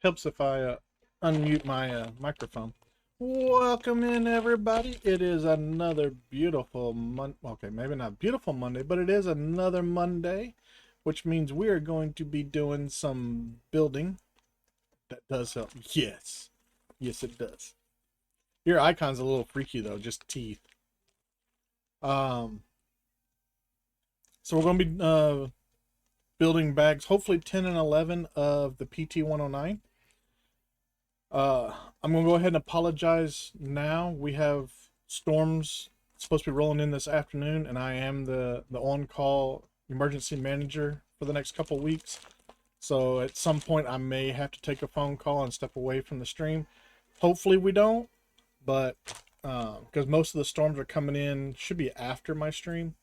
Helps if I unmute my microphone. Welcome in, everybody. It is another beautiful Monday. Okay, maybe not beautiful Monday, but it is another Monday, which means we are going to be doing some building. That does help. Yes. Yes, it does. Your icon's a little freaky, though. Just teeth. Um, so we're going to be building bags, hopefully 10 and 11 of the PT-109. I'm going to go ahead and apologize now. We have storms supposed to be rolling in this afternoon, and I am the on-call emergency manager for the next couple weeks. So at some point, I may have to take a phone call and step away from the stream. Hopefully we don't, but because most of the storms are coming in, should be after my stream,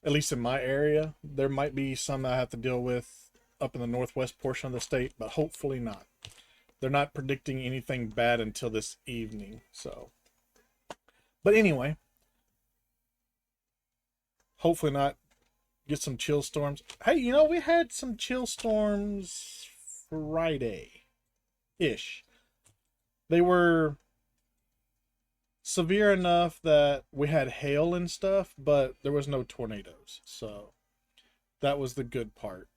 at least in my area. There might be some that I have to deal with up in the northwest portion of the state, but hopefully not. They're not predicting anything bad until this evening, so. But anyway, hopefully not get some chill storms. Hey, you know, we had some chill storms Friday-ish. They were severe enough that we had hail and stuff, but there was no tornadoes, so that was the good part.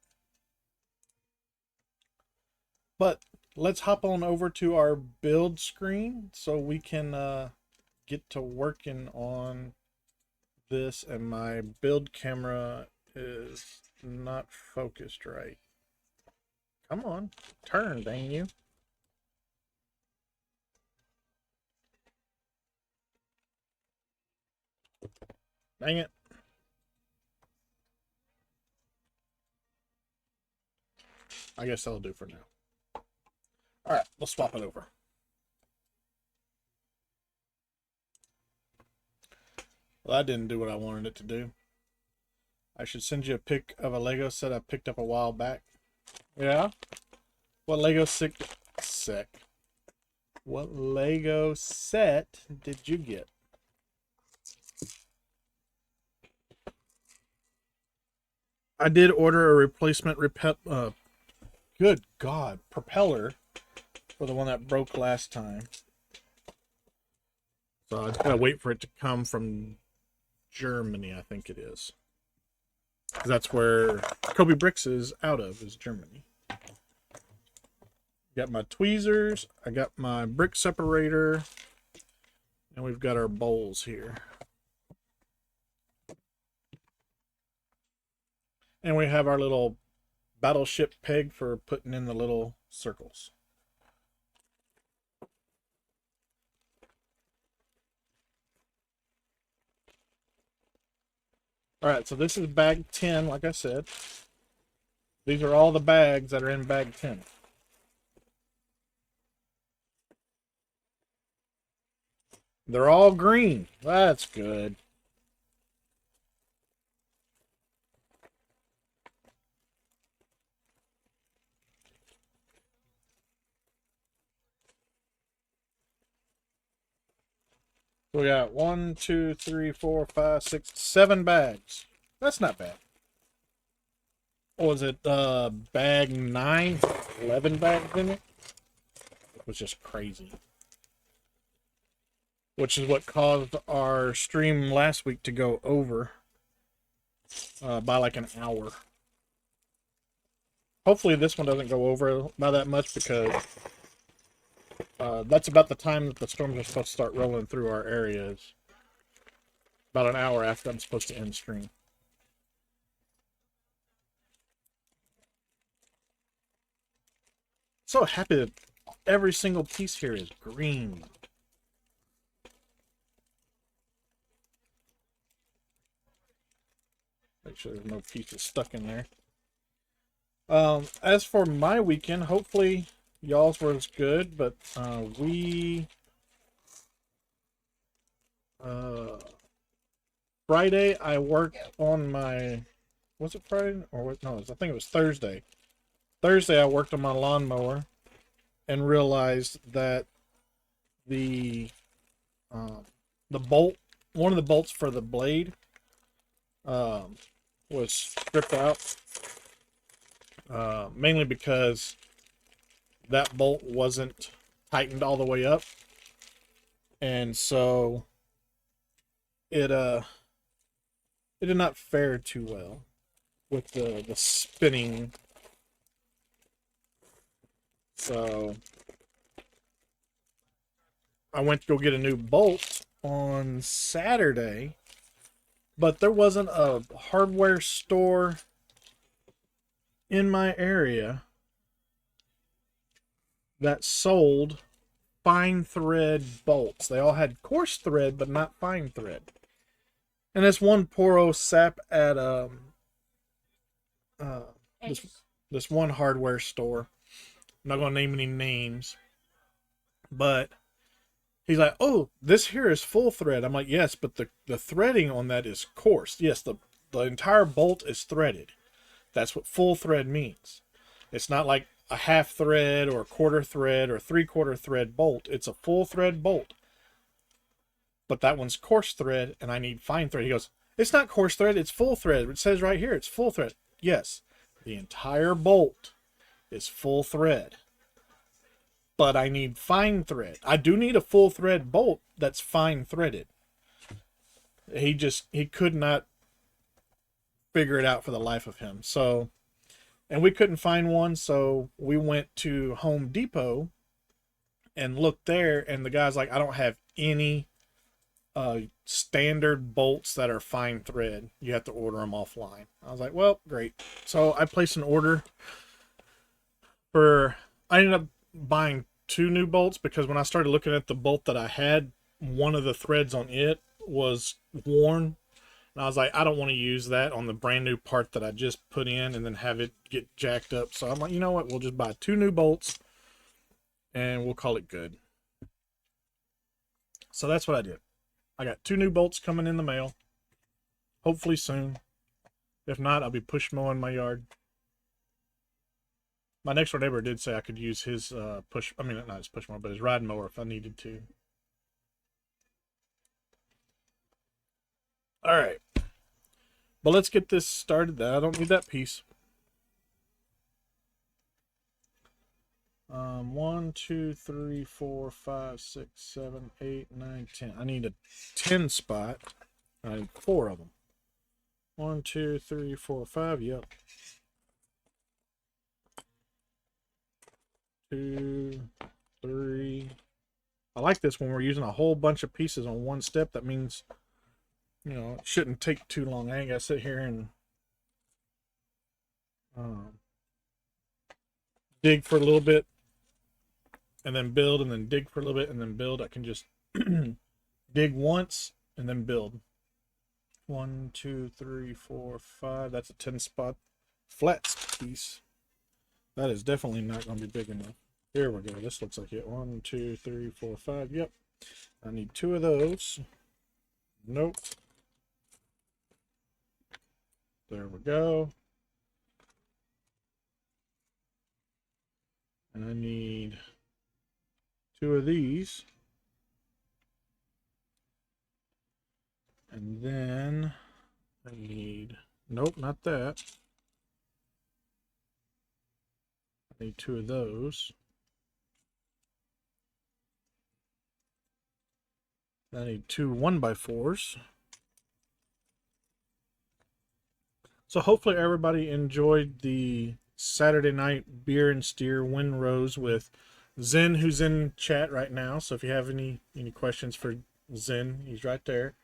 But let's hop on over to our build screen so we can get to working on this. And my build camera is not focused right. Come on, turn, dang you. Dang it. I guess that'll do for now. All right, let's swap it over. Well, that didn't do what I wanted it to do. I should send you a pic of a Lego set I picked up a while back. Yeah? What Lego What Lego set did you get? I did order a replacement good God, propeller for the one that broke last time. So I just gotta wait for it to come from Germany, I think it is. Because that's where COBI Bricks is out of, is Germany. Got my tweezers, I got my brick separator, and we've got our bowls here. And we have our little battleship peg for putting in the little circles. Alright, so this is bag 10, like I said. These are all the bags that are in bag 10. They're all green. That's good. We got 1, 2, 3, 4, 5, 6, 7 bags. That's not bad. What was it? Bag 9? 11 bags in it? It was just crazy. Which is what caused our stream last week to go over by like an hour. Hopefully this one doesn't go over by that much, because that's about the time that the storms are supposed to start rolling through our areas. About an hour after I'm supposed to end stream. So happy that every single piece here is green. Make sure there's no pieces stuck in there. As for my weekend, hopefully y'all's was good, but Friday I worked on my, was it Friday? Or what? No, I think it was Thursday. Thursday I worked on my lawnmower and realized that the bolt, one of the bolts for the blade was stripped out, mainly because that bolt wasn't tightened all the way up, and so it did not fare too well with the spinning. So I went to go get a new bolt on Saturday, but there wasn't a hardware store in my area that sold fine thread bolts. They all had coarse thread, but not fine thread. And this one poor old sap at this one hardware store. I'm not gonna name any names, but he's like, "Oh, this here is full thread." I'm like, "Yes, but the threading on that is coarse. Yes, the entire bolt is threaded. That's what full thread means. It's not like a half thread or a quarter thread or 3/4 thread bolt. It's a full thread bolt. But that one's coarse thread, and I need fine thread." He goes, "It's not coarse thread. It's full thread. It says right here, it's full thread." Yes, the entire bolt is full thread. But I need fine thread. I do need a full thread bolt that's fine threaded. He could not figure it out for the life of him. So, and we couldn't find one, so we went to Home Depot and looked there, and the guy's like, "I don't have any standard bolts that are fine thread. You have to order them offline." I was like, "Well, great." So I placed an order I ended up buying 2 new bolts, because when I started looking at the bolt that I had, one of the threads on it was worn. And I was like, I don't want to use that on the brand new part that I just put in and then have it get jacked up. So I'm like, you know what? We'll just buy 2 new bolts and we'll call it good. So that's what I did. I got 2 new bolts coming in the mail. Hopefully soon. If not, I'll be push mowing my yard. My next door neighbor did say I could use his not his push mower, but his ride mower if I needed to. All right. But let's get this started. I don't need that piece. 1, 2, 3, 4, 5, 6, 7, 8, 9, 10. I need a 10 spot. I need 4 of them. 1, 2, 3, 4, 5. Yep. 2, 3. I like this when we're using a whole bunch of pieces on one step. That means, you know, it shouldn't take too long. I ain't gotta sit here and dig for a little bit and then build, and then dig for a little bit and then build. I can just dig once and then build. 1, 2, 3, 4, 5. That's a 10 spot flat piece. That is definitely not going to be big enough. Here we go. This looks like it. 1, 2, 3, 4, 5. Yep. I need 2 of those. Nope. There we go. And I need 2 of these. And then I need, nope, not that. I need 2 of those. I need 2 1x4s. So hopefully everybody enjoyed the Saturday night beer and steer Windrose with Zen, who's in chat right now. So if you have any questions for Zen, he's right there.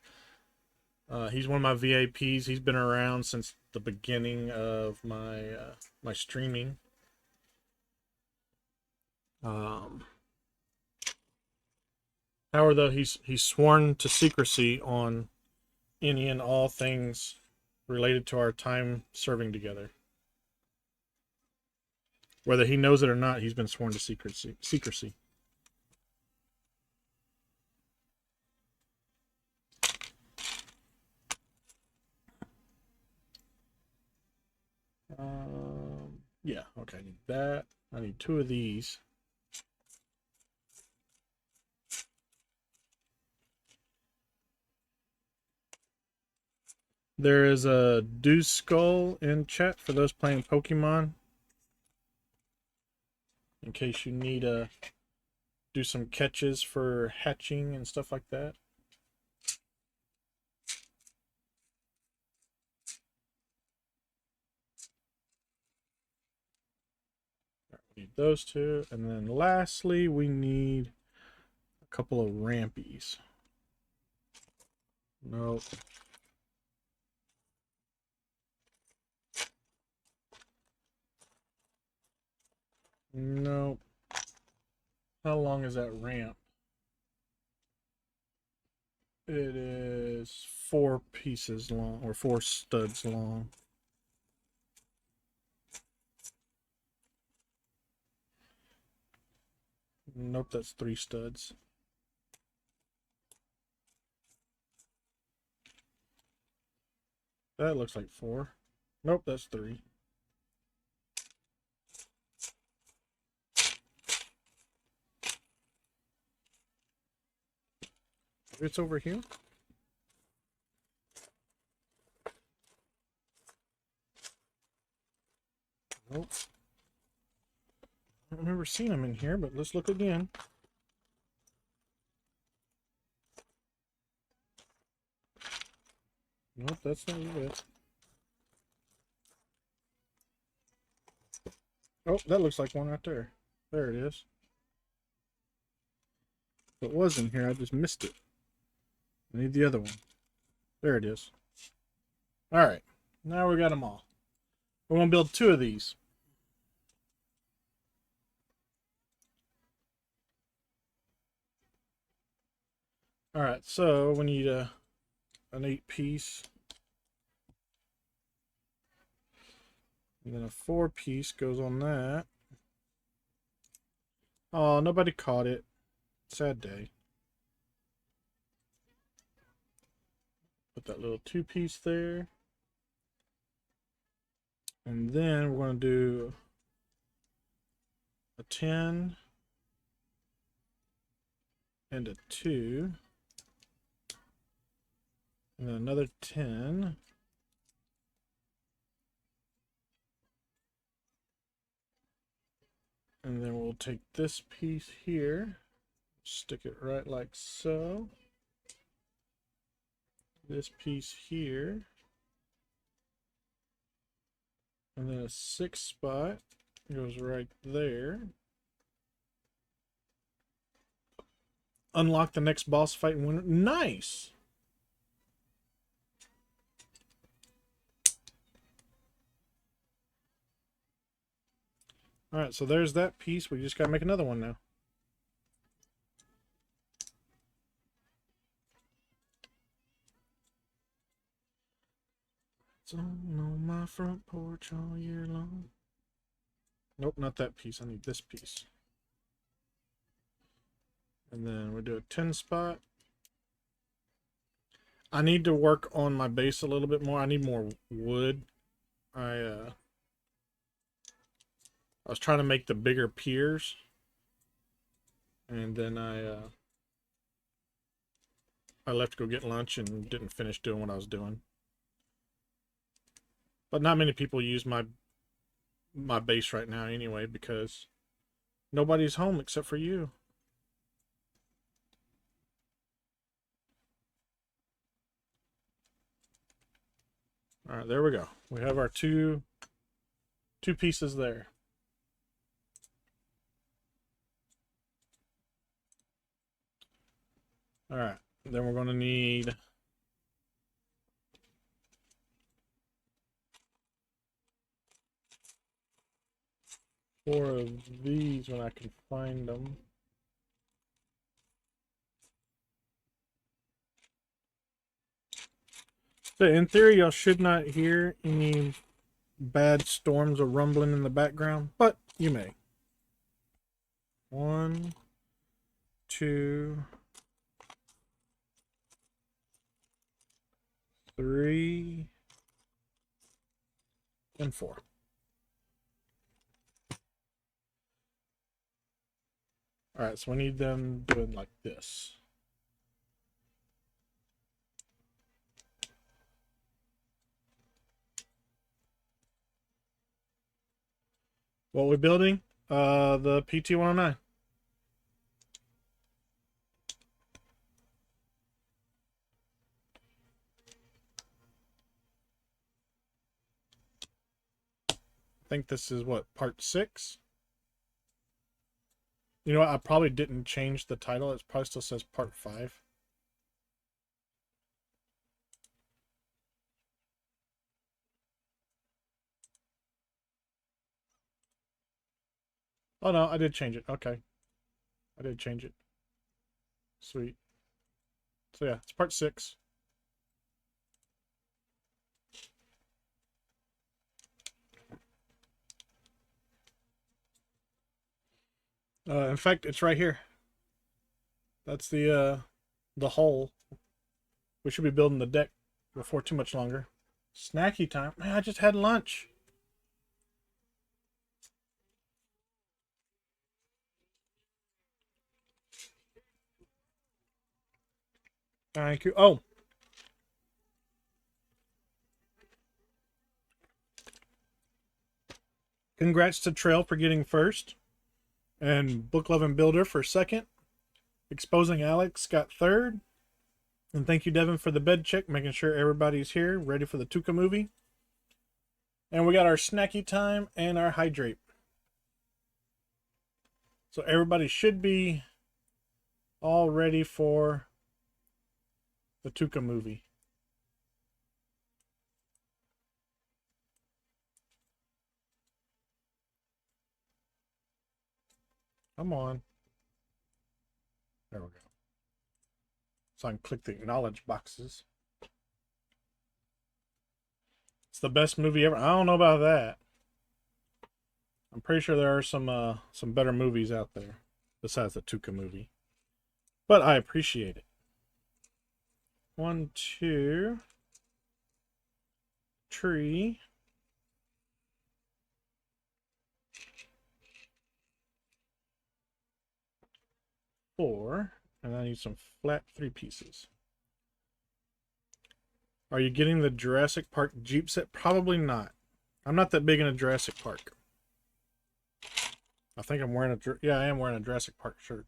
He's one of my VAPs. He's been around since the beginning of my my streaming. However, though, he's sworn to secrecy on any and all things related to our time serving together. Whether he knows it or not, he's been sworn to secrecy. Yeah, okay, I need that. I need 2 of these. There is a Deuce Skull in chat for those playing Pokemon. in case you need to do some catches for hatching and stuff like that. We need those two, and then lastly we need a couple of rampies. Nope. Nope. How long is that ramp? It is 4 pieces long, or 4 studs long. Nope, that's 3 studs. That looks like 4. Nope, that's 3. It's over here. Nope. I've never seen them in here, but let's look again. Nope, that's not it. Oh, that looks like one right there. There it is. If it was in here, I just missed it. I need the other one. There it is. Alright, now we got them all. We're going to build 2 of these. Alright, so we need an 8-piece. And then a 4-piece goes on that. Oh, nobody caught it. Sad day. Put that little 2-piece there. And then we're going to do a 10 and a 2. And then another 10. And then we'll take this piece here, stick it right like so. This piece here. And then a 6 spot goes right there. Unlock the next boss fight and winner. Nice! Alright, so there's that piece. We just gotta make another one now. It's on my front porch all year long. Nope, not that piece. I need this piece. And then we'll do a 10 spot. I need to work on my base a little bit more. I need more wood. I was trying to make the bigger piers, and then I left to go get lunch and didn't finish doing what I was doing. But not many people use my base right now anyway, because nobody's home except for you. All right, there we go. We have our two pieces there. All right, then we're going to need four of these when I can find them. So in theory, y'all should not hear any bad storms or rumbling in the background, but you may. 1, 2, 3, and 4. All right, so we need them doing like this. What we're building? The PT-109. I think this is what, part 6? You know what? I probably didn't change the title. It probably still says part 5. Oh no, I did change it. Okay. I did change it. Sweet. So yeah, it's part 6. In fact, it's right here. That's the hull. We should be building the deck before too much longer. Snacky time. Man, I just had lunch. Thank you. Oh. Congrats to Trail for getting first. And Book Loving Builder for second. Exposing Alex got third. And thank you, Devin, for the bed check, making sure everybody's here, ready for the Tuca movie. And we got our snacky time and our hydrate. So everybody should be all ready for the Tuca movie. Come on. There we go. So I can click the acknowledge boxes. It's the best movie ever. I don't know about that. I'm pretty sure there are some better movies out there besides the Tuca movie. But I appreciate it. 1, 2, tree. 4, and I need some flat 3 pieces. Are you getting the Jurassic Park Jeep set? Probably not. I'm not that big in a Jurassic Park. I think I'm wearing yeah, I am wearing a Jurassic Park shirt.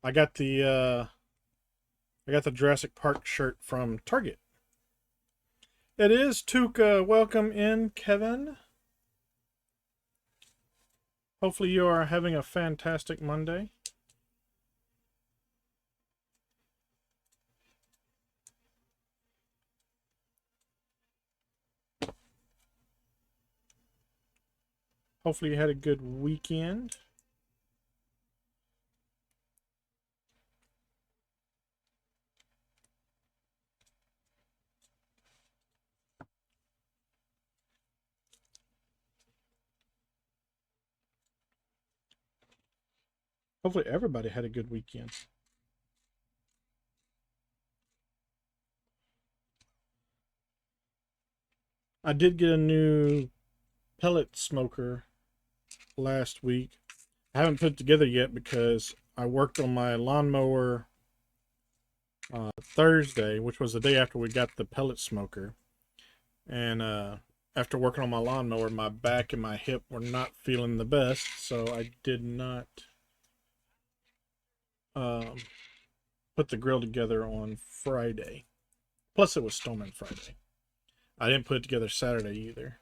I got the Jurassic Park shirt from Target. It is Tuca. Welcome in, Kevin. Hopefully you are having a fantastic Monday. Hopefully you had a good weekend. Hopefully everybody had a good weekend. I did get a new pellet smoker last week. I haven't put it together yet because I worked on my lawnmower Thursday, which was the day after we got the pellet smoker. And after working on my lawnmower, my back and my hip were not feeling the best, so I did not put the grill together on Friday. Plus, it was storming Friday. I didn't put it together Saturday either.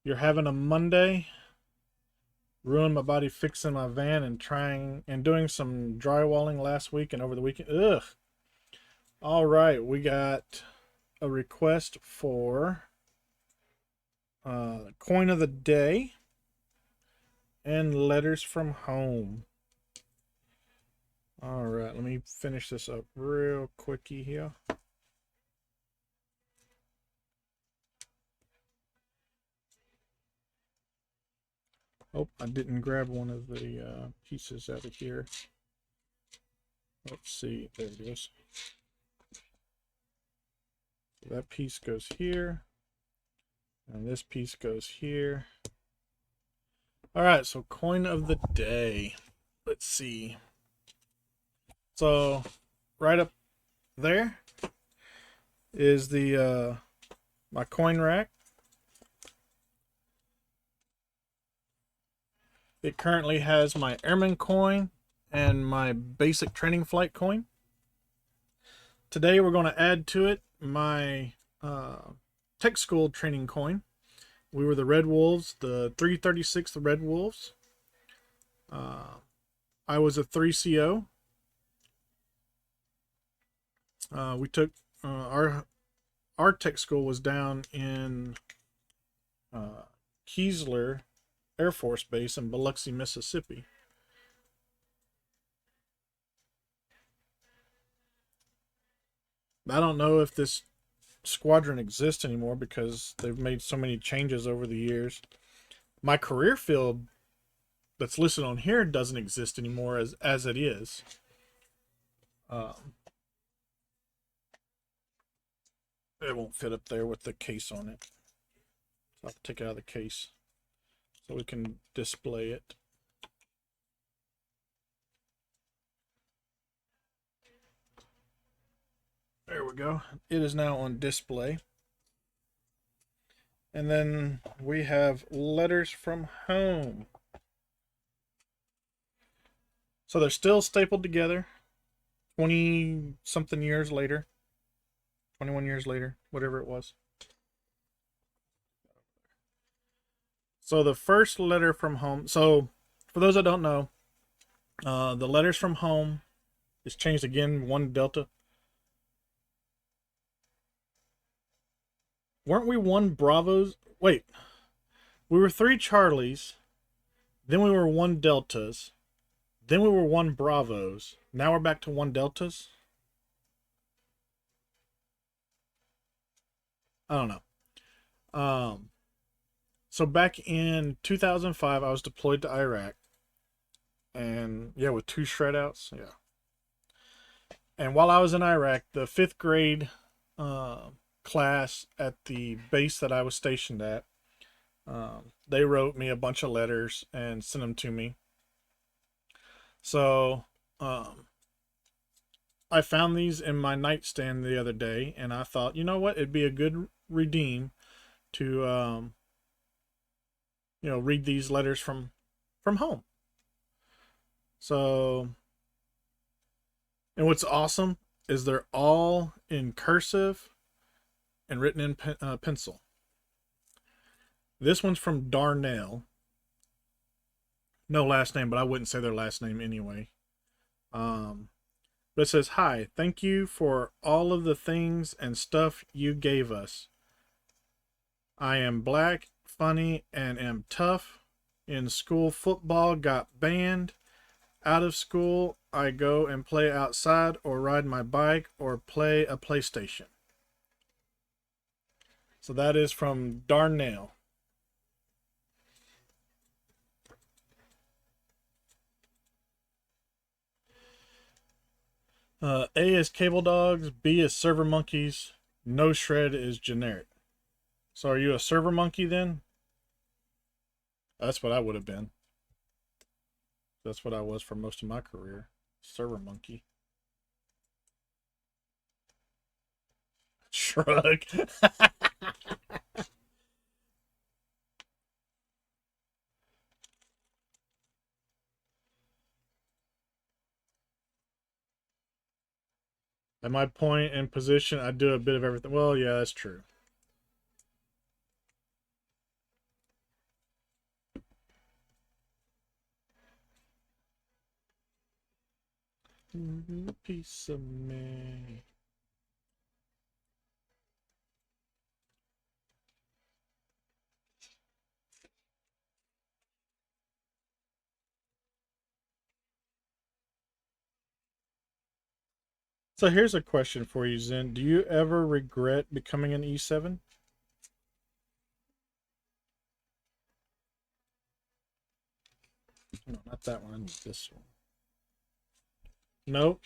You're having a Monday? Ruined my body fixing my van and doing some drywalling last week and over the weekend. Ugh. All right, we got a request for coin of the day and letters from home. All right, let me finish this up real quickie here. Oh, I didn't grab one of the pieces out of here. Let's see, there it is. So that piece goes here, and this piece goes here. All right, so coin of the day. Let's see. So right up there is the my coin rack. It currently has my airman coin and my basic training flight coin. Today we're going to add to it my tech school training coin. We were the Red Wolves, the 336th Red Wolves. I was a 3CO. We took our tech school was down in Keesler Air Force Base in Biloxi, Mississippi. I don't know if this squadron exists anymore because they've made so many changes over the years. My career field that's listed on here doesn't exist anymore as it is. It won't fit up there with the case on it. So I'll have to take it out of the case so we can display it. There we go. It is now on display. And then we have letters from home. So they're still stapled together 20 something years later. 21 years later, whatever it was. So the first letter from home. So for those that don't know, the letters from home is changed again, 1 Delta. Weren't we 1 Bravos? Wait, we were 3 Charlies, then we were 1 Deltas, then we were 1 Bravos. Now we're back to 1 Deltas. I don't know. So back in 2005, I was deployed to Iraq, and yeah, with 2 shred outs, yeah. And while I was in Iraq, the 5th grade class at the base that I was stationed at, they wrote me a bunch of letters and sent them to me. So I found these in my nightstand the other day, and I thought, you know what, it'd be a good redeem to read these letters from home. So, and what's awesome is they're all in cursive and written in pencil. This one's from Darnell. No last name, but I wouldn't say their last name anyway. But it says, "Hi, thank you for all of the things and stuff you gave us. I am black, funny, and am tough. In school, football got banned. Out of school, I go and play outside or ride my bike or play a PlayStation." So that is from Darnell. A is cable dogs, B is server monkeys, no shred is generic. So are you a server monkey then? That's what I would have been. That's what I was for most of my career. Server monkey. Shrug. At my point and position, I do a bit of everything. Well, yeah, that's true. Piece of me. So here's a question for you, Zen. Do you ever regret becoming an E7? No, not that one. This one. Nope.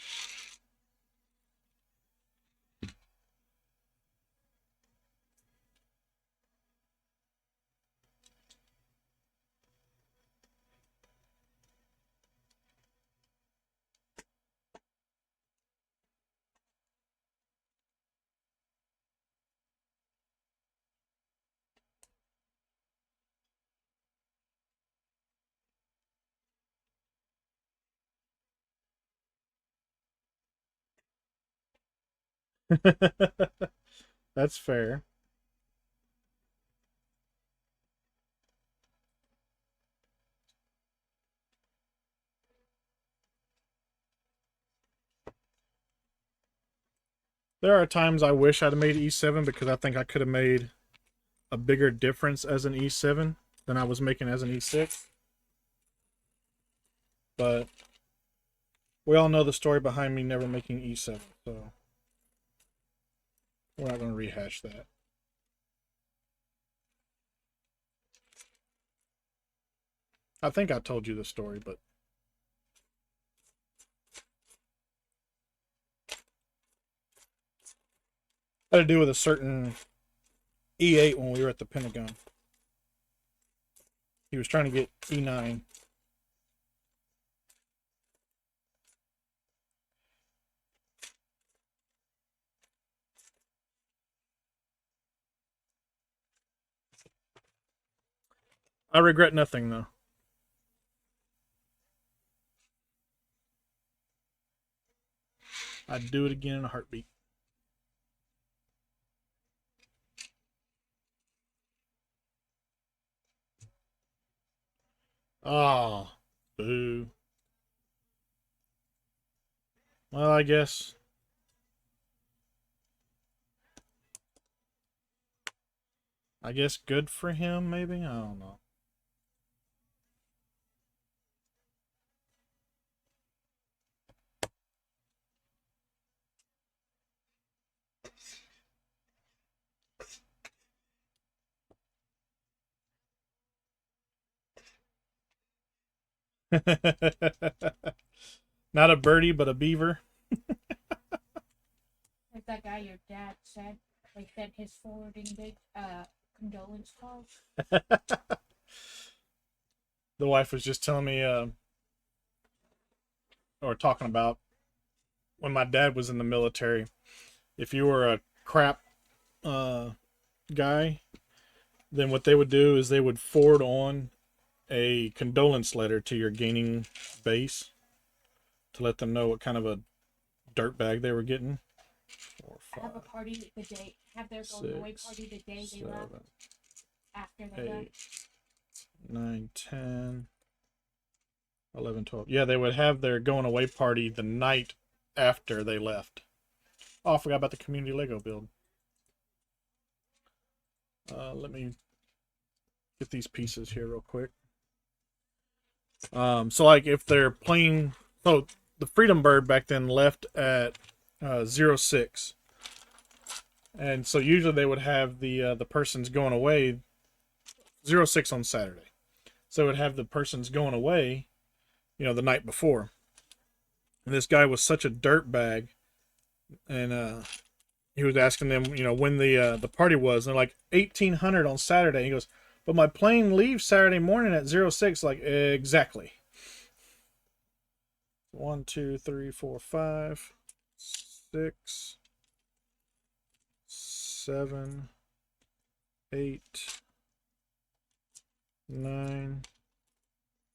That's fair. There are times I wish I'd made E7 because I think I could have made a bigger difference as an E7 than I was making as an E6. But we all know the story behind me never making E7, so we're not going to rehash that. I think I told you the story, but it had to do with a certain E8 when we were at the Pentagon. He was trying to get E9. I regret nothing, though. I'd do it again in a heartbeat. Ah, boo. Well, I guess good for him, maybe? I don't know. Not a birdie, but a beaver. Like that guy your dad said, they sent his forwarding big condolence calls. The wife was just telling me, or talking about when my dad was in the military. If you were a crap uh, guy, then what they would do is they would forward on a condolence letter to your gaining base to let them know what kind of a dirtbag they were getting. 4, 5, have a party the day, have their going away party the day 7, they left. After they 8, left. 9, 10, 11, 12. Yeah, they would have their going away party the night after they left. Oh, I forgot about the community Lego build. Let me get these pieces here real quick. So like if they're playing, so the Freedom Bird back then left at 06, and so usually they would have the persons going away 06 on Saturday. So it would have the persons going away, the night before. And this guy was such a dirtbag, and he was asking them, when the party was. And they're like 1800 on Saturday. He goes, but my plane leaves Saturday morning at 06. Like, exactly. 1, 2, 3, 4, 5, 6, 7, 8, 9,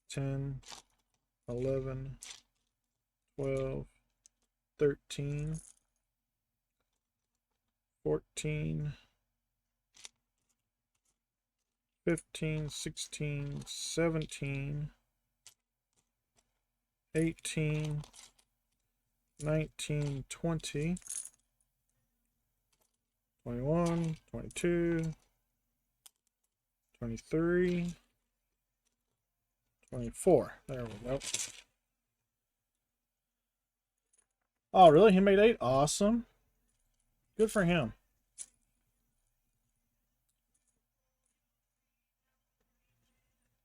10, 11, 12, 13, 14, 15, 16, 17, 18, 19, 20, 21, 22, 23, 24. There we go. Oh, really? He made 8? Awesome. Good for him.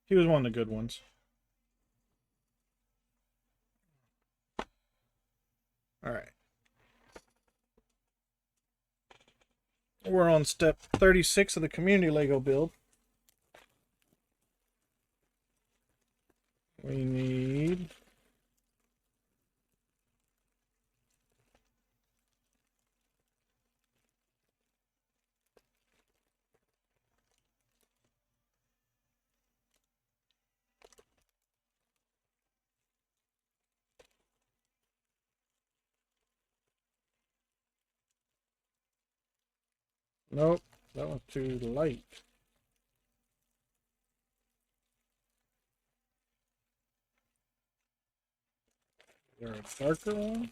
He was one of the good ones. All right. We're on step 36 of the community Lego build. We need Nope, that one's too light. Is there a darker one?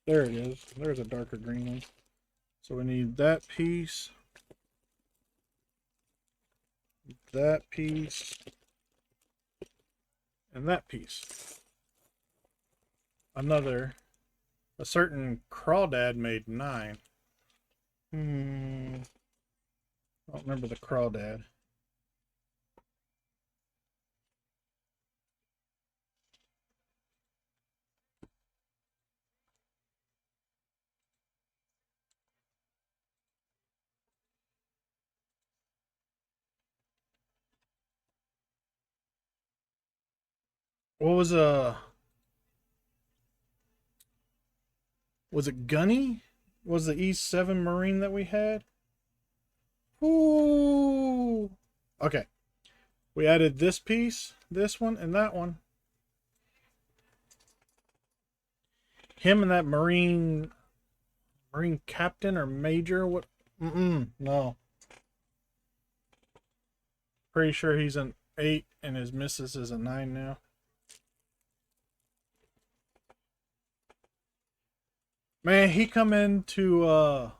There it is. There's a darker green one. So we need that piece, that piece, and that piece. A certain crawdad made 9. I don't remember the crawdad. What was it Gunny? Was the E7 Marine that we had? Ooh. Okay. We added this piece, this one, and that one. Him and that Marine captain or major, what? No. Pretty sure he's an 8 and his missus is a 9 now. Man, he come into the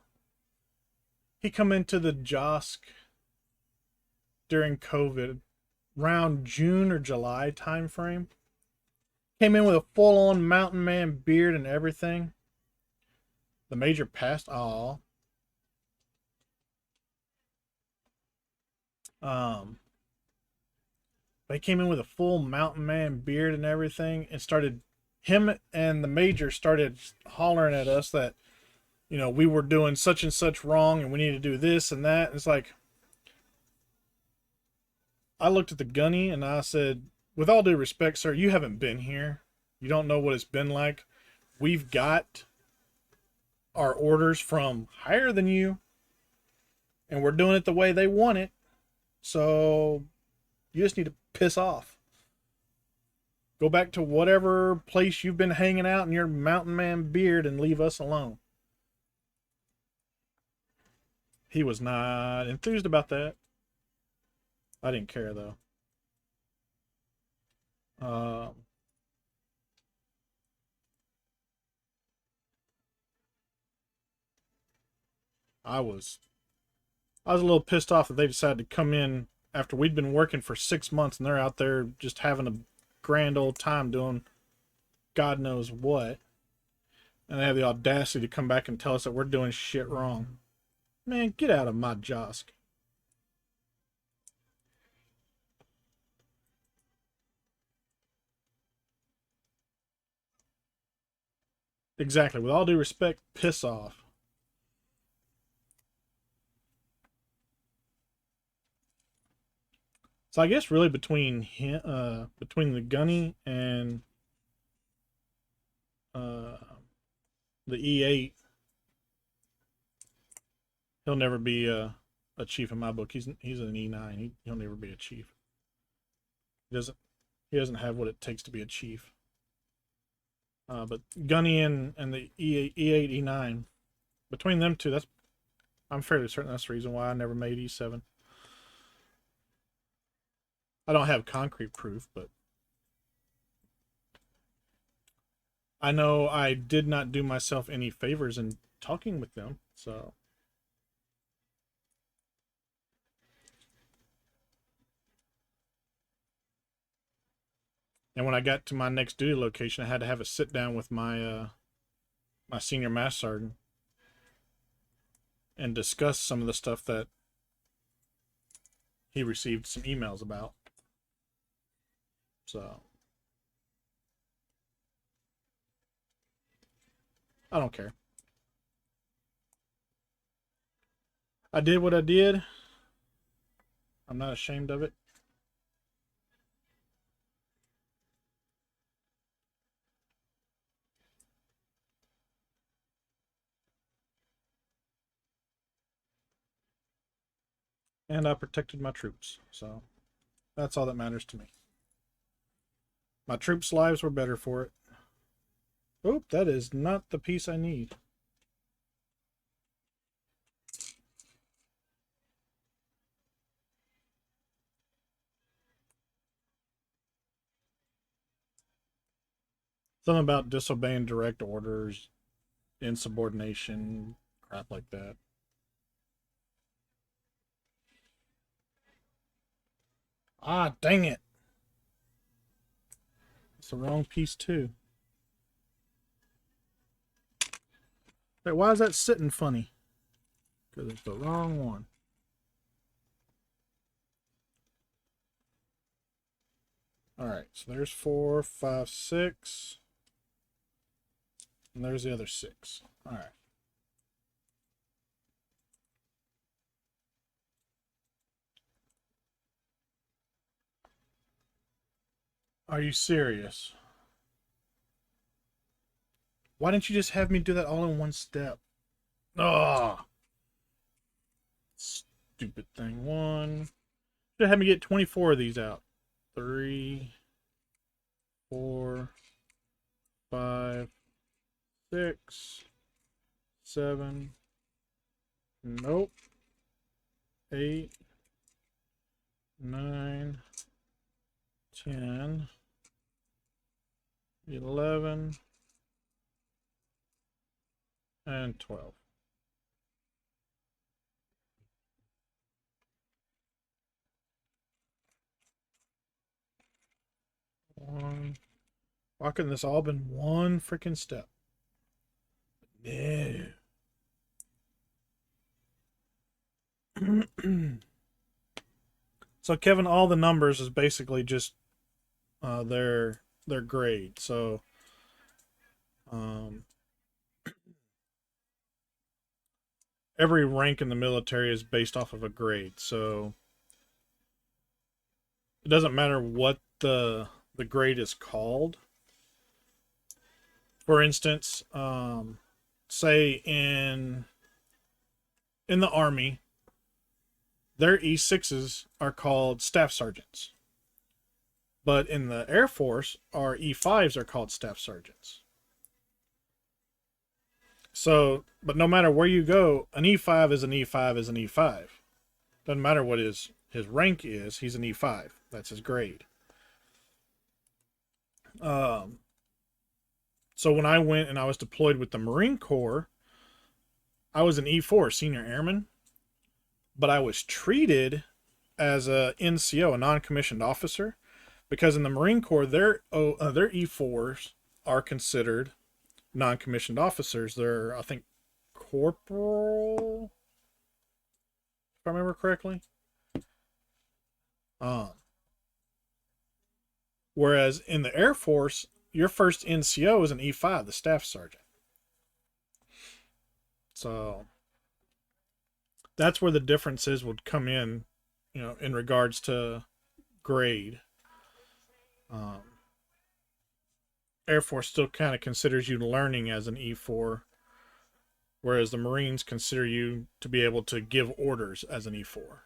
JOSC during COVID, around June or July time frame. Came in with a full-on mountain man beard and everything. The major passed. Aw. They came in with a full mountain man beard and everything, and him and the major started hollering at us that, we were doing such and such wrong and we need to do this and that. It's like, I looked at the gunny and I said, with all due respect, sir, you haven't been here. You don't know what it's been like. We've got our orders from higher than you, and we're doing it the way they want it. So you just need to piss off. Go back to whatever place you've been hanging out in your mountain man beard and leave us alone. He was not enthused about that. I didn't care though. I was a little pissed off that they decided to come in after we'd been working for 6 months and they're out there just having a grand old time doing God knows what. And they have the audacity to come back and tell us that we're doing shit wrong. Man, get out of my JOSC. Exactly. With all due respect, piss off. So I guess really between the gunny and the E8, he'll never be a chief in my book. He's an E9. He'll never be a chief. He doesn't have what it takes to be a chief. But Gunny and the E8, E9, between them two, I'm fairly certain that's the reason why I never made E7. I don't have concrete proof, but I know I did not do myself any favors in talking with them, so. And when I got to my next duty location, I had to have a sit down with my my senior master sergeant and discuss some of the stuff that he received some emails about. So I don't care. I did what I did. I'm not ashamed of it. And I protected my troops. So that's all that matters to me. My troops' lives were better for it. Oop, that is not the piece I need. Something about disobeying direct orders, insubordination, crap like that. Ah, dang it. It's the wrong piece, too. Wait, why is that sitting funny? Because it's the wrong one. Alright, so there's 4, 5, 6. And there's the other 6. Alright. Are you serious? Why didn't you just have me do that all in one step? Ah, stupid thing. 1. Should have me get 24 of these out. 3, 4, 5, 6, 7. Nope. 8, 9, 10, 11, and 12. Why couldn't this all been one freaking step? No. So Kevin, all the numbers is basically just their grade. So every rank in the military is based off of a grade. So it doesn't matter what the grade is called. For instance, say in the Army, their E6s are called staff sergeants. But in the Air Force, our E5s are called staff sergeants. So, but no matter where you go, an E5 is an E5 is an E5. Doesn't matter what his rank is, he's an E5. That's his grade. So when I went and I was deployed with the Marine Corps, I was an E4 senior airman, but I was treated as a NCO, a non-commissioned officer, because in the Marine Corps, their E4s are considered non-commissioned officers. They're, I think, corporal, if I remember correctly. Whereas in the Air Force, your first NCO is an E5, the staff sergeant. So that's where the differences would come in, in regards to grade. Air Force still kind of considers you learning as an E4, whereas the Marines consider you to be able to give orders as an E4.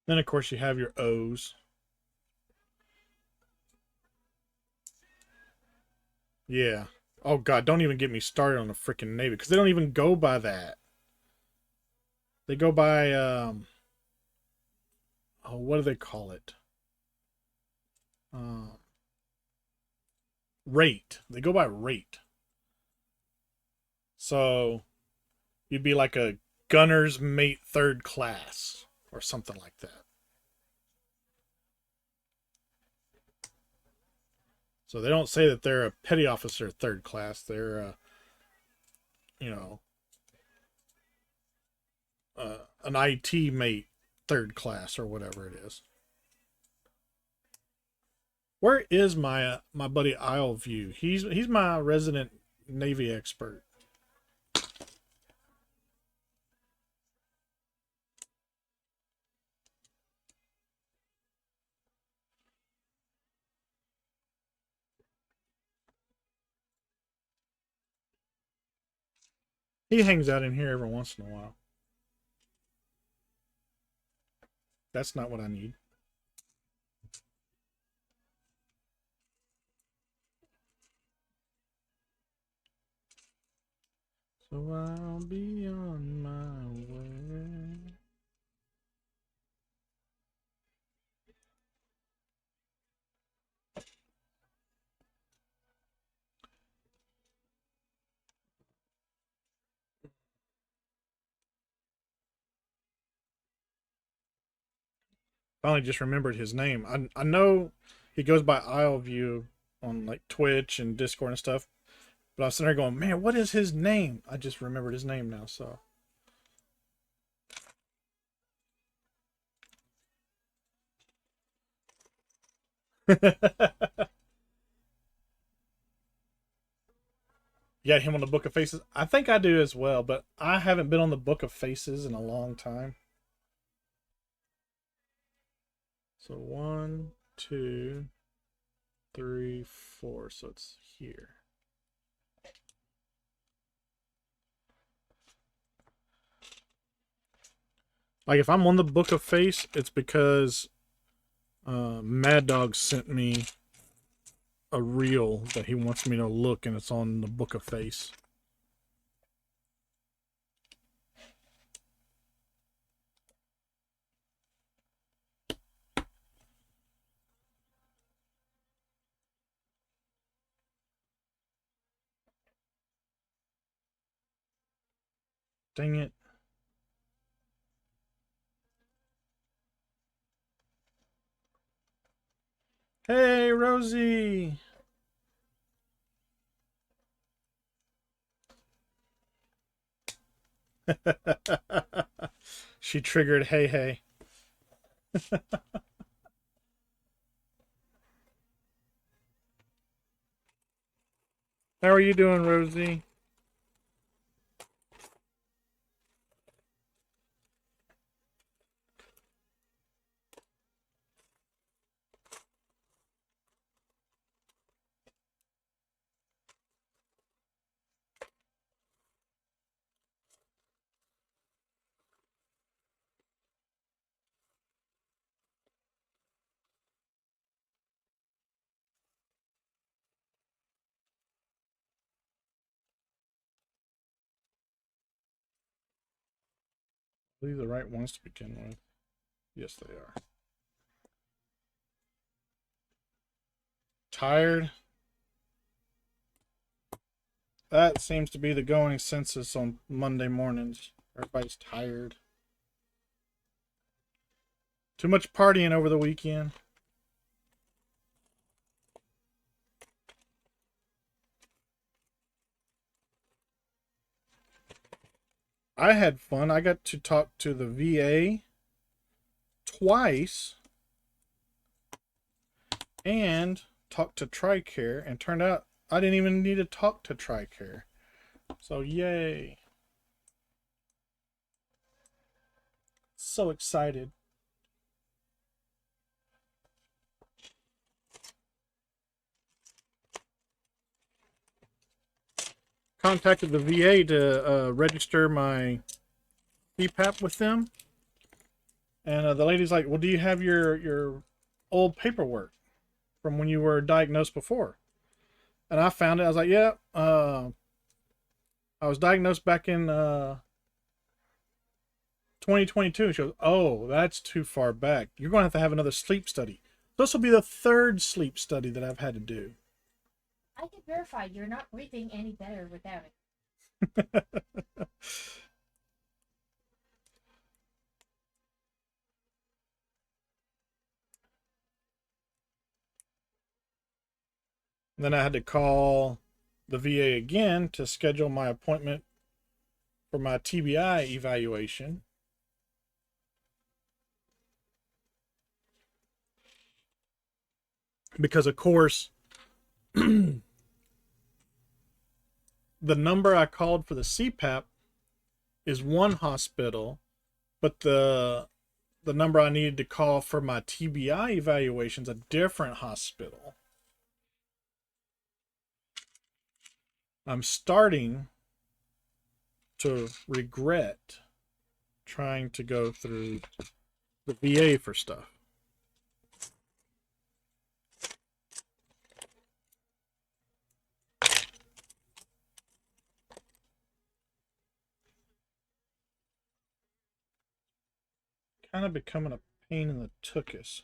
Then, of course, you have your O's. Yeah. Oh, God, don't even get me started on the freaking Navy, because they don't even go by that. They go by, what do they call it? Rate. They go by rate. So you'd be like a gunner's mate 3rd class or something like that. So they don't say that they're a petty officer 3rd class. They're an IT mate 3rd class or whatever it is. Where is my buddy Isleview? He's my resident Navy expert. He hangs out in here every once in a while. That's not what I need. So I'll be on my way. Finally just remembered his name. I know he goes by Isleview on like Twitch and Discord and stuff. But I was sitting there going, man, what is his name? I just remembered his name now, so. You got him on the Book of Faces? I think I do as well, but I haven't been on the Book of Faces in a long time. So 1, 2, 3, 4. So it's here. Like if I'm on the Book of Face, it's because Mad Dog sent me a reel that he wants me to look, and it's on the Book of Face. Dang it. Hey, Rosie. She triggered hey hey. How are you doing, Rosie? Are these the right ones to begin with? Yes, they are. Tired? That seems to be the going census on Monday mornings. Everybody's tired. Too much partying over the weekend. I had fun. I got to talk to the VA twice and talk to TRICARE, and turned out I didn't even need to talk to TRICARE. So yay. So excited. Contacted the VA to register my CPAP with them. And the lady's like, well, do you have your old paperwork from when you were diagnosed before? And I found it. I was like, yeah, I was diagnosed back in 2022. She goes, oh, that's too far back. You're going to have another sleep study. This will be the third sleep study that I've had to do. I can verify you're not breathing any better without it. Then I had to call the VA again to schedule my appointment for my TBI evaluation. Because, of course, the number I called for the CPAP is one hospital, but the number I needed to call for my TBI evaluation is a different hospital. I'm starting to regret trying to go through the VA for stuff. kind of becoming a pain in the tuchus.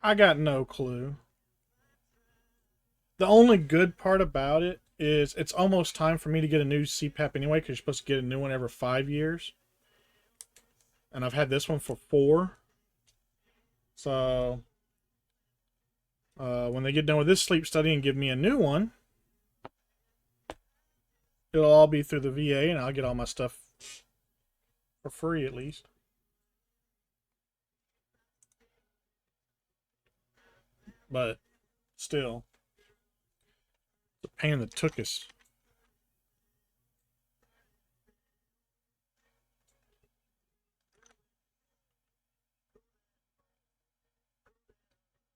I got no clue. The only good part about it is it's almost time for me to get a new CPAP anyway, because you're supposed to get a new one every 5 years. And I've had this one for 4. So when they get done with this sleep study and give me a new one, it'll all be through the VA and I'll get all my stuff for free at least. But still, the pain in the tuchus.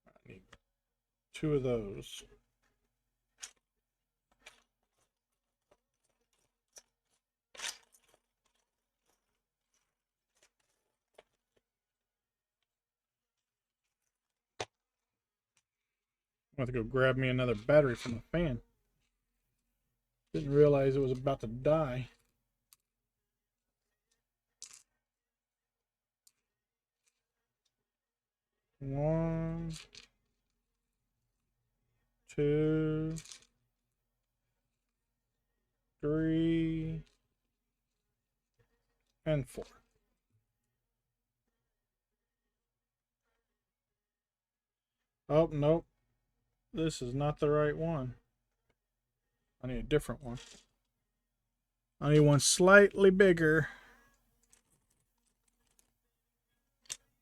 I need 2 of those. I'm going to go grab me another battery from the fan. Didn't realize it was about to die. One, 2, 3, and 4. Oh, nope. This is not the right one. I need a different one. I need one slightly bigger.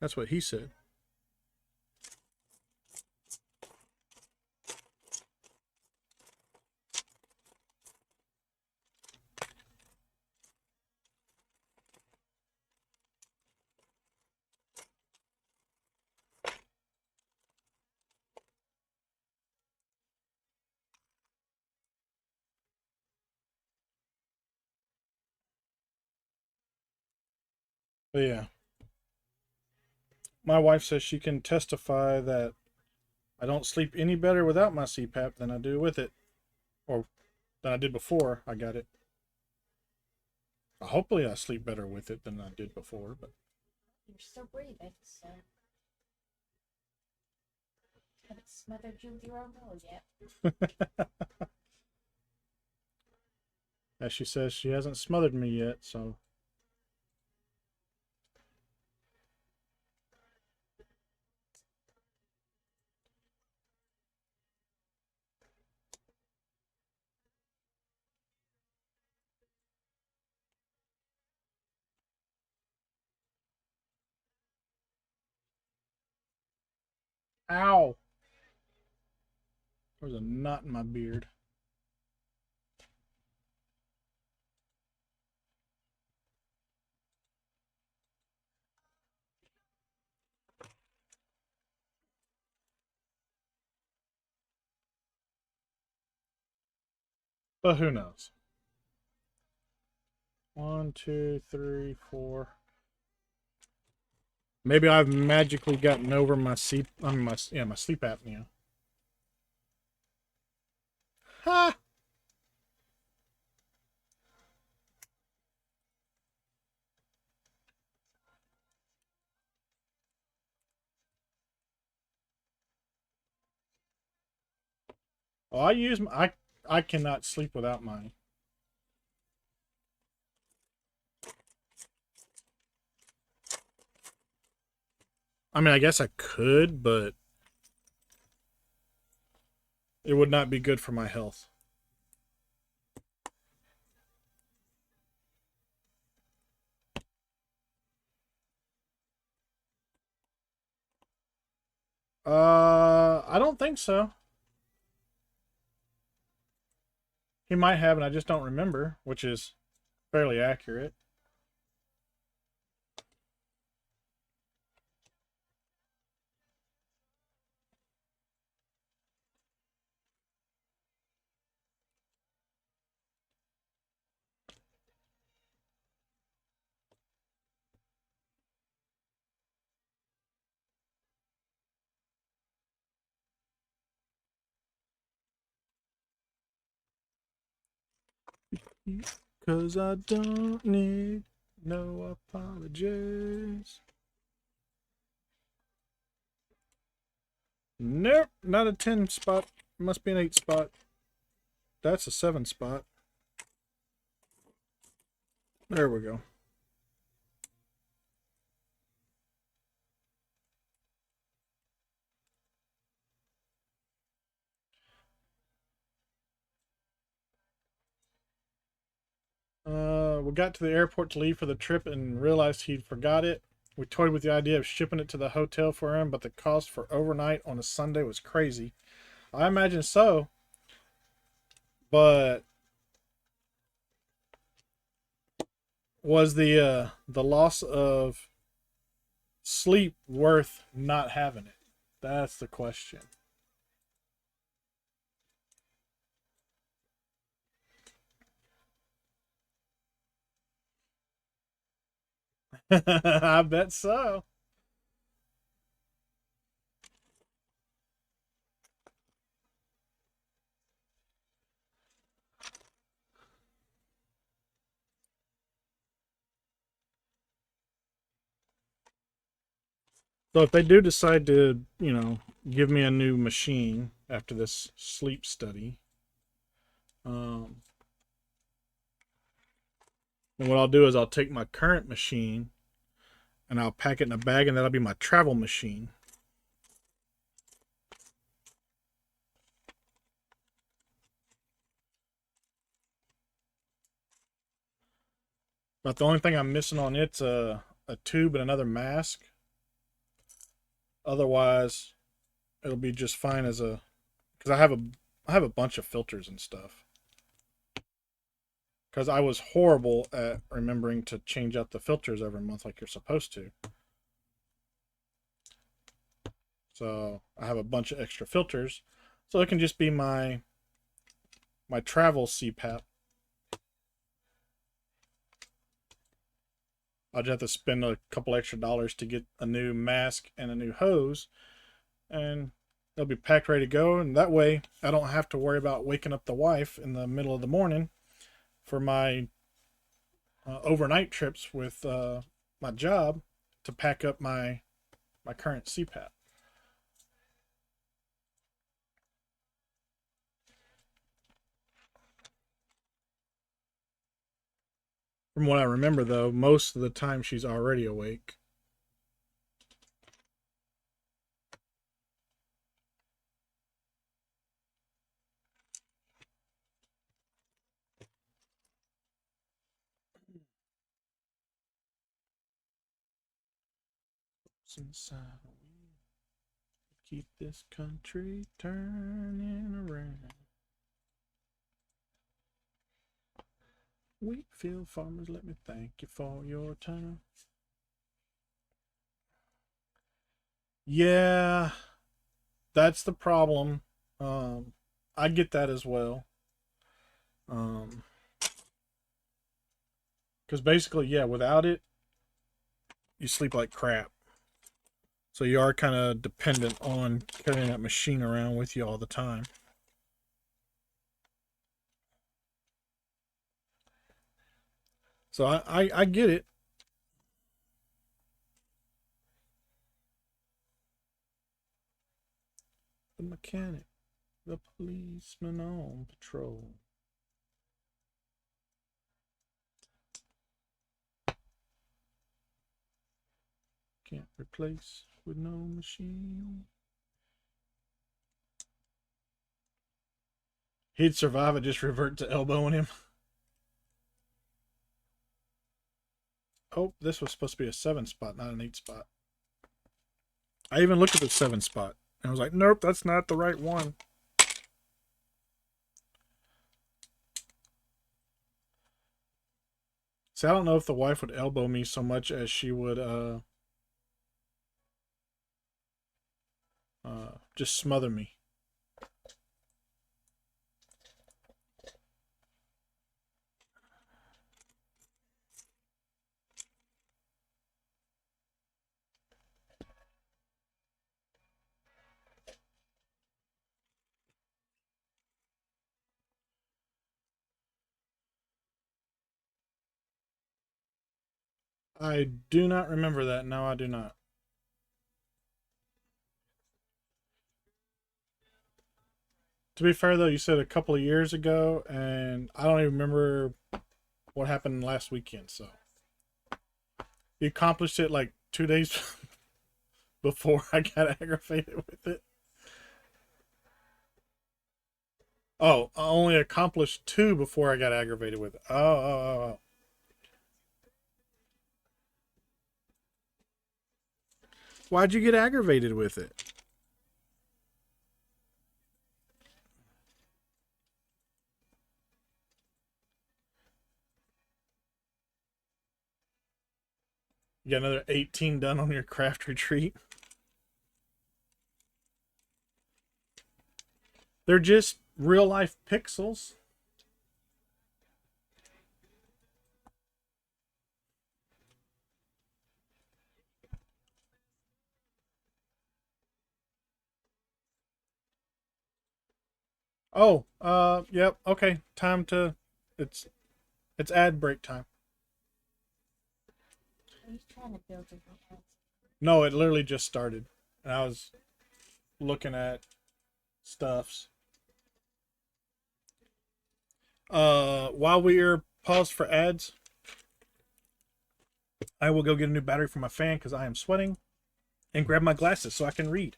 That's what he said. But yeah. My wife says she can testify that I don't sleep any better without my CPAP than I do with it. Or than I did before I got it. Hopefully I sleep better with it than I did before, but You're still breathing, so haven't smothered you with your own nose yet. as she says, she hasn't smothered me yet, so ow! There's a knot in my beard. But who knows? 1, 2, 3, 4. Maybe I've magically gotten over my sleep. My sleep apnea. Ha! Oh, I cannot sleep without mine. I mean, I guess I could, but it would not be good for my health. I don't think so. He might have, and I just don't remember, which is fairly accurate. 'Cause I don't need no apologies. Nope, not a 10 spot. Must be an 8 spot. That's a 7 spot. There we go. We got to the airport to leave for the trip and realized he'd forgot it. We toyed with the idea of shipping it to the hotel for him, but the cost for overnight on a Sunday was crazy. I imagine so, but was the loss of sleep worth not having it? That's the question. I bet so. So if they do decide to, give me a new machine after this sleep study, um, then what I'll do is I'll take my current machine and I'll pack it in a bag, and that'll be my travel machine. But the only thing I'm missing on it's a tube and another mask. Otherwise, it'll be just fine as a, because I have a bunch of filters and stuff. Because I was horrible at remembering to change out the filters every month like you're supposed to. So I have a bunch of extra filters. So it can just be my travel CPAP. I'll just have to spend a couple extra dollars to get a new mask and a new hose, and they'll be packed ready to go. And that way, I don't have to worry about waking up the wife in the middle of the morning for my overnight trips with my job to pack up my current CPAP. From what I remember, though, most of the time she's already awake. Inside, keep this country turning around. Wheatfield farmers, let me thank you for your time. Yeah, that's the problem. I get that as well. Um, because basically, yeah, without it, you sleep like crap. So you are kind of dependent on carrying that machine around with you all the time. So I get it. The mechanic, the policeman on patrol. Can't replace with no machine. He'd survive it, just revert to elbowing him. Oh, this was supposed to be a 7 spot, not an 8 spot. I even looked at the 7 spot and I was like, nope, that's not the right one. See, I don't know if the wife would elbow me so much as she would just smother me. I do not remember that. No, I do not. To be fair, though, you said a couple of years ago, and I don't even remember what happened last weekend. So you accomplished it like 2 days before I got aggravated with it. Oh, I only accomplished two before I got aggravated with it. Oh. Why'd you get aggravated with it? You got another 18 done on your craft retreat. They're just real life pixels. Oh, yep. Okay, time to. It's it's ad break time. He's trying to build a house. No, it literally just started, and I was looking at stuffs. While we're paused for ads, I will go get a new battery for my fan because I am sweating, and grab my glasses so I can read.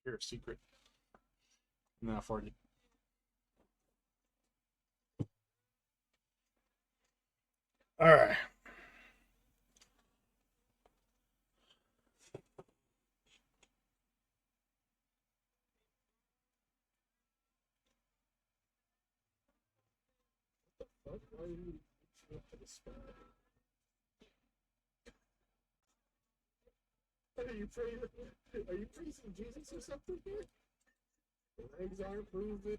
Here's a secret. No, for you. All right. Are you praying? Are you praising Jesus or something here? The legs aren't moving.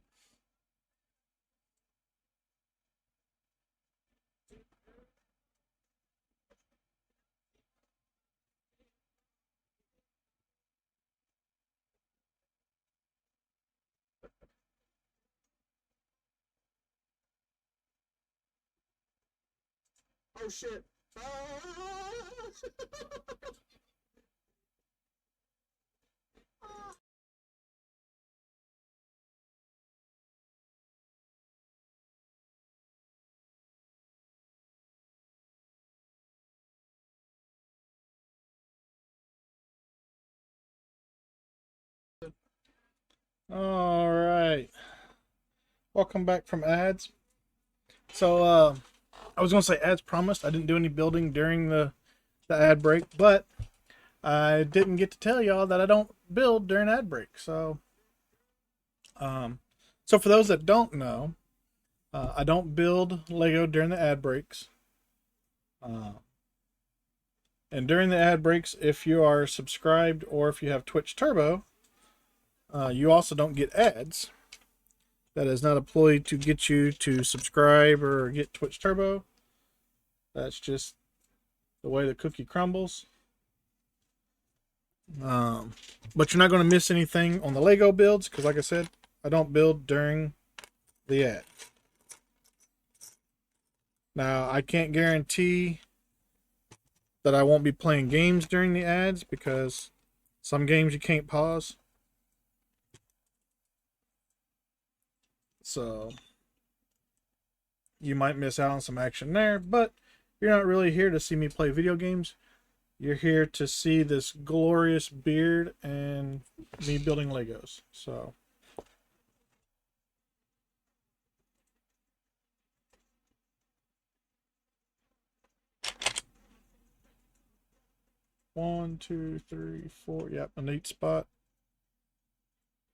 Oh shit! Ah! All right. Welcome back from ads. So, I was gonna say as promised, I didn't do any building during the ad break, but I didn't get to tell y'all that I don't build during ad break. Um, so for those that don't know, I don't build Lego during the ad breaks. Uh, and during the ad breaks, if you are subscribed or if you have Twitch Turbo, you also don't get ads. That is not a ploy to get you to subscribe or get Twitch Turbo. That's just the way the cookie crumbles. But you're not going to miss anything on the Lego builds because, like I said, I don't build during the ad. Now, I can't guarantee that I won't be playing games during the ads because some games you can't pause. So you might miss out on some action there, but you're not really here to see me play video games. You're here to see this glorious beard and me building Legos. So 1, 2, 3, 4. Yep, an 8 spot.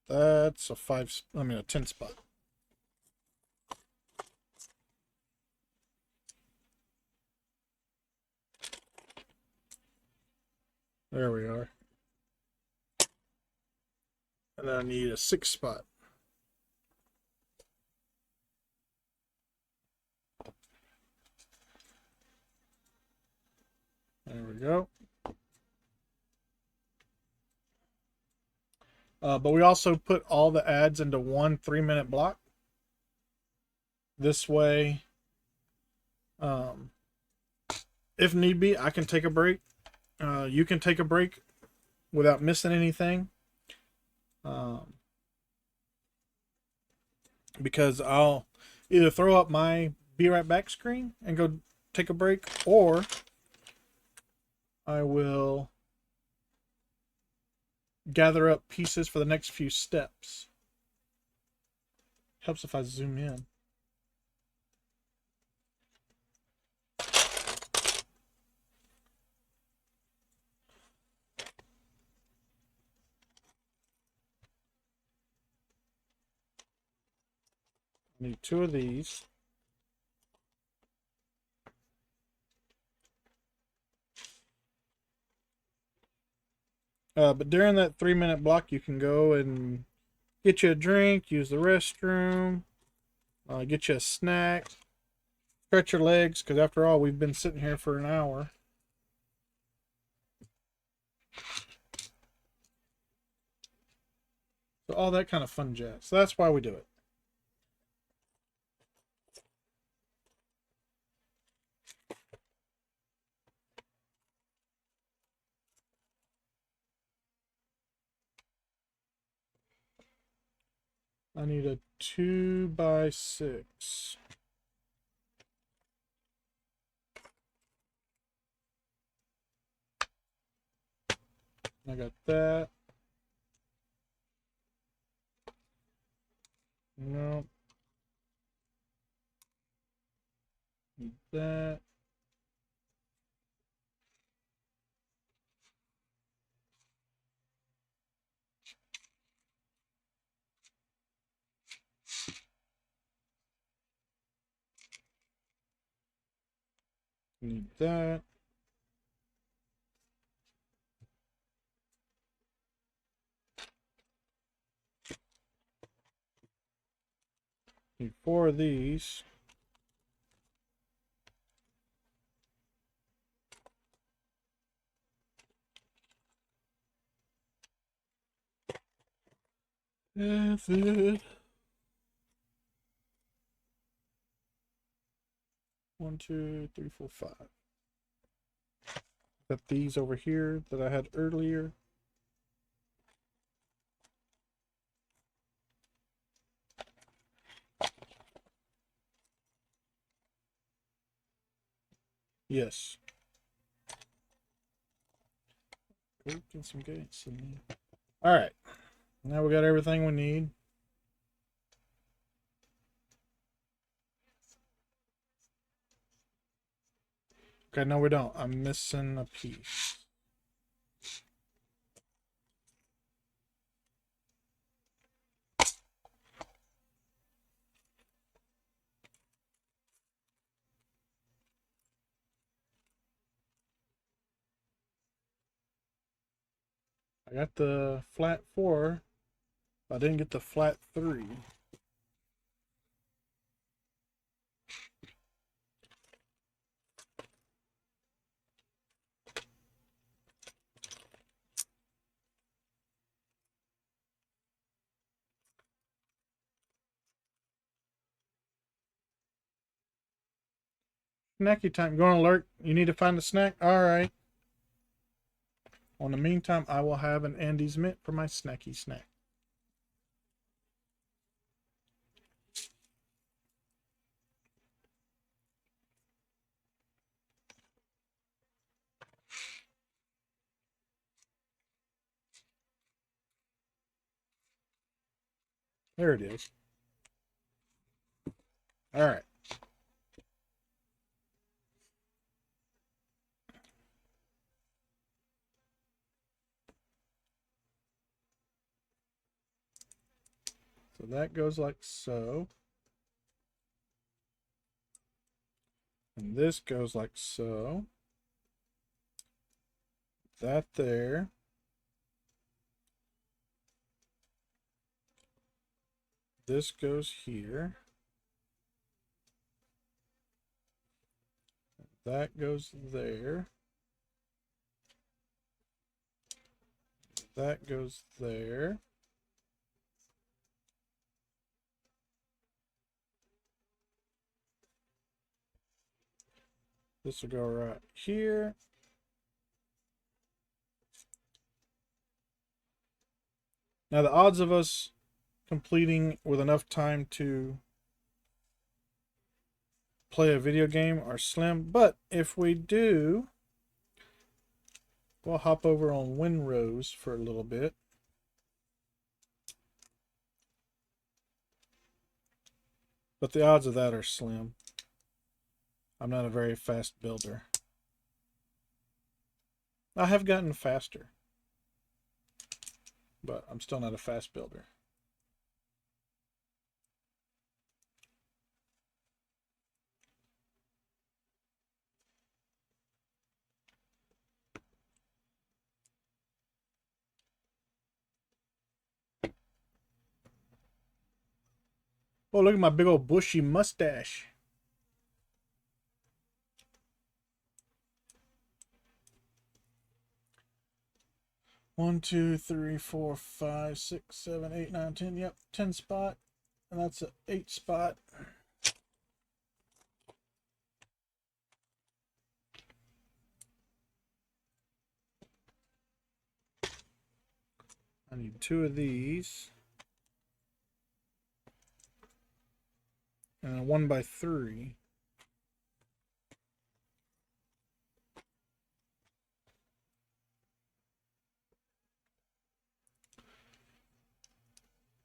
That's a 5. I mean a 10 spot. There we are. And then I need a 6 spot. There we go. But we also put all the ads into one 3-minute block. This way, if need be, I can take a break. You can take a break without missing anything. Because I'll either throw up my be right back screen and go take a break, or I will gather up pieces for the next few steps. Helps if I zoom in. Need 2 of these. But during that 3-minute block, you can go and get you a drink, use the restroom, get you a snack, stretch your legs, because after all, we've been sitting here for an hour. So all that kind of fun jazz. So that's why we do it. I need a 2x6. I got that. No. Need that. Need that. Need 4 of these. That's it. 1, 2, 3, 4, 5. Got these over here that I had earlier. Yes. Get some gates in there. All right. Now we got everything we need. Okay, no, we don't. I'm missing a piece. I got the flat 4. I didn't get the flat 3. Snacky time. Going to alert. You need to find a snack? Alright. In the meantime, I will have an Andy's Mint for my snacky snack. There it is. Alright. So that goes like so. And this goes like so. That there. This goes here. That goes there. That goes there. This will go right here. Now the odds of us completing with enough time to play a video game are slim, but if we do, we'll hop over on Winrose for a little bit. But the odds of that are slim. I'm not a very fast builder. I have gotten faster, but I'm still not a fast builder. Oh, look at my big old bushy mustache. One, two, three, four, five, six, seven, eight, nine, 10. Yep, 10 spot. And that's an 8 spot. I need 2 of these. And a 1x3.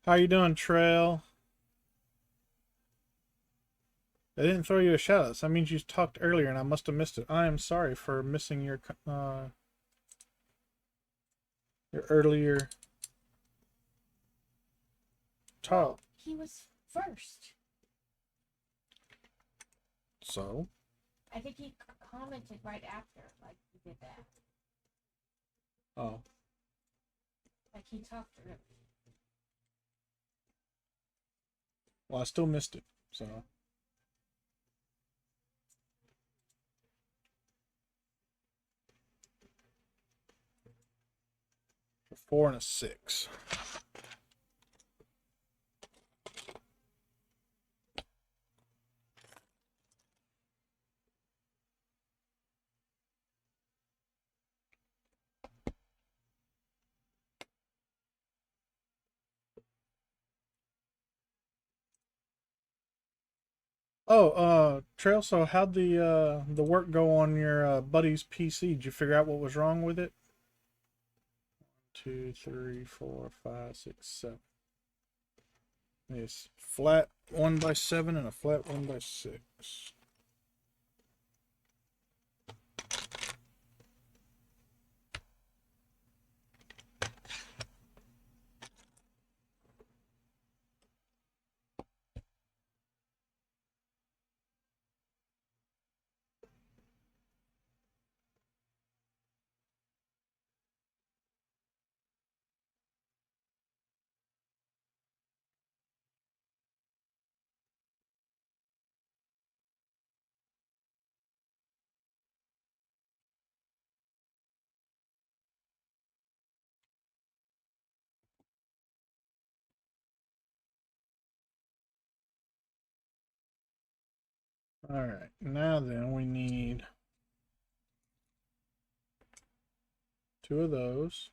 How you doing, Trail? I didn't throw you a shout out. So that means you talked earlier and I must have missed it. I am sorry for missing your earlier talk. He was first. So? I think he commented right after, like he did that. Oh. Like he talked earlier. Well, I still missed it, so. A 4 and a 6. Oh, Trail, so how'd the work go on your buddy's PC? Did you figure out what was wrong with it? 2, 3, 4, 5, 6, 7. Yes, flat 1x7 and a flat 1x6. All right, now then we need 2 of those.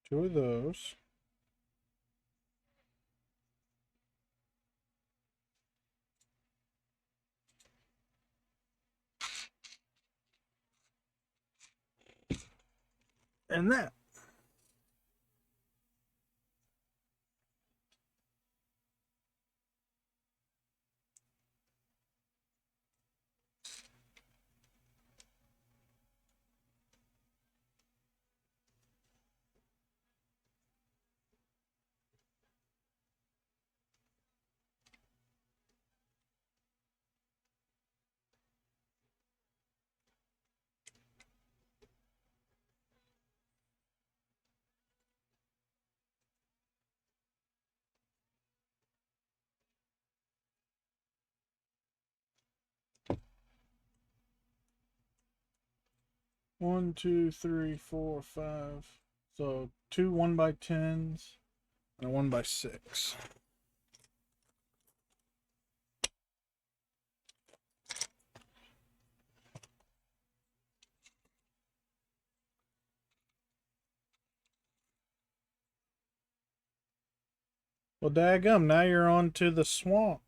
Two of those. And that. One, two, three, four, five. So 2 1x10s and a 1x6. Well, daggum, now you're on to the swamp.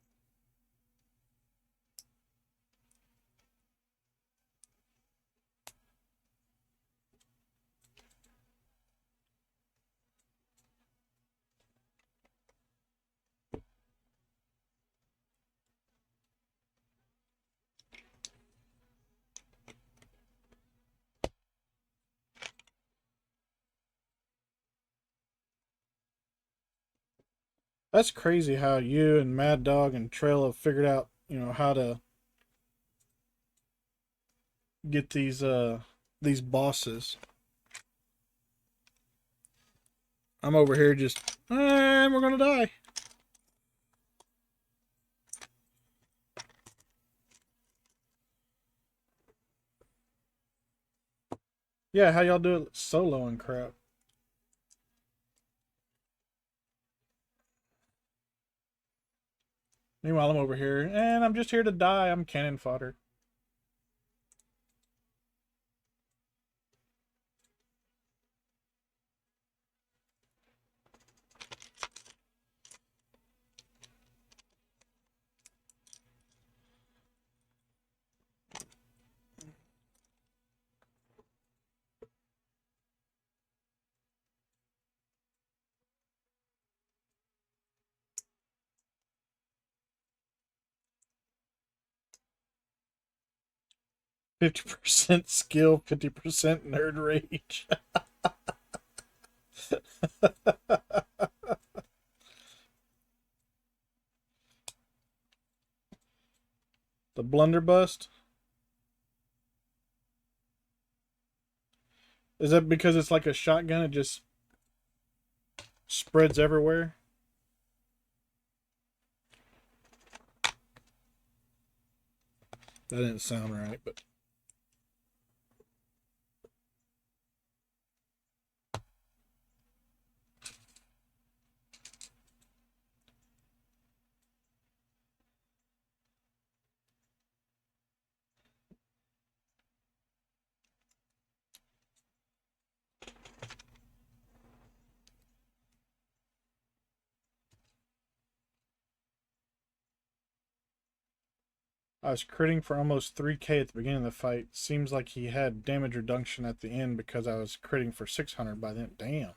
That's crazy how you and Mad Dog and Trail have figured out, how to get these bosses. I'm over here just, we're gonna die. Yeah, how y'all do it solo and crap. Meanwhile, I'm over here, and I'm just here to die. I'm cannon fodder. %50 skill, 50% nerd rage. The blunderbust. Is that because it's like a shotgun? It just spreads everywhere. That didn't sound right, but. I was critting for almost 3K at the beginning of the fight. Seems like he had damage reduction at the end because I was critting for 600 by then. Damn.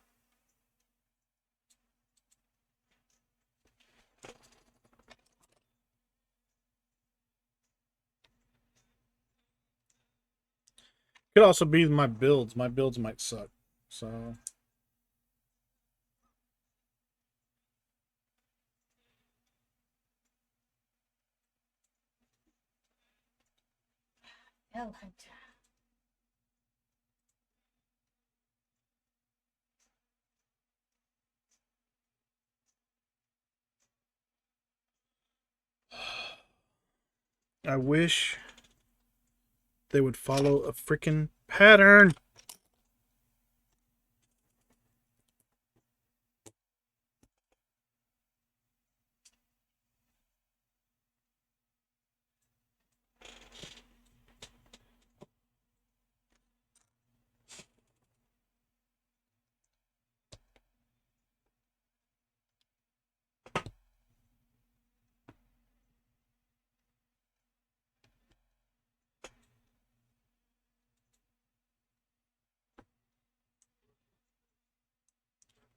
Could also be my builds. My builds might suck. So. Hell Hunter. I wish they would follow a freaking pattern.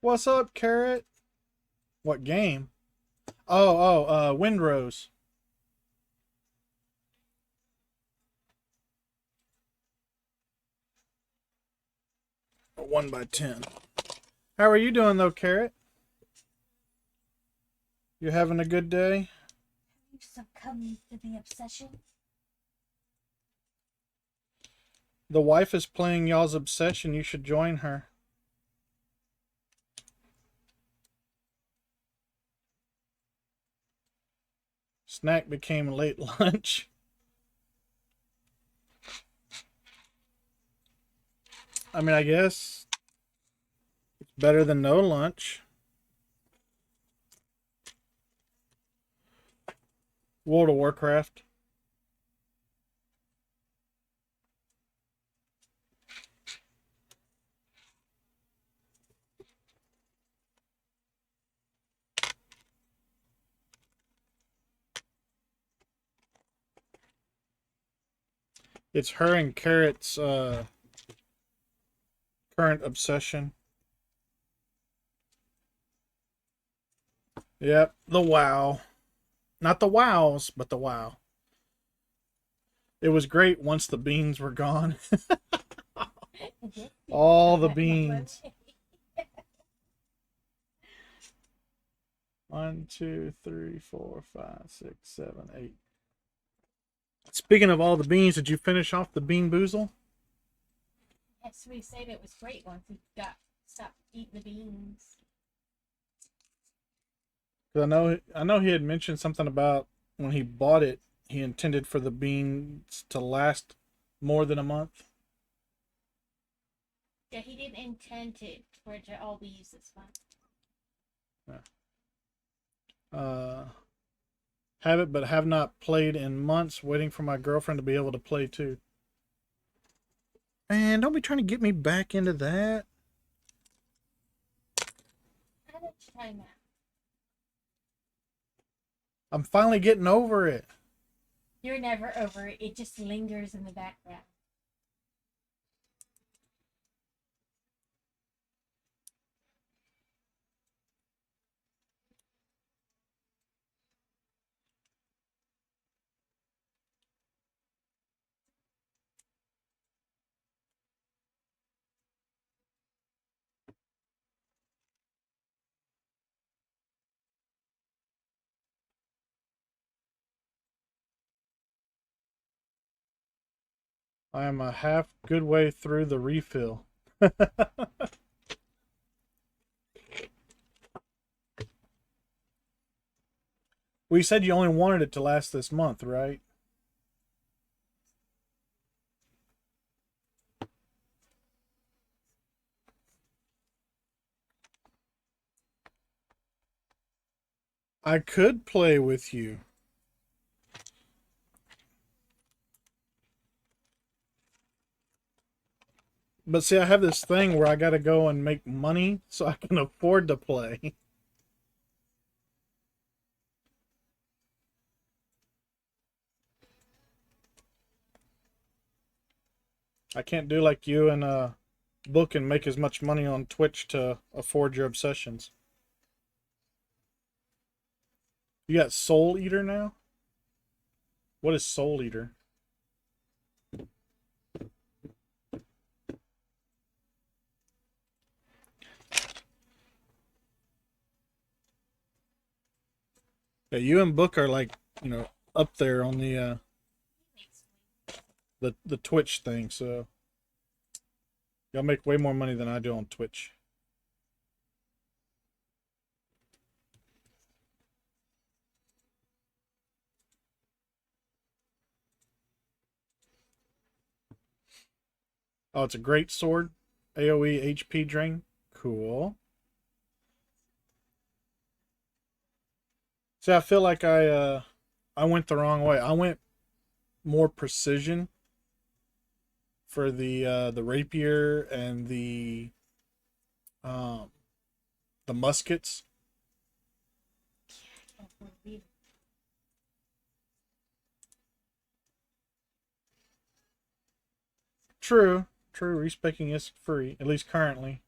What's up, Carrot? What game? Windrose. 1x10. How are you doing though, Carrot? You having a good day? You succumbed to the obsession? The wife is playing y'all's obsession. You should join her. Snack became late lunch. I mean, I guess it's better than no lunch. World of Warcraft. It's her and Carrot's current obsession. Yep, the WoW. Not the WoWs, but the WoW. It was great once the beans were gone. All the beans. 1, 2, 3, 4, 5, 6, 7, 8. Speaking of all the beans, did you finish off the Bean Boozle? Yes, we said it was great once he stopped eating the beans. 'Cause I know he had mentioned something about when he bought it, he intended for the beans to last more than a month. Yeah, he didn't intend for it to all be used this month. Have it, but have not played in months. Waiting for my girlfriend to be able to play too. Man, don't be trying to get me back into that. How much time now? I'm finally getting over it. You're never over it. It just lingers in the background. I am a half good way through the refill. Well, you said you only wanted it to last this month, right? I could play with you. But see, I have this thing where I gotta go and make money so I can afford to play. I can't do like you and book and make as much money on Twitch to afford your obsessions. You got Soul Eater now? What is Soul Eater? Yeah, you and Book are like, up there on the Twitch thing, so y'all make way more money than I do on Twitch. Oh, it's a great sword. AoE HP drain. Cool. See, I feel like I went the wrong way. I went more precision for the rapier and um the muskets. That would be True, true. Respecking is free, at least currently.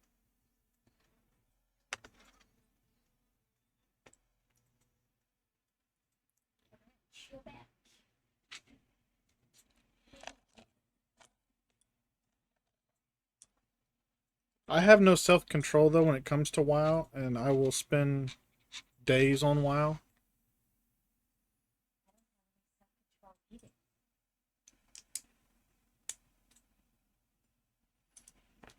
chill back. I have no self control though when it comes to WoW, and I will spend days on WoW. Control either.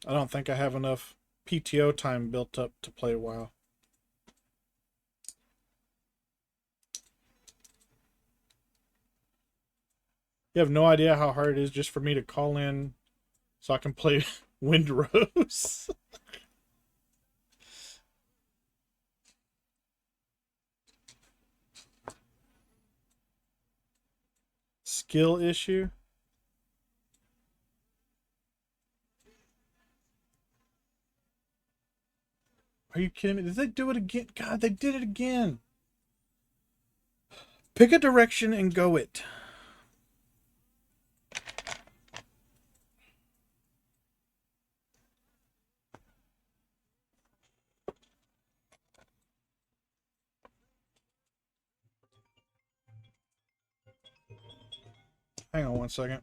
I don't think I have enough PTO time built up to play WoW. You have no idea how hard it is just for me to call in so I can play Windrose. Skill issue? Are you kidding me? Did they do it again? God, they did it again. Pick a direction and go it. Hang on one second.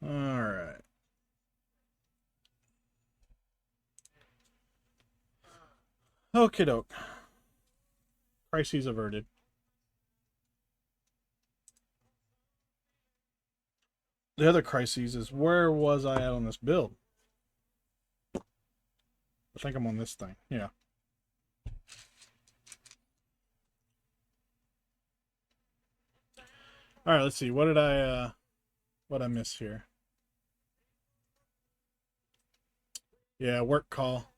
All right. Okie doke. Crises averted. The other crises is where was I at on this build? I think I'm on this thing. Yeah. All right, let's see. What I miss here? Yeah, work call.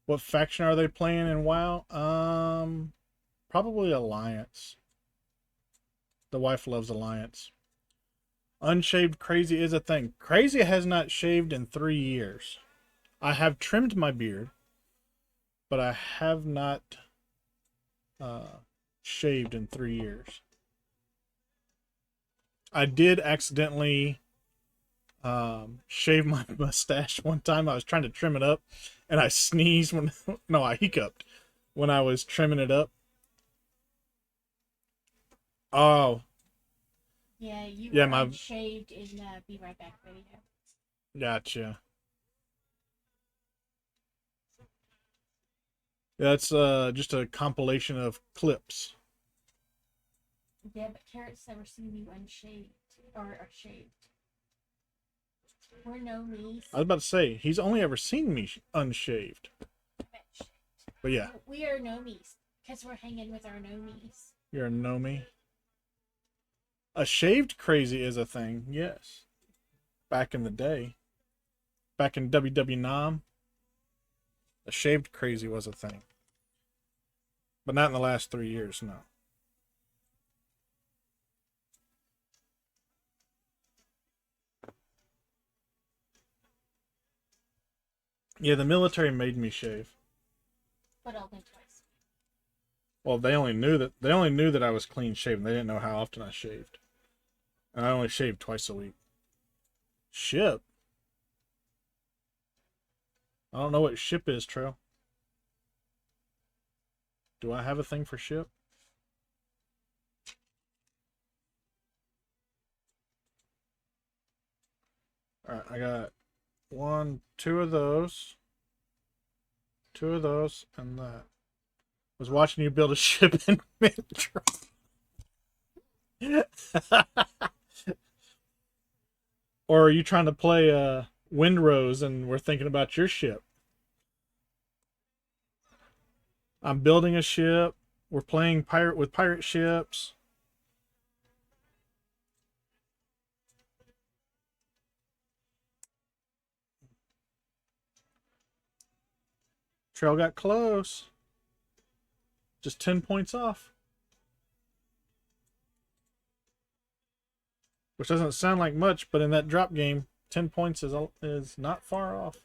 What faction are they playing in WoW? Probably Alliance. The wife loves Alliance. Unshaved crazy is a thing. Crazy has not shaved in 3 years. I have trimmed my beard, but I have not shaved in 3 years. I did accidentally shave my mustache one time. I was trying to trim it up, and I sneezed when no, I hiccuped when I was trimming it up. Oh, Yeah, you yeah, were my unshaved in the Be Right Back video. gotcha. That's just a compilation of clips. Yeah, but Carrot's never seen you unshaved or shaved. We're no me's. I was about to say he's only ever seen me unshaved. But yeah, we are no me's because we're hanging with our no me's. you're a Nomi. A shaved crazy is a thing, yes. Back in the day, back in WW a shaved crazy was a thing, but not in the last 3 years. No. Yeah, the military made me shave. But only twice. Well, they only knew that I was clean shaven. They didn't know how often I shaved. And I only shaved twice a week. Ship? I don't know what ship is, Trail. Do I have a thing for ship? Alright, I got two of those, and that. Was watching you build a ship in Metro. Or are you trying to play Windrose and we're thinking about your ship? I'm building a ship. We're playing pirate ships. Trail got close. Just 10 points off. Which doesn't sound like much, but in that drop game, 10 points is not far off.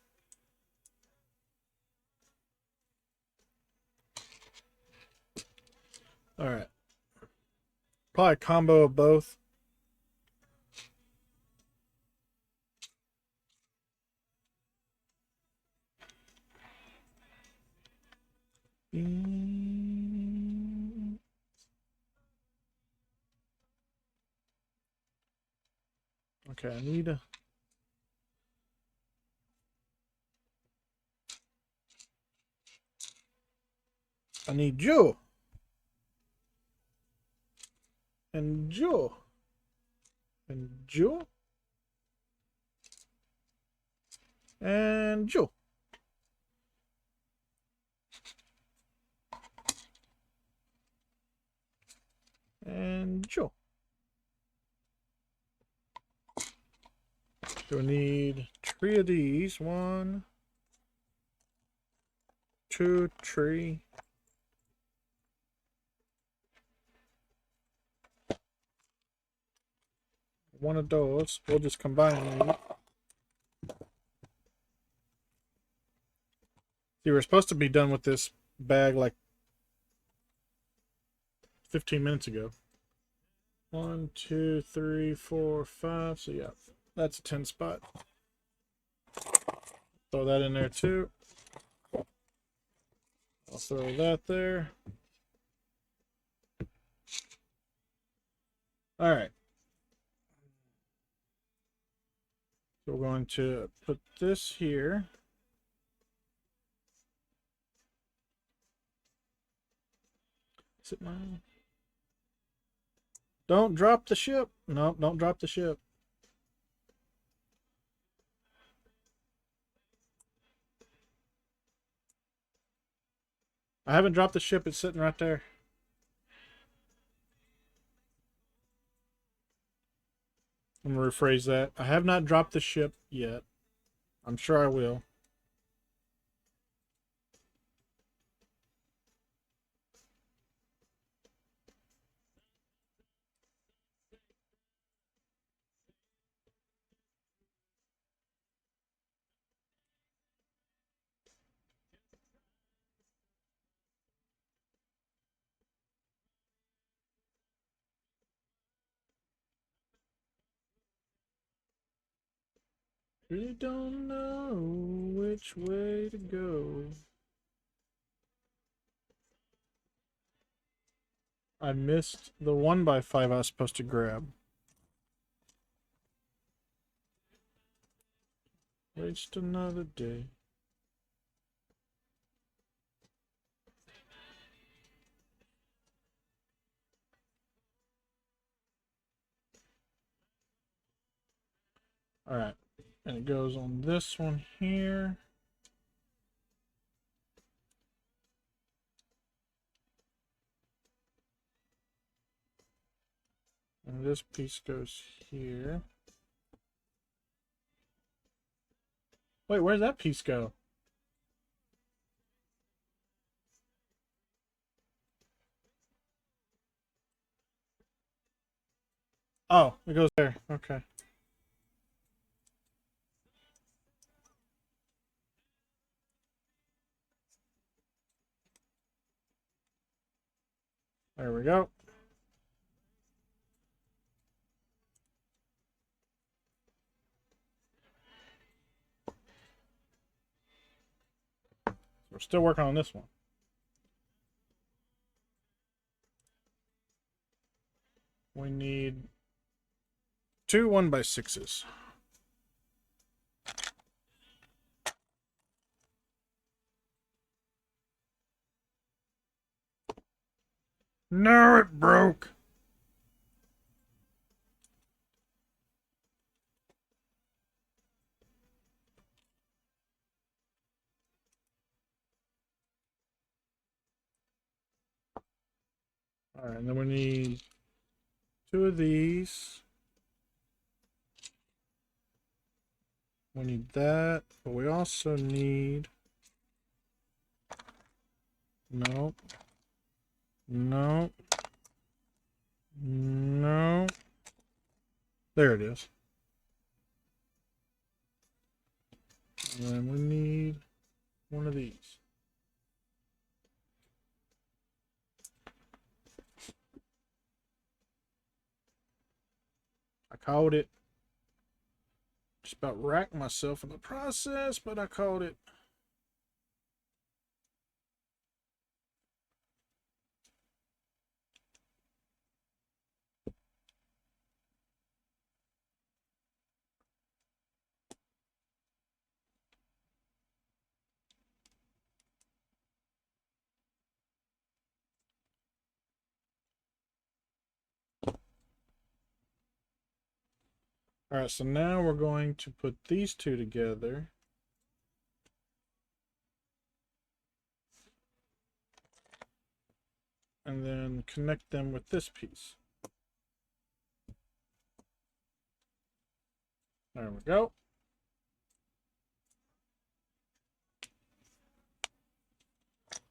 Alright. Probably a combo of both. Okay, I need Joe. And Joe. And Joe. And Joe. And Joe. So we need 3 of these. 1, 2, 3. One of those. We'll just combine these. See, we're supposed to be done with this bag like 15 minutes ago. 1, 2, 3, 4, 5. So yeah, that's a 10 spot. Throw that in there too. I'll throw that there. All right. we're going to put this here. Is it mine? Don't drop the ship. No, don't drop the ship. I haven't dropped the ship. It's sitting right there. I'm going to rephrase that. I have not dropped the ship yet. I'm sure I will. Really don't know which way to go. I missed the 1x5 I was supposed to grab. Waste another day. Alright. And it goes on this one here. And this piece goes here. Wait, where'd that piece go? Oh, it goes there. Okay. There we go. We're still working on this one. We need 2 1x6s. No, it broke. Alright, and then we need 2 of these. We need that, but we also need... Nope. Nope. No. There it is. And then we need 1 of these. I called it. Just about wrecked myself in the process, but I called it. Alright, so now we're going to put these 2 together. And then connect them with this piece. There we go.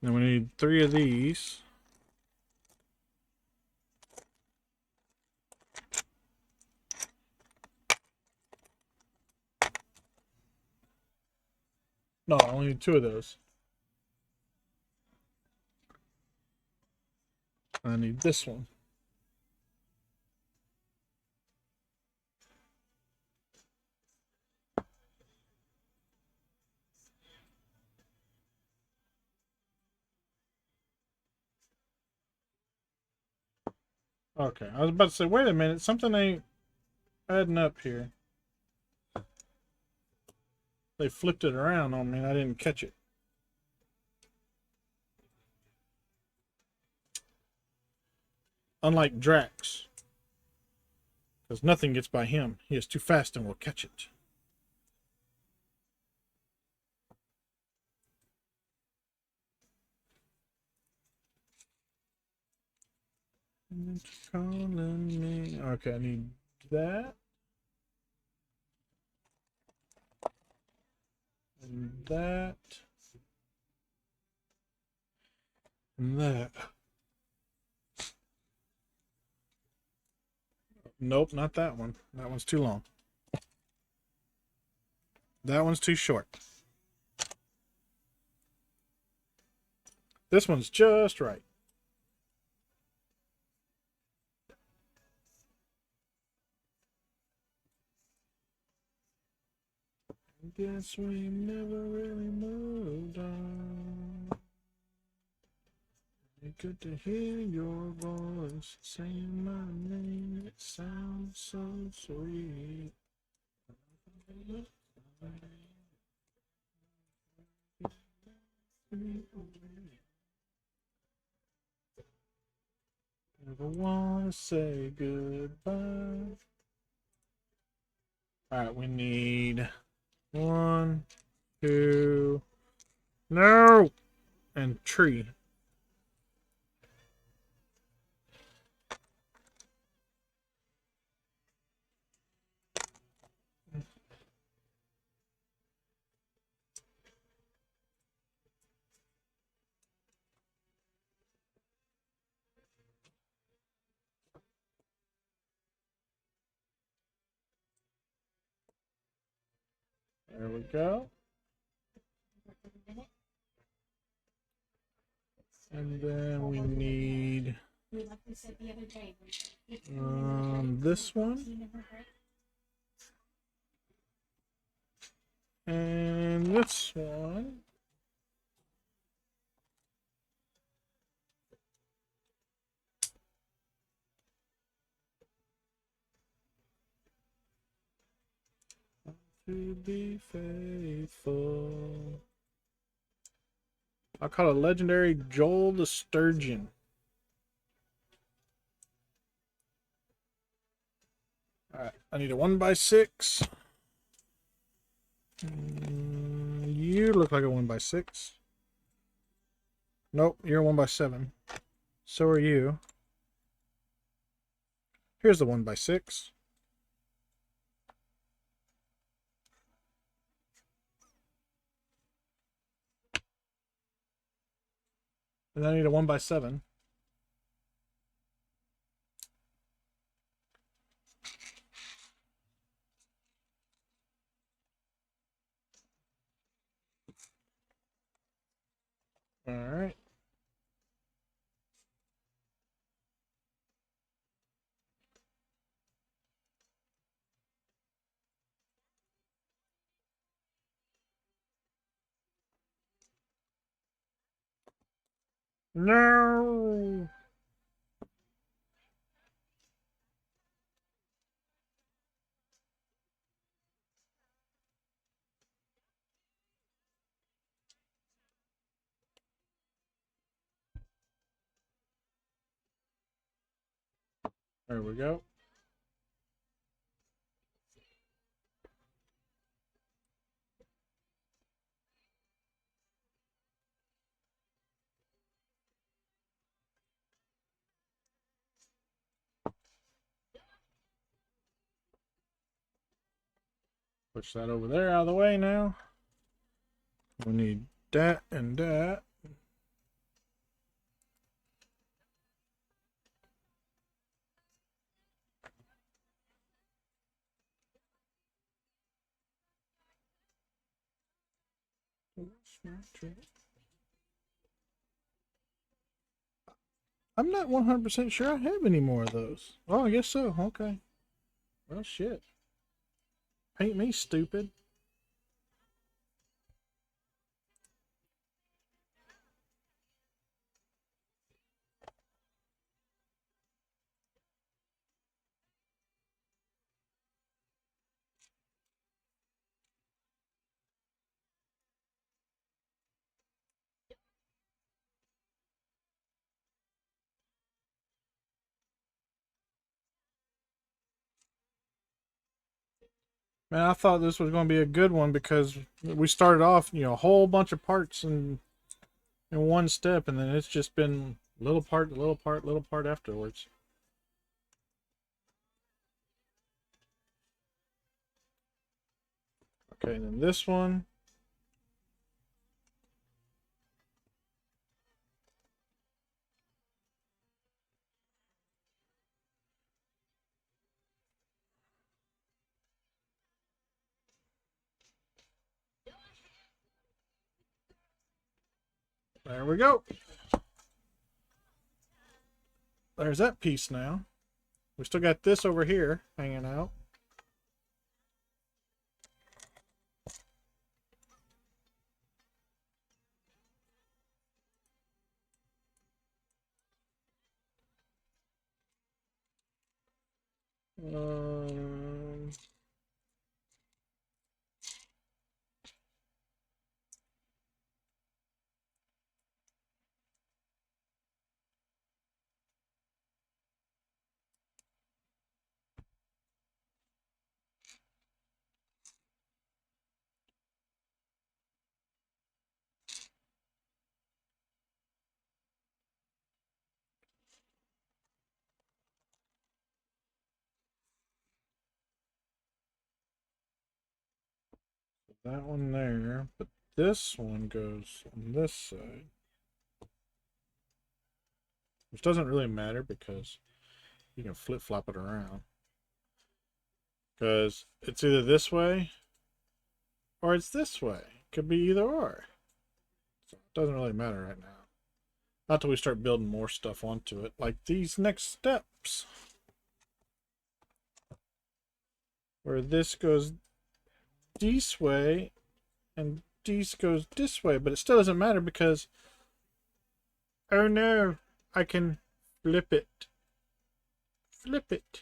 Then we need 3 of these. No, I only need 2 of those. I need this one. Okay, I was about to say, wait a minute, something ain't adding up here. They flipped it around on me and I didn't catch it. Unlike Drax. Because nothing gets by him. He is too fast and will catch it. It's calling me. Okay, I need that. And that. And that. Nope, not that one. That one's too long. That one's too short. This one's just right. Guess we never really moved on. It's good to hear your voice saying my name. It sounds so sweet. Never want to say goodbye. Alright, we need 1, 2, no, and tree. There we go. And then we need this one. And this one. To be faithful. I'll call it legendary Joel the Sturgeon. Alright, I need a 1x6. You look like a 1x6. Nope, you're a 1x7. So are you. Here's the 1x6. And I need a 1x7. Alright. No! There we go. Push that over there out of the way now. We need that and that. I'm not 100% sure I have any more of those. Oh, I guess so. Okay. Well, shit. Paint me stupid. Man, I thought this was going to be a good one because we started off, a whole bunch of parts in one step, and then it's just been little part, little part, little part afterwards. Okay, and then this one. There we go. There's that piece now. We still got this over here hanging out. Um, that one there, but this one goes on this side. Which doesn't really matter because you can flip-flop it around. Because it's either this way or it's this way. Could be either or. So it doesn't really matter right now. Not till we start building more stuff onto it, like these next steps. Where this goes this way and this goes this way, but it still doesn't matter because, oh no, I can flip it. Flip it.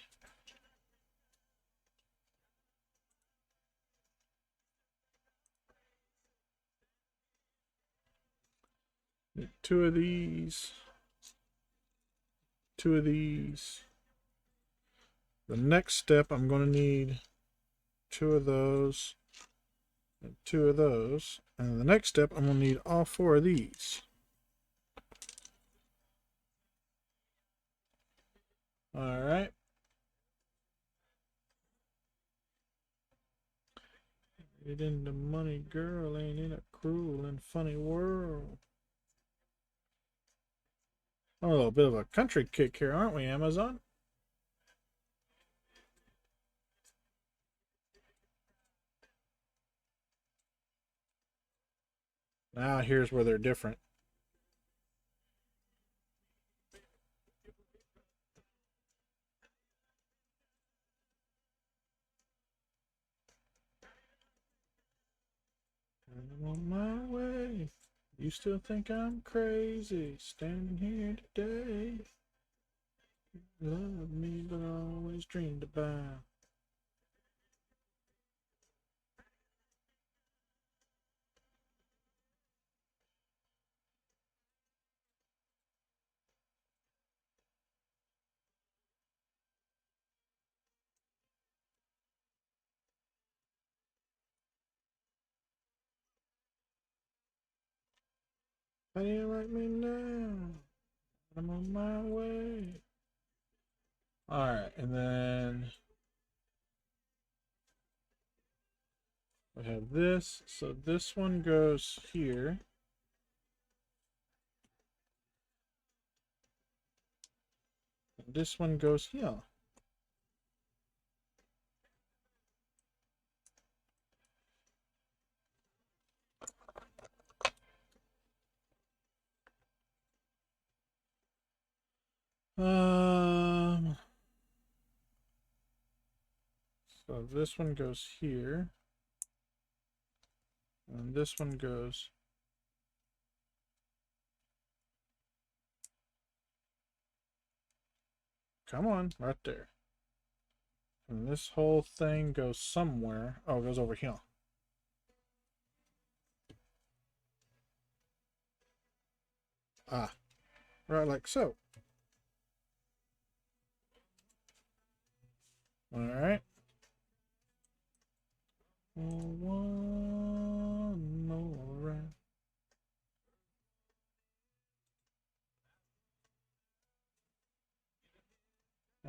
Two of these. Two of these. The next step, I'm going to need two of those and two of those. And the next step, I'm going to need all four of these. All right. Get into money, girl, ain't in a cruel and funny world. Oh, a little bit of a country kick here, aren't we, Amazon? Now here's where they're different. I'm on my way. You still think I'm crazy, standing here today. Love me, but always dreamed about. How do you like me now? I'm on my way. Alright, and then we have this. So this one goes here. And this one goes here. So this one goes here. And this one goes. Come on, right there. And this whole thing goes somewhere. Oh, it goes over here. Ah, right like so. Alright.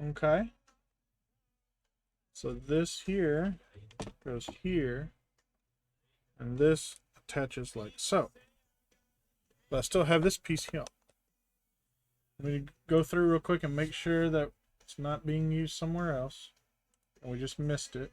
Okay. So this here goes here, and this attaches like so. But I still have this piece here. Let me go through real quick and make sure that it's not being used somewhere else. And we just missed it.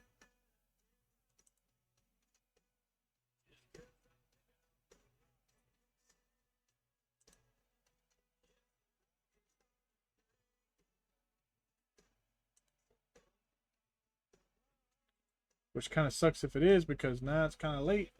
Which kind of sucks if it is, because now it's kind of late.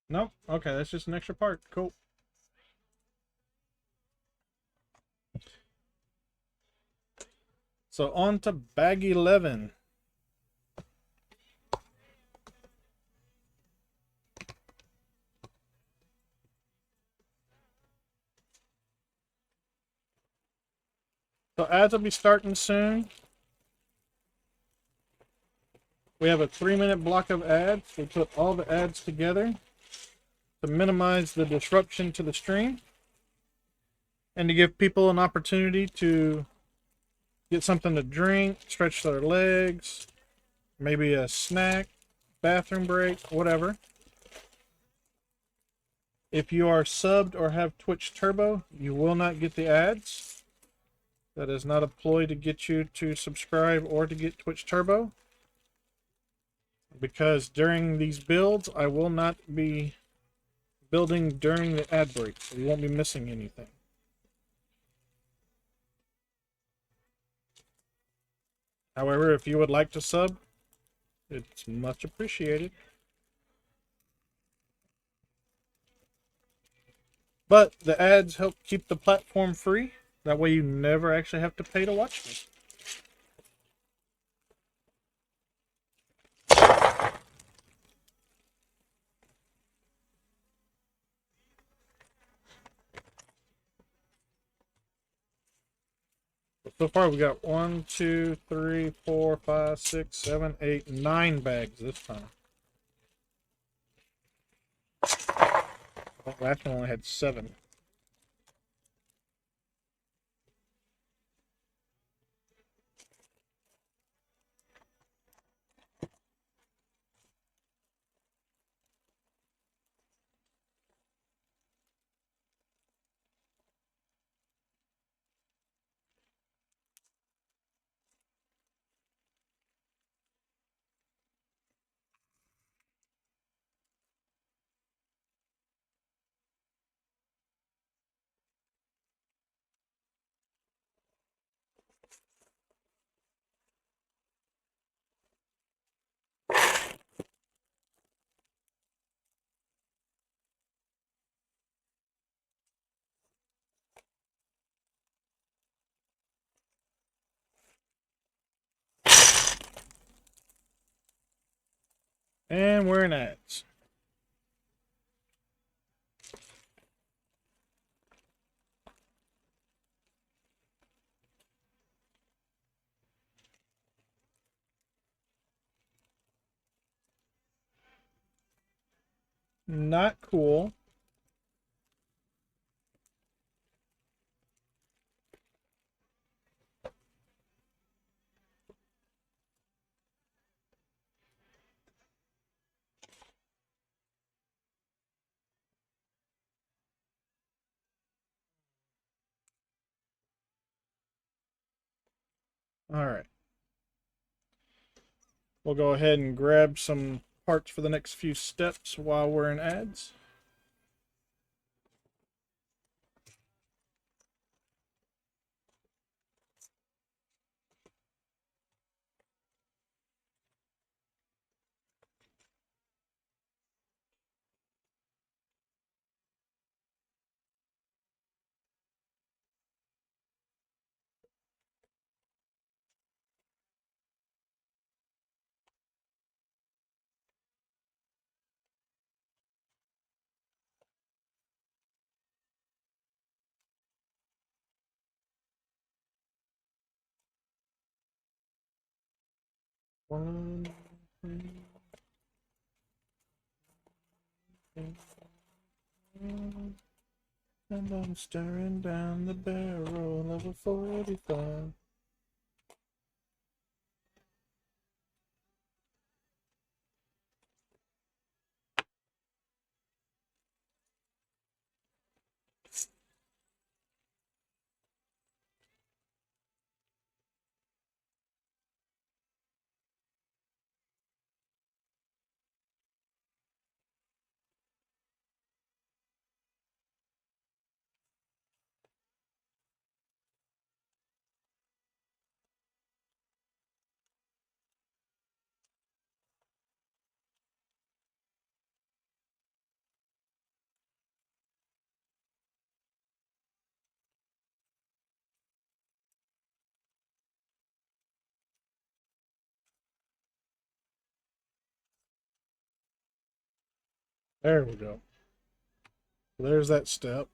Nope. Okay, that's just an extra part. Cool. So on to bag 11. So ads will be starting soon. We have a 3-minute block of ads. We put all the ads together to minimize the disruption to the stream and to give people an opportunity to get something to drink, stretch their legs, maybe a snack, bathroom break, whatever. If you are subbed or have Twitch Turbo, you will not get the ads. That is not a ploy to get you to subscribe or to get Twitch Turbo. Because during these builds, I will not be building during the ad break, so you won't be missing anything. However, if you would like to sub, it's much appreciated. But the ads help keep the platform free. That way you never actually have to pay to watch me. So far we got 1, 2, 3, 4, 5, 6, 7, 8, 9 bags this time. Well, last one only had 7. And we're in ads. Not cool. Alright. We'll go ahead and grab some parts for the next few steps while we're in ads. One. And I'm staring down the barrel of a 45. There we go. There's that step.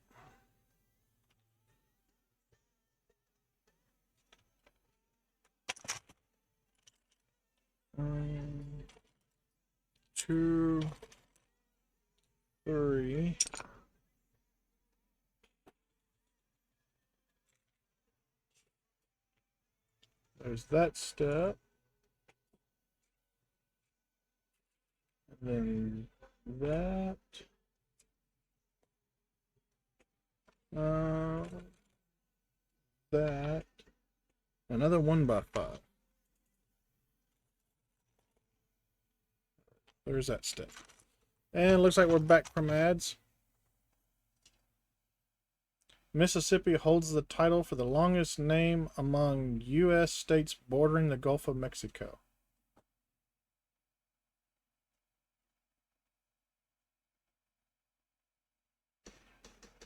Um, 2, 3. There's that step. And then that. That. Another 1x5. There's that step. And it looks like we're back from ads. Mississippi holds the title for the longest name among U.S. states bordering the Gulf of Mexico.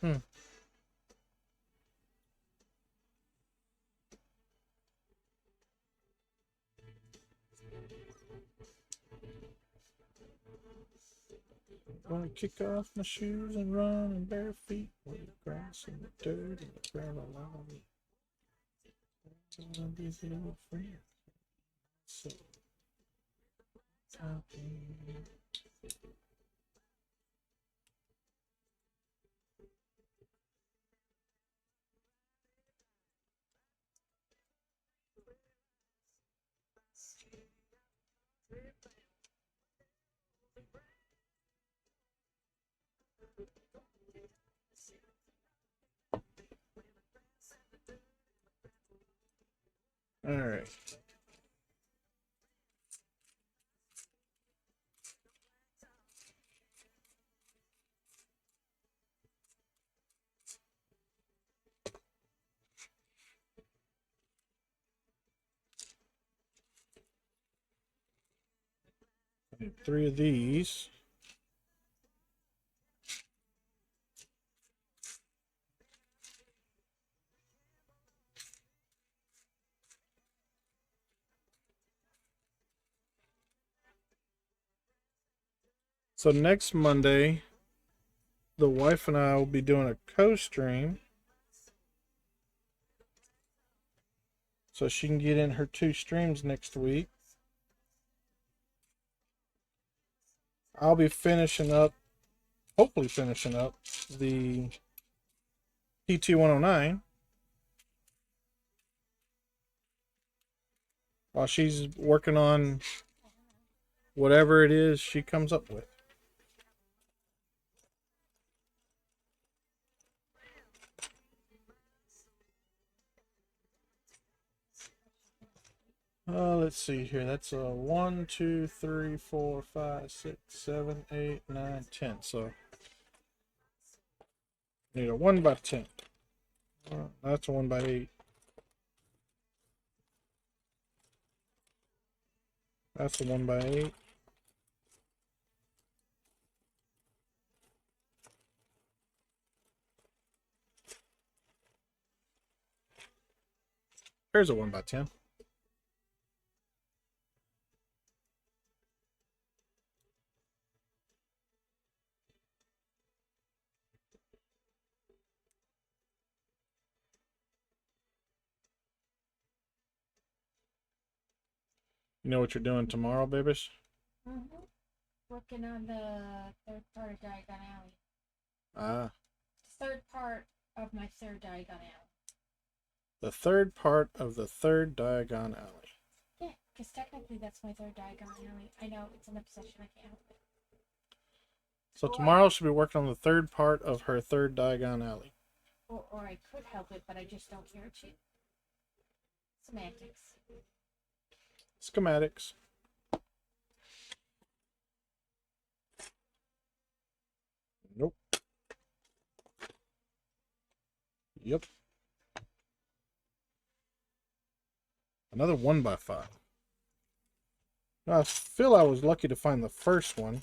Hmm. Gonna kick off my shoes and run in bare feet with the grass and the dirt and the gravel along me. These little friends. So, all right. I need 3 of these. So next Monday, the wife and I will be doing a co-stream. So she can get in her 2 streams next week. I'll be finishing up, hopefully finishing up, the PT-109 while she's working on whatever it is she comes up with. Let's see here. That's a 1, 2, 3, 4, 5, 6, 7, 8, 9, 10. So need a 1x10. That's a 1x8. That's a 1x8. Here's a 1x10. You know what you're doing tomorrow, babies? Mm-hmm. Working on the third part of Diagon Alley. Ah. Third part of my third Diagon Alley. The third part of the third Diagon Alley. Yeah, because technically that's my third Diagon Alley. I know, it's an obsession, I can't help it. So tomorrow she'll be working on the third part of her third Diagon Alley. Or I could help it, but I just don't care to. Semantics. Schematics. Nope. Yep. Another 1x5. Now, I feel I was lucky to find the first one.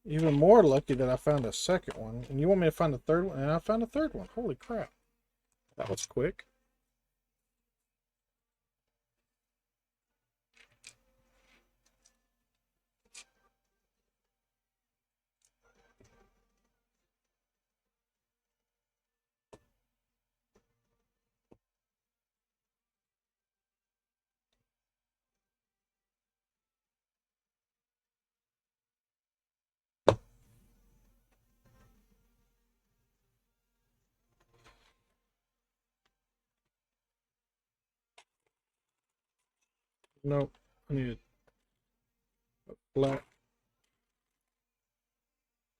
Even more lucky that I found a second one. And you want me to find a third one? And I found a third one. Holy crap. That was quick. Nope. I need a flat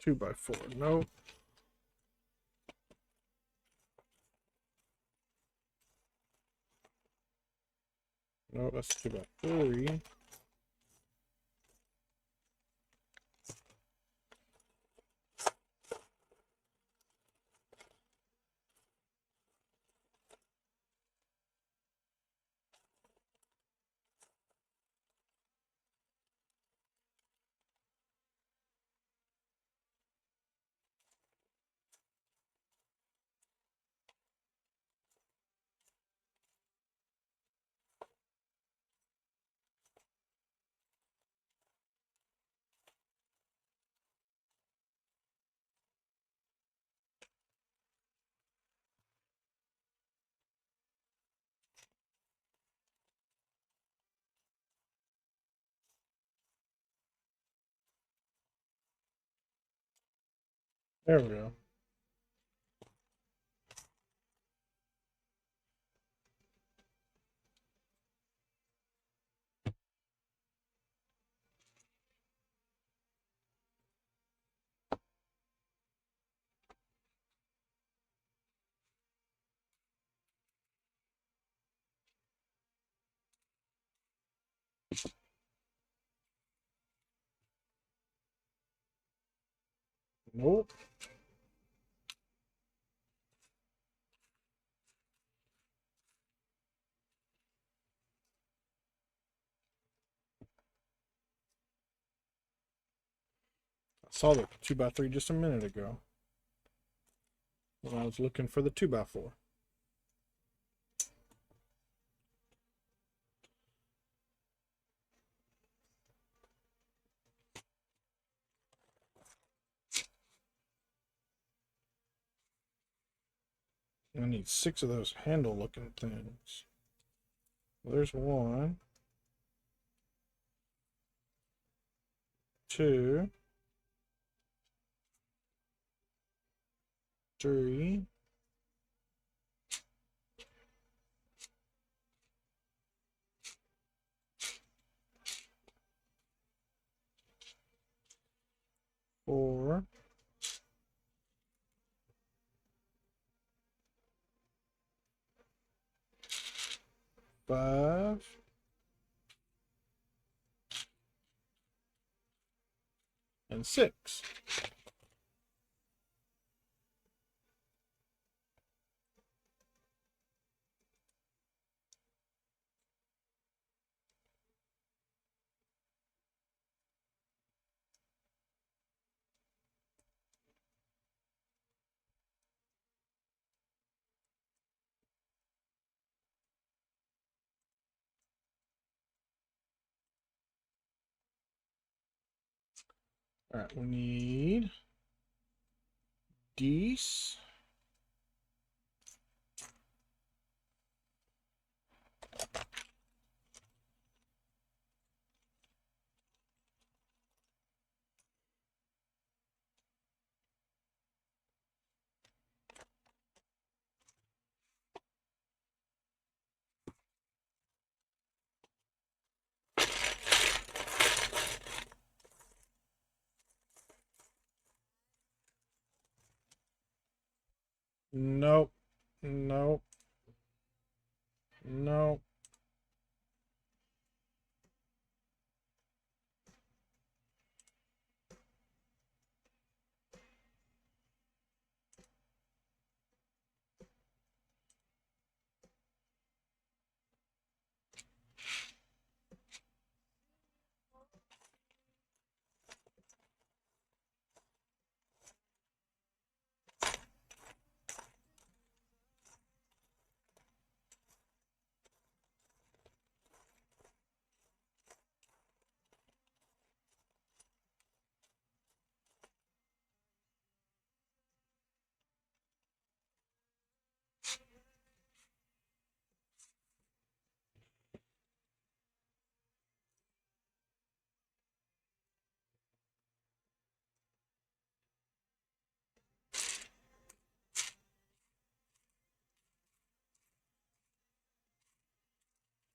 2x4. Nope. No, that's 2x3. There we go. Nope. I saw the 2x3 just a minute ago when I was looking for the 2x4. I need 6 of those handle looking things. There's 1, 2, 3, 4, 5, and 6. All right, we need these. Nope. Nope. Nope.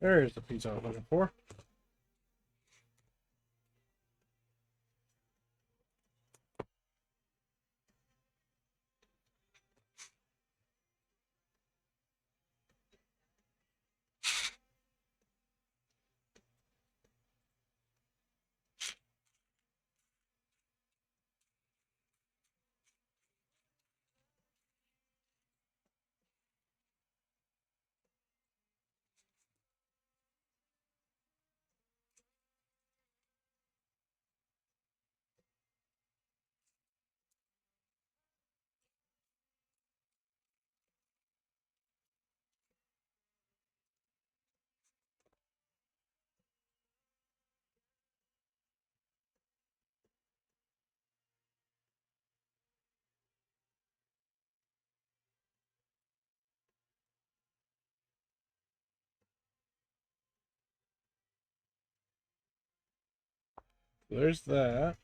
There's the piece I was looking for. There's that.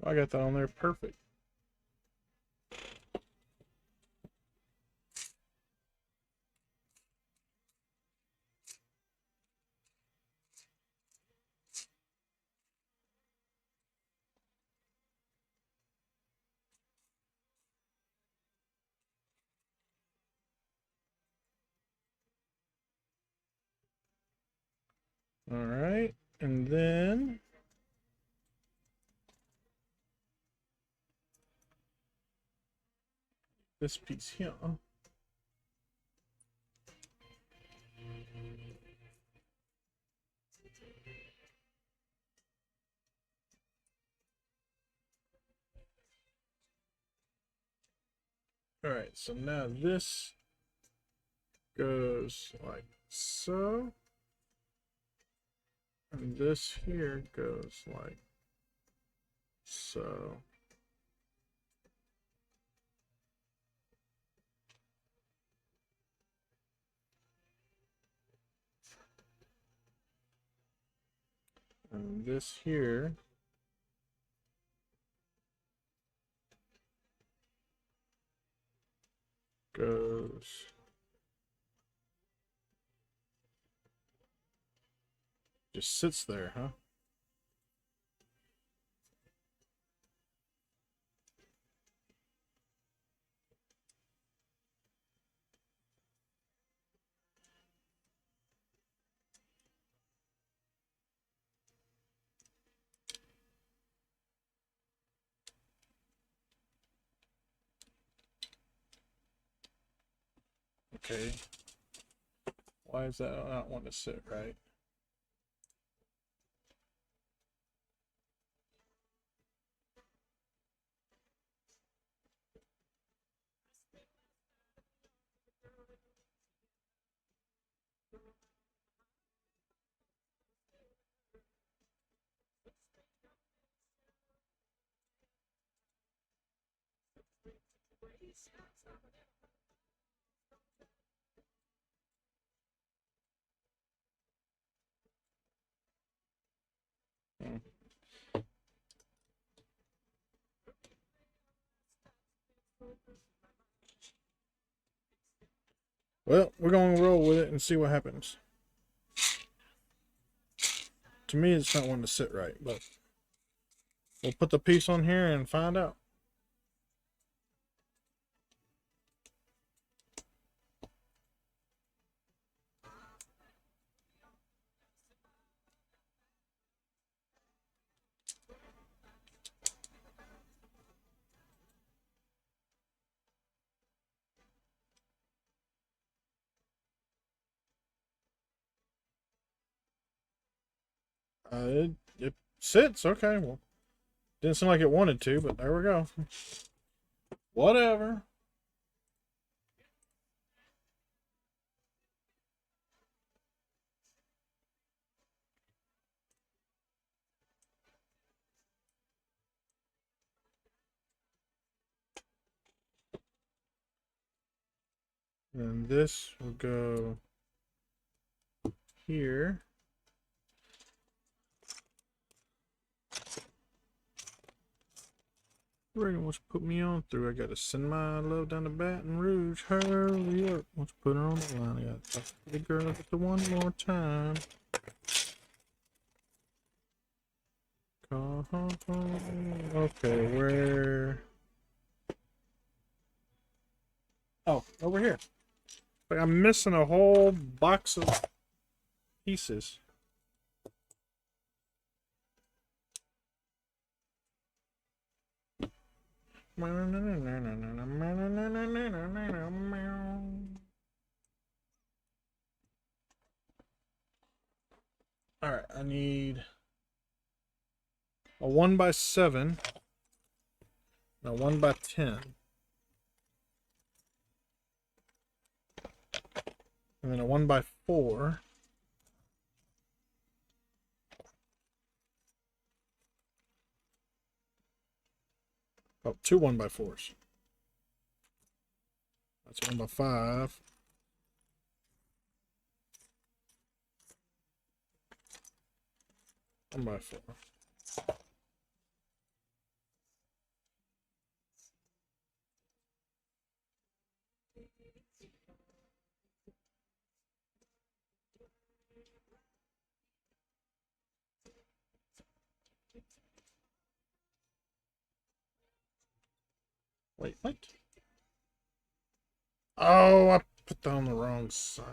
I got that on there. Perfect. All right. And then this piece here. All right, so now this goes like so, and this here goes like so. And this here goes just sits there, huh? Okay. Why is that not want to sit right? Hmm. Well, we're going to roll with it and see what happens. To me, it's not wanting to sit right, but we'll put the piece on here and find out. It sits. Okay, well, didn't seem like it wanted to, but there we go. Whatever. And this will go here. Reagan wants to put me on through. I gotta send my love down to Baton Rouge. Hurry up. Let's put her on the line. I gotta talk to the girl just one more time. Okay, where? Oh, over here. Like I'm missing a whole box of pieces. Alright, I need a 1x7 and a 1x10. And then a 1x4. Oh, two 1x4s. That's 1x5. One by four. Wait, what? Oh, I put that on the wrong side.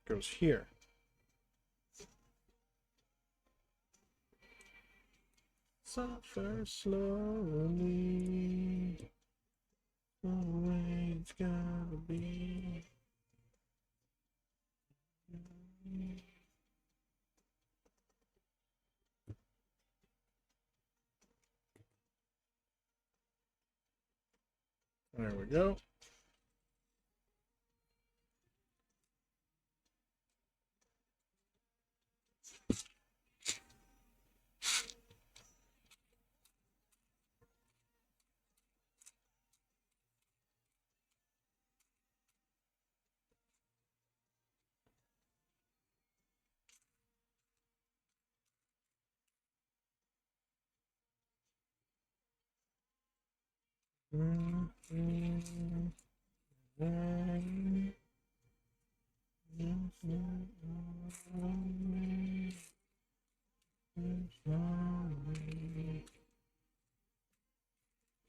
Goes here. Suffer slowly. The way it's gotta be. There we go.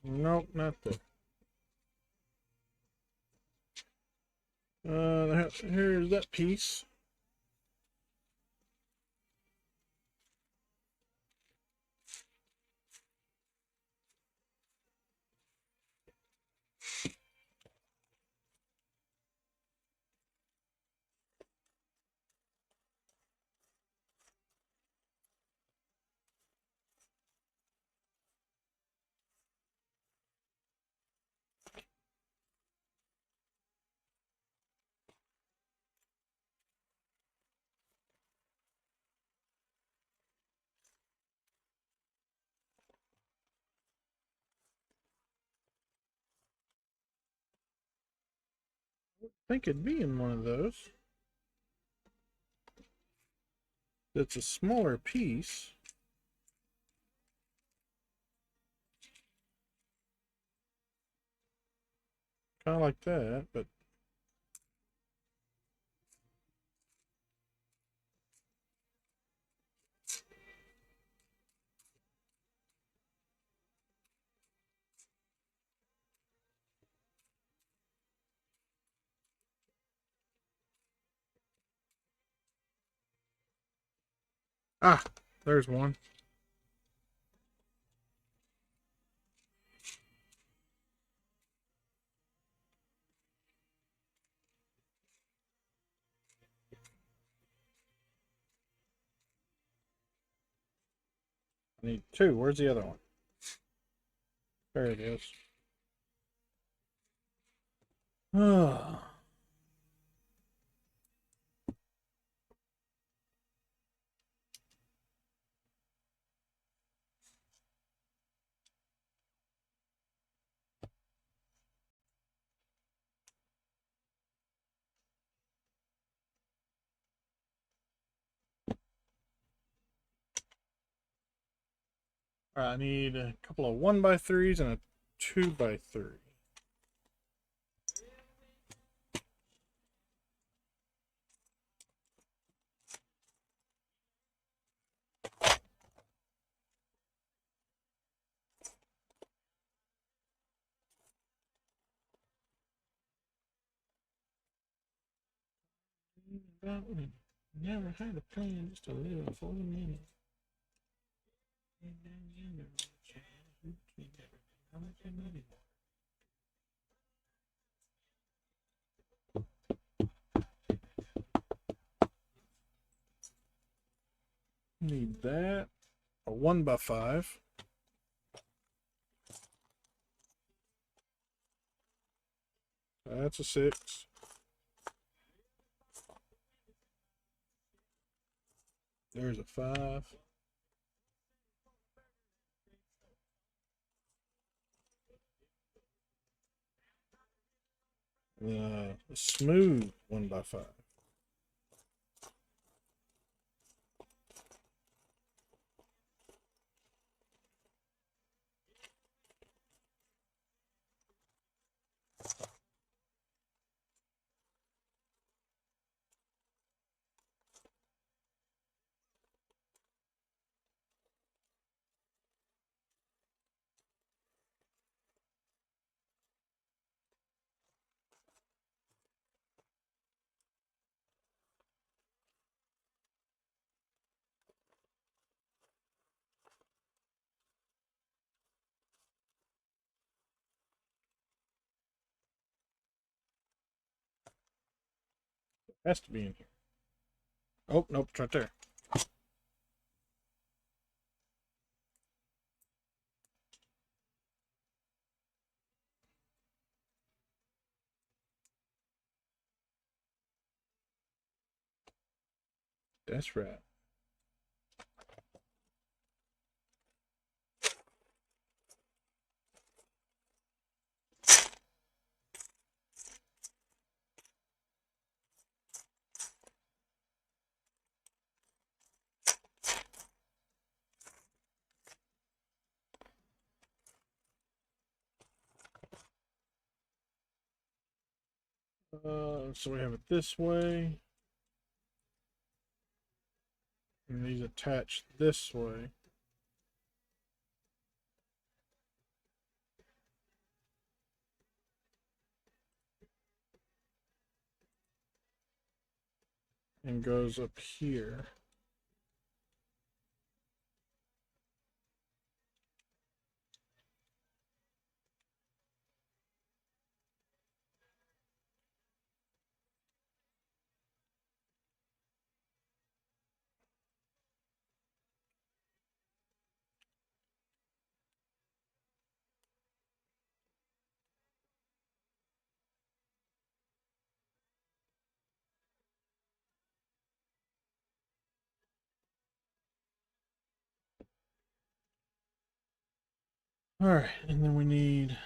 Nope, not there. Here's that piece. I think it'd be in one of those. It's a smaller piece. Kind of like that, but ah, there's one. I need two. Where's the other one? There it is. Ah. All right, I need a couple of 1x3s and a 2x3. Never had a plan just to live for a minute. Need that. A 1x5. That's a 6. There's a 5. A smooth 1x5. Has to be in here. Oh, nope, it's right there. That's right. So we have it this way. And these attach this way. And goes up here. All right, and then we need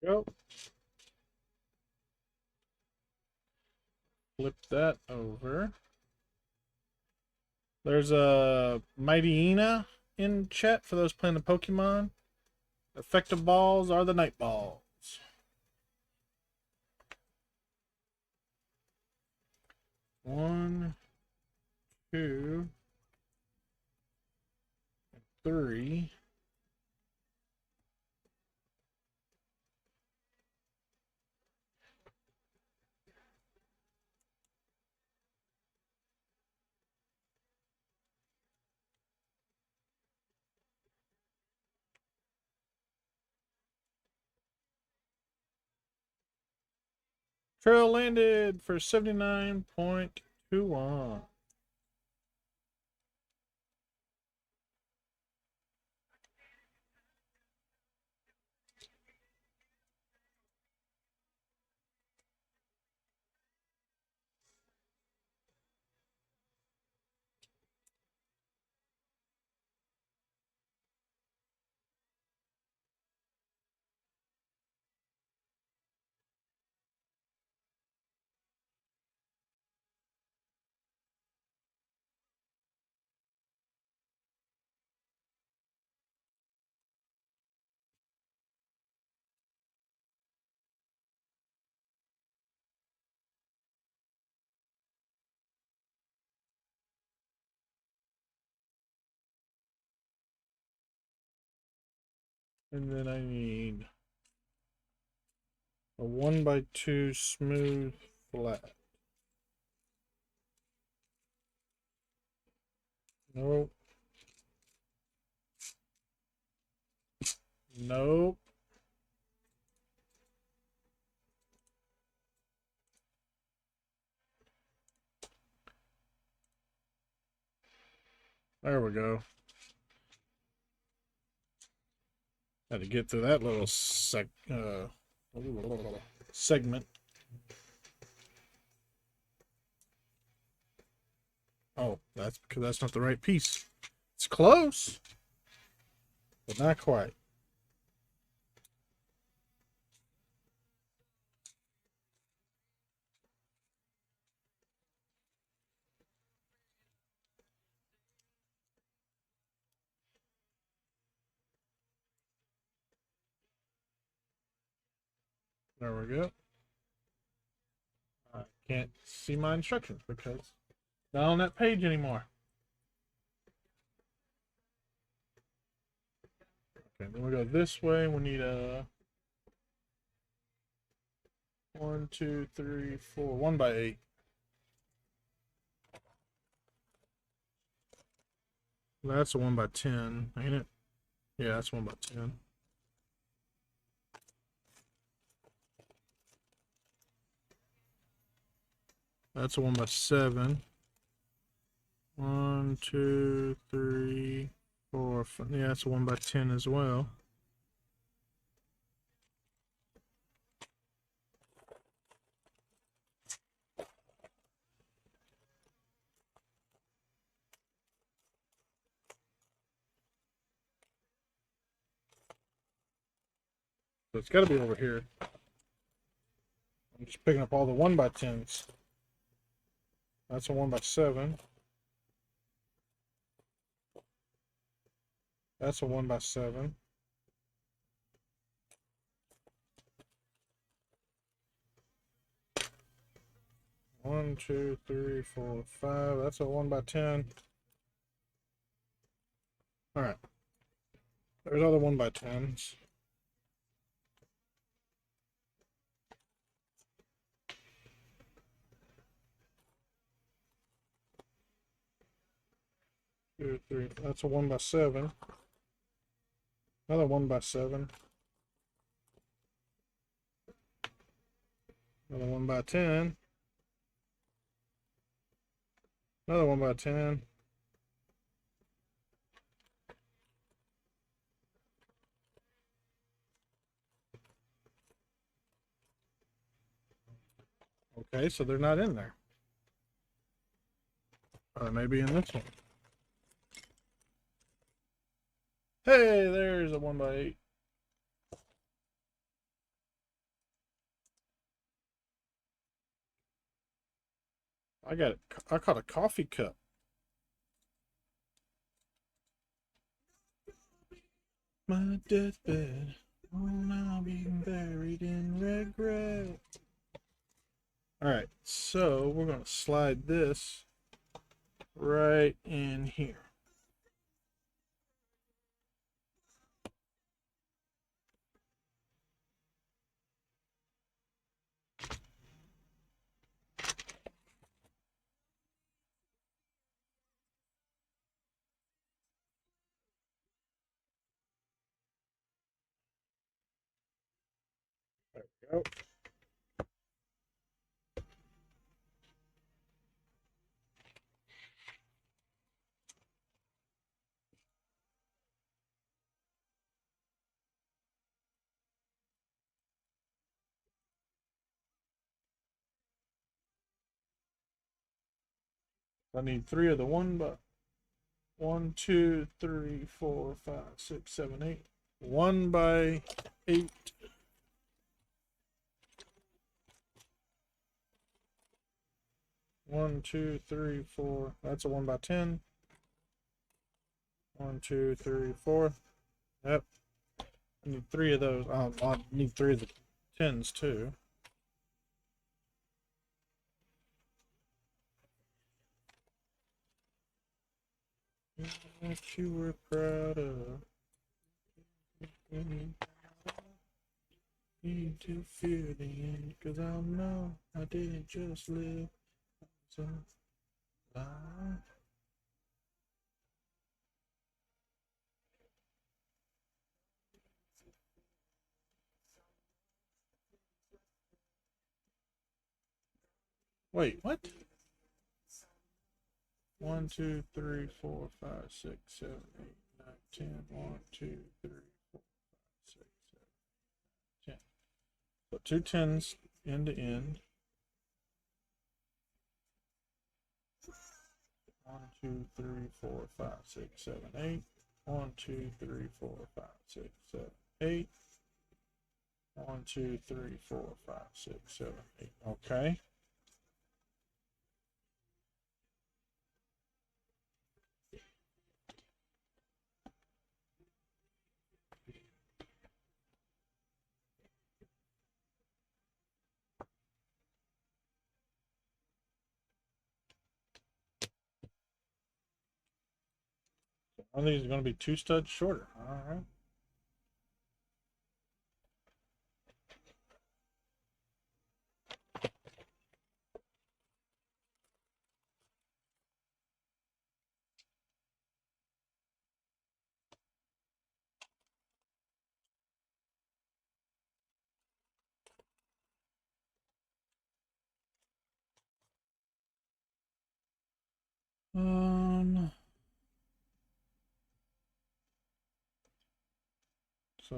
Go. Flip that over. There's a Mightyena in chat for those playing the Pokemon. Effective balls are the night balls. 1, 2, 3. Trail landed for 79.21. And then I need a 1x2 smooth flat. Nope. Nope. There we go. Had to get through that little segment. Oh, that's because that's not the right piece. It's close, but not quite. There we go. I can't see my instructions because it's not on that page anymore. Okay, then we go this way. We need a 1, 2, 3, 4, 1x8. That's a 1x10, ain't it? Yeah, that's 1x10. That's a 1x7. 1, 2, 3, 4, 5. Yeah, that's a 1x10 as well. So it's got to be over here. I'm just picking up all the 1x10s. That's a 1x7. That's a 1x7. One, two, three, four, five. That's a 1x10. All right. There's other 1x10s. Two, three. That's a 1x7. Another 1x7. Another 1x10. Another 1x10. Okay, so they're not in there. Or they may be in this one. Hey, there's a 1x8. I caught a coffee cup. My deathbed. Oh, now being buried in regret. Alright, so we're going to slide this right in here. There we go. I need 3 of the 1, 2, 3, 4, 5, 6, 7, 8. 1 by 8. One, two, three, four. That's a 1 by 10. 1, 2, 3, 4. Yep. I need 3 of those. I need 3 of the 10s too. What you were proud of. Need to fear the end, 'cause I know I didn't just live. So, wait, what? 1, 2, 3, 4, 5, 6, 7, 8, 9, 10. 1, 2, 3, 4, 5, 6, 7, 10. So 2 10s end to end. 1, 2, 3, 4, 5, 6, 7, 8. 1, 2, 3, 4, 5, 6, 7, 8. 1, 2, 3, 4, 5, 6, 7, 8. Okay. One of these is going to be 2 studs shorter. All right. So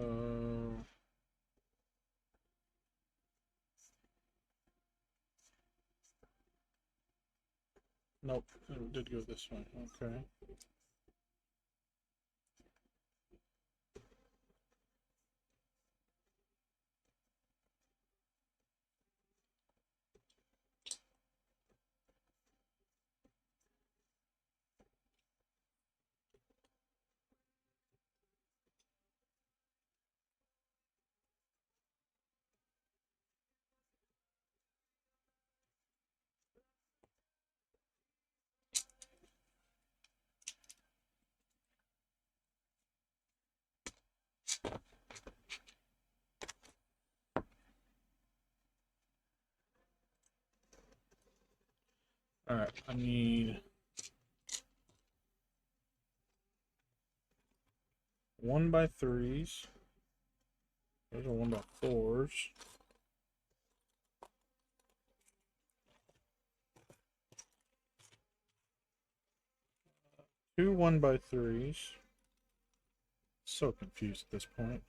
nope, it did go this way. Okay. All right, I need 1 by 3s. Those are 1 by 4s. 2 1 by 3s. So confused at this point.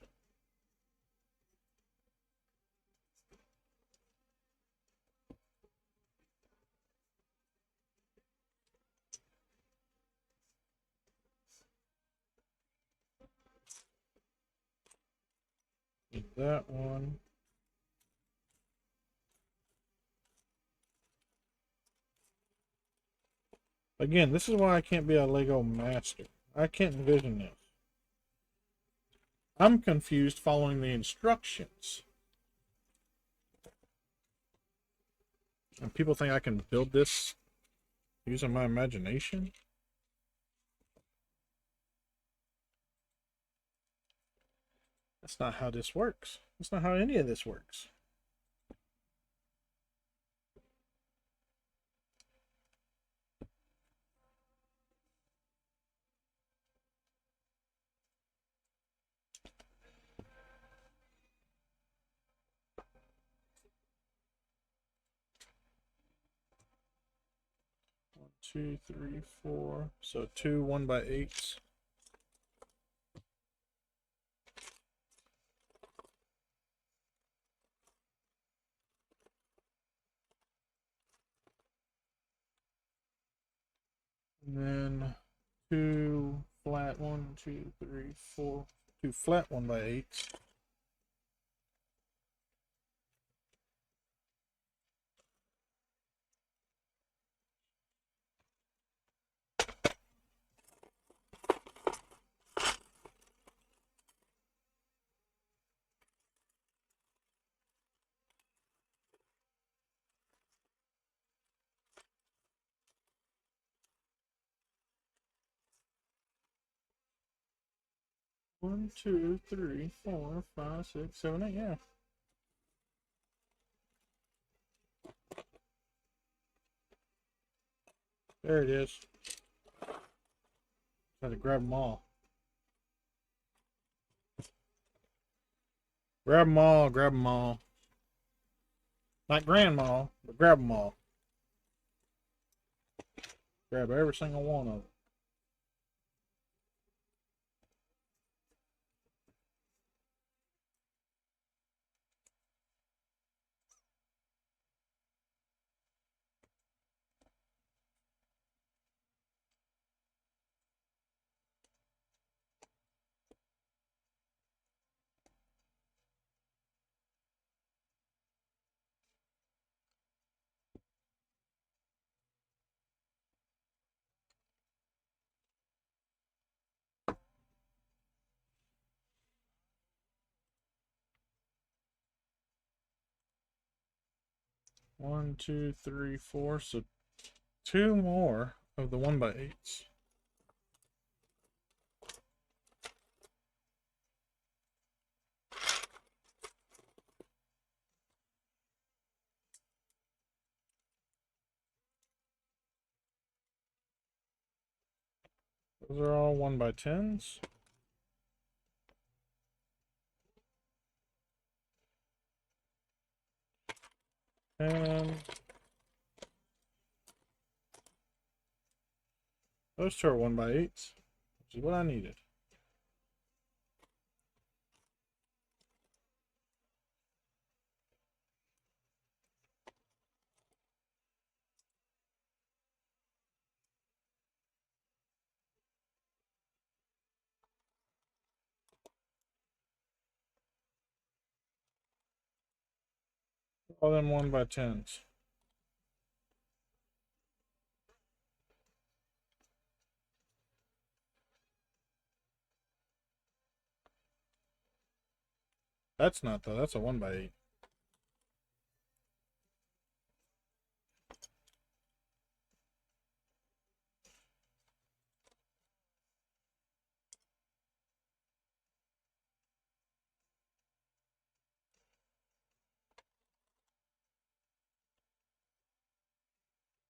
Need that one. Again, this is why I can't be a Lego master. I can't envision this. I'm confused following the instructions. And people think I can build this using my imagination? That's not how this works. That's not how any of this works. One, two, three, four. So two 1x8s. And then two flat 1, 2, 3, 4. Two flat 1x8s. One, two, three, four, five, six, seven, eight. Yeah. There it is. Got to grab them all. Grab them all. Grab them all. Not grandma, but grab them all. Grab every single one of them. One, two, three, four. So two more of the 1x8s. Those are all 1x10s. And those two are 1x8s, which is what I needed. All them 1x10s. That's not though. That's a 1x8.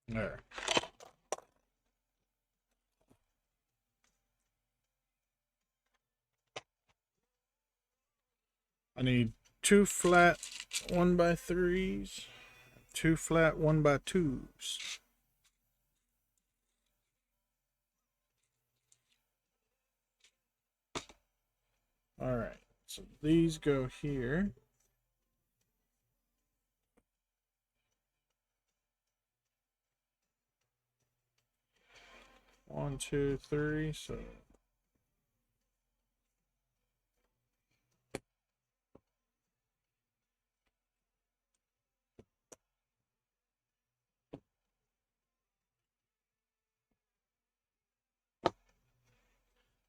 There. I need two flat 1x3s, two flat 1x2s. Alright, so these go here. One, two, three, so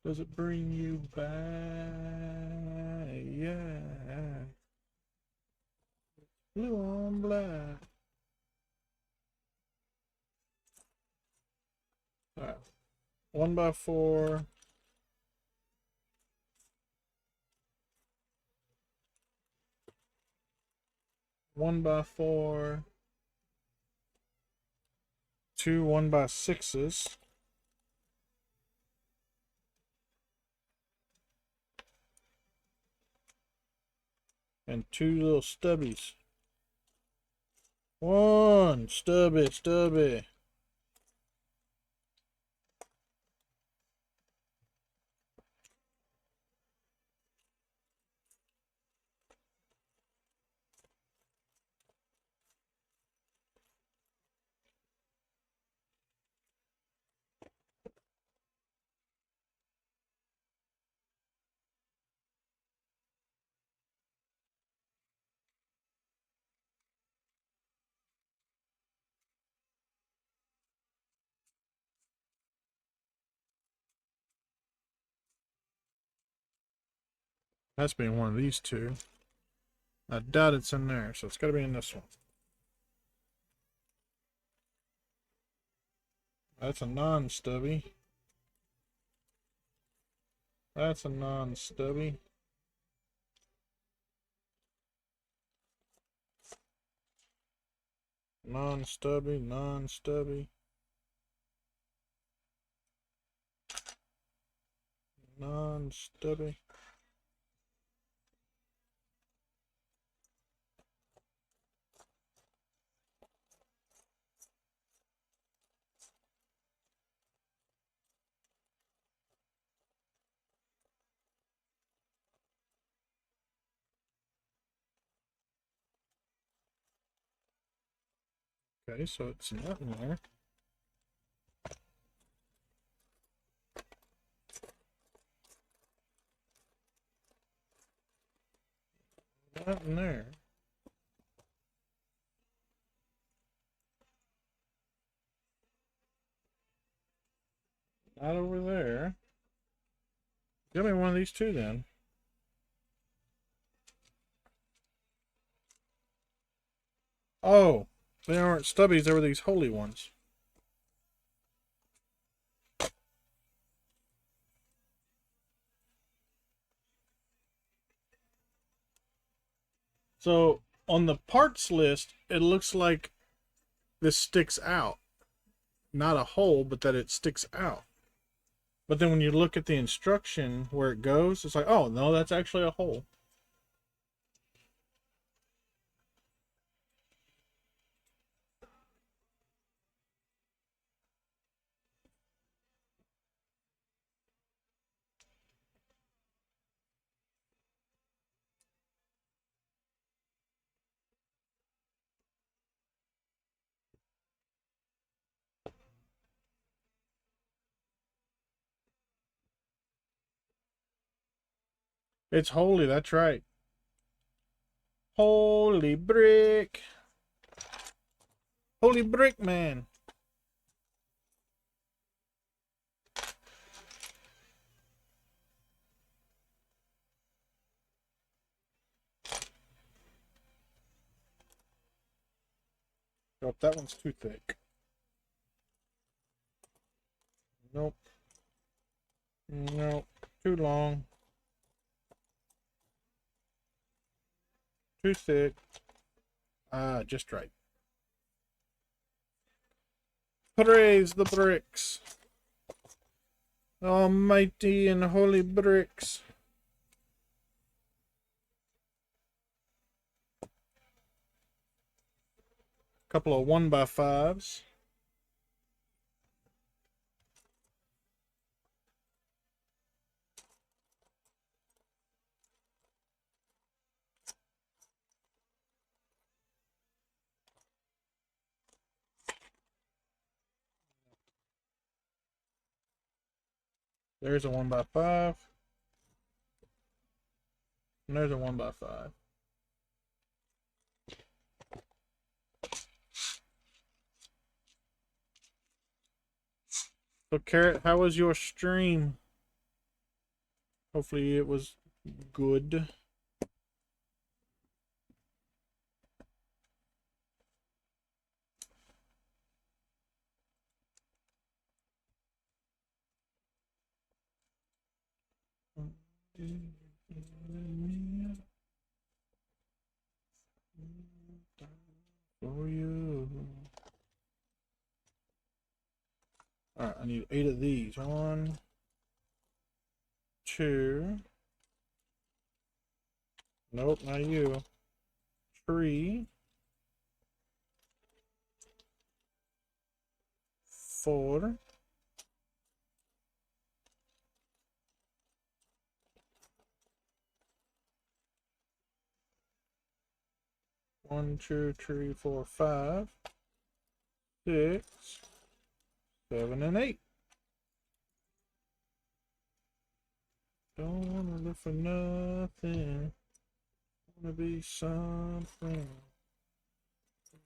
Does it bring you back? Yeah. Blue on black. Alright. 1x4. One by four. Two 1x6s. And two little stubbies. One stubby. That's being one of these two. I doubt it's in there, so it's got to be in this one. That's a non-stubby. That's a non-stubby. Non-stubby, non-stubby. Non-stubby. Okay, so it's not in there. Not in there. Not over there. Give me one of these two then. Oh, they aren't stubbies, they were these holy ones. So on the parts list, it looks like this sticks out. Not a hole, but that it sticks out. But then when you look at the instruction where it goes, it's like, oh, no, that's actually a hole. It's holy, that's right. Holy brick. Holy brick man. Oh, that one's too thick. Nope. Nope. Too long. Too thick. Just right. Praise the bricks. Almighty and holy bricks. Couple of 1x5s. There's a 1x5. And there's a 1x5. So, Carrot, how was your stream? Hopefully it was good. For you. Alright, I need 8 of these. 1, 2. Nope, not you. 3. 4. 1, 2, 3, 4, 5. 6. 7 and 8. Don't wanna live for nothing. Wanna be something.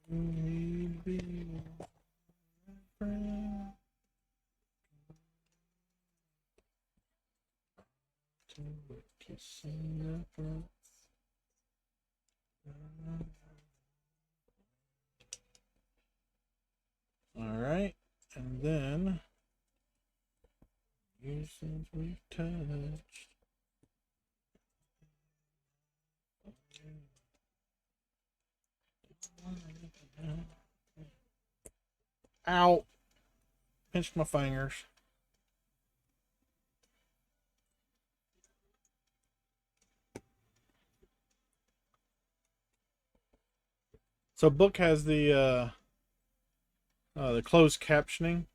Need to be a friend. To a kiss in the front. Alright, and then since we've touched. Ow! Pinched my fingers. So book has the closed captioning.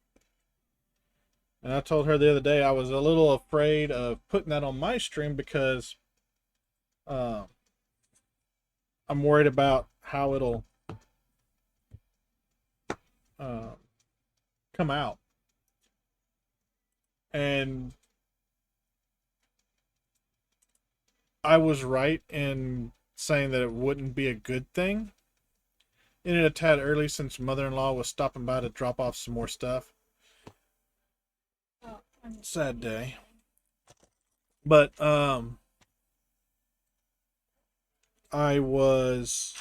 And I told her the other day I was a little afraid of putting that on my stream because I'm worried about how it'll come out. And I was right in saying that it wouldn't be a good thing. Ended a tad early since mother-in-law was stopping by to drop off some more stuff. Sad day. But I was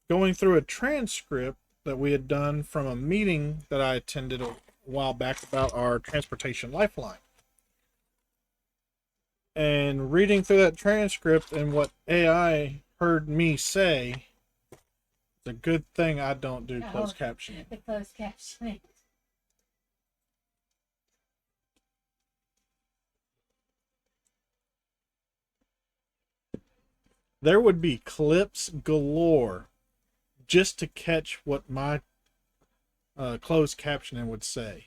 going through a transcript that we had done from a meeting that I attended a while back about our transportation lifeline. And reading through that transcript and what AI heard me say, it's a good thing I don't do closed captioning. The closed captioning. There would be clips galore just to catch what my closed captioning would say.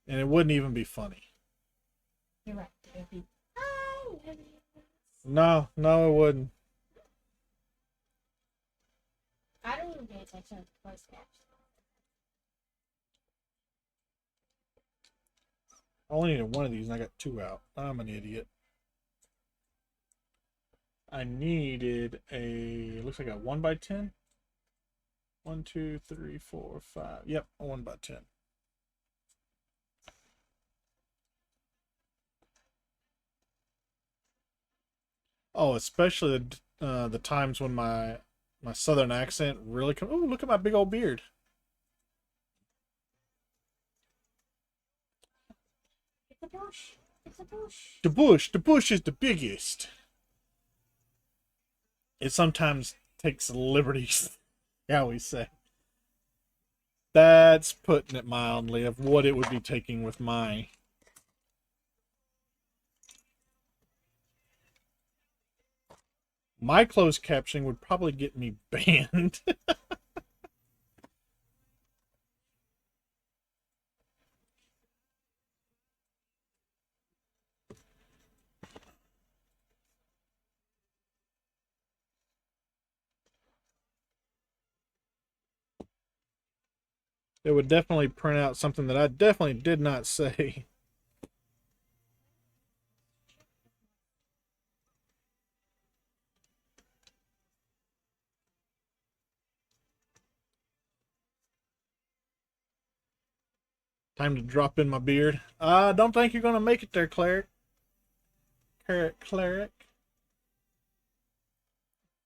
And it wouldn't even be funny. You're right. It would be, No, it wouldn't. I don't even pay attention to closed captioning. I only needed one of these and I got 2 out. I'm an idiot. I needed a, looks like a 1x10. 1, 2, 3, 4, 5. Yep, a 1x10. Oh, especially the times when my southern accent really comes. Oh, look at my big old beard. It's a bush. It's a bush. The bush is the biggest. It sometimes takes liberties, shall we say. That's putting it mildly of what it would be taking with my. My closed captioning would probably get me banned. It would definitely print out something that I definitely did not say. Time to drop in my beard. I don't think you're going to make it there, Claire. Parrot Cleric.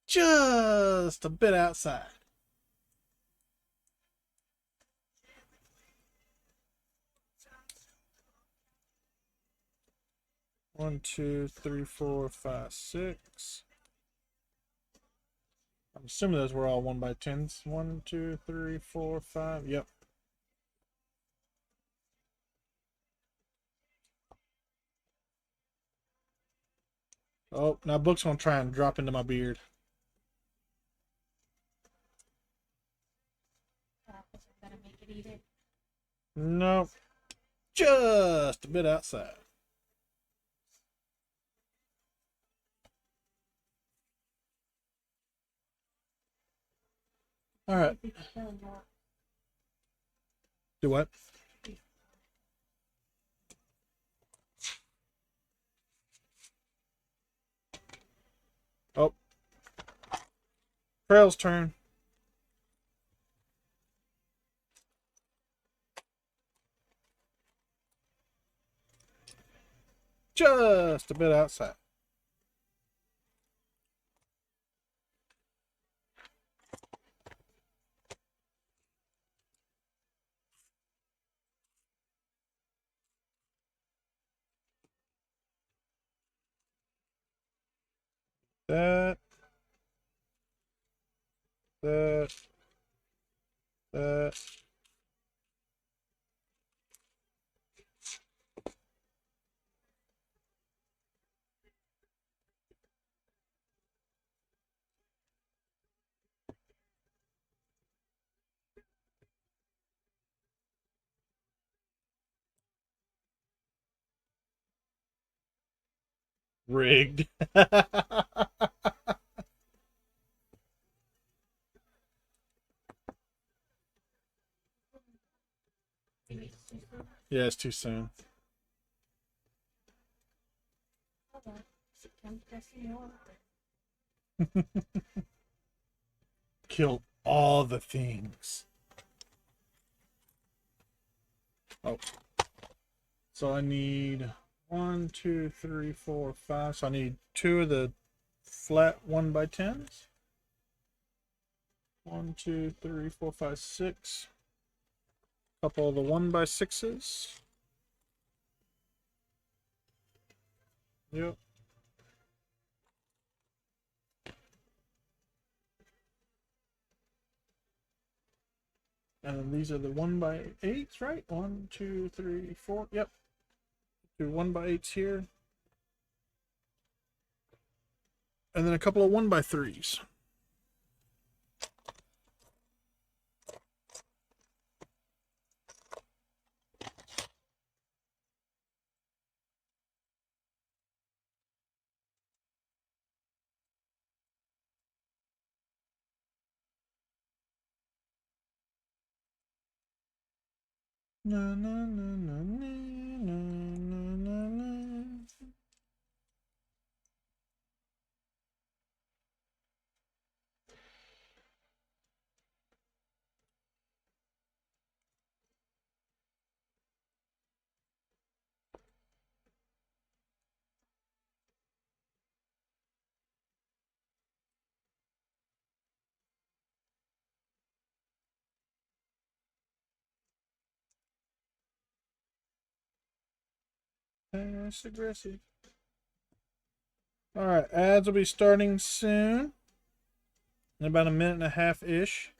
Just a bit outside. One, two, three, four, five, six. I'm assuming those were all 1x10s. 1, 2, 3, 4, 5. Yep. Oh, now Book's gonna try and drop into my beard. Gonna make it either. Nope. Just a bit outside. All right. Do what? Oh. Trail's turn. Just a bit outside. That. Rigged. Yeah, it's too soon. Kill all the things. Oh. So I need 1, 2, 3, 4, 5. So I need 2 of the flat 1x10s. 1, 2, 3, 4, 5, 6. Couple of the 1x6s. Yep. And then these are the 1x8s, right? 1, 2, 3, 4. Yep. Do 1x8s here. And then a couple of 1x3s. Na na na na na na na na. That's aggressive. Alright, ads will be starting soon. In about a minute and a half ish.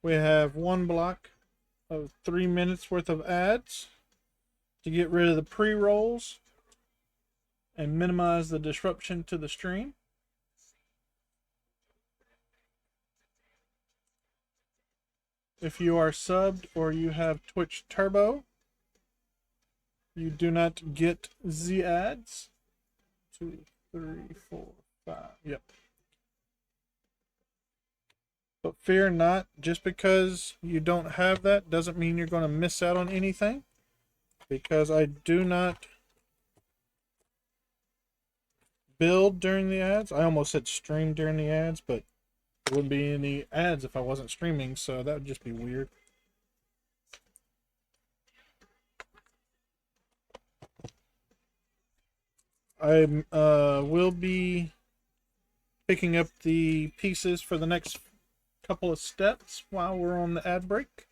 We have one block of 3 minutes worth of ads to get rid of the pre-rolls and minimize the disruption to the stream. If you are subbed or you have Twitch Turbo, you do not get the ads. 2, 3, 4, 5. Yep. But fear not, just because you don't have that doesn't mean you're going to miss out on anything. Because I do not build during the ads. I almost said stream during the ads, but there wouldn't be any ads if I wasn't streaming, so that would just be weird. I will be picking up the pieces for the next couple of steps while we're on the ad break.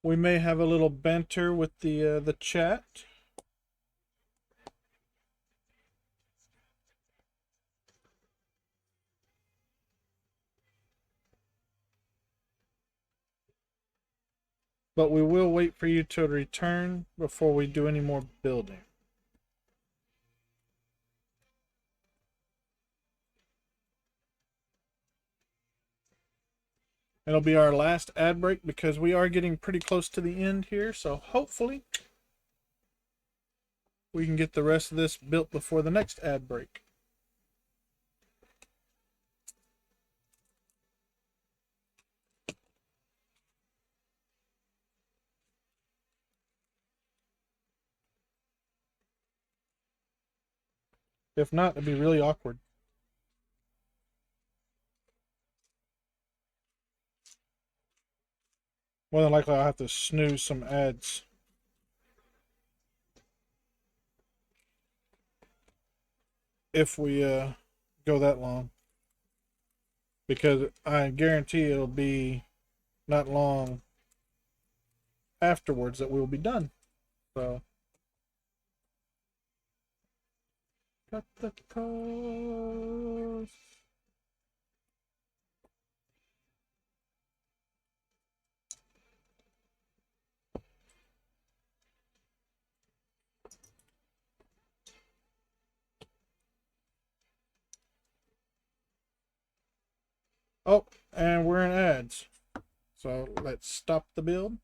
We may have a little banter with the chat. But we will wait for you to return before we do any more building. It'll be our last ad break because we are getting pretty close to the end here, so hopefully we can get the rest of this built before the next ad break. If not, it'd be really awkward. More than likely, I'll have to snooze some ads. If we go that long. Because I guarantee it'll be not long afterwards that we will be done. So. Cut the cost. Oh, and we're in ads. So let's stop the build.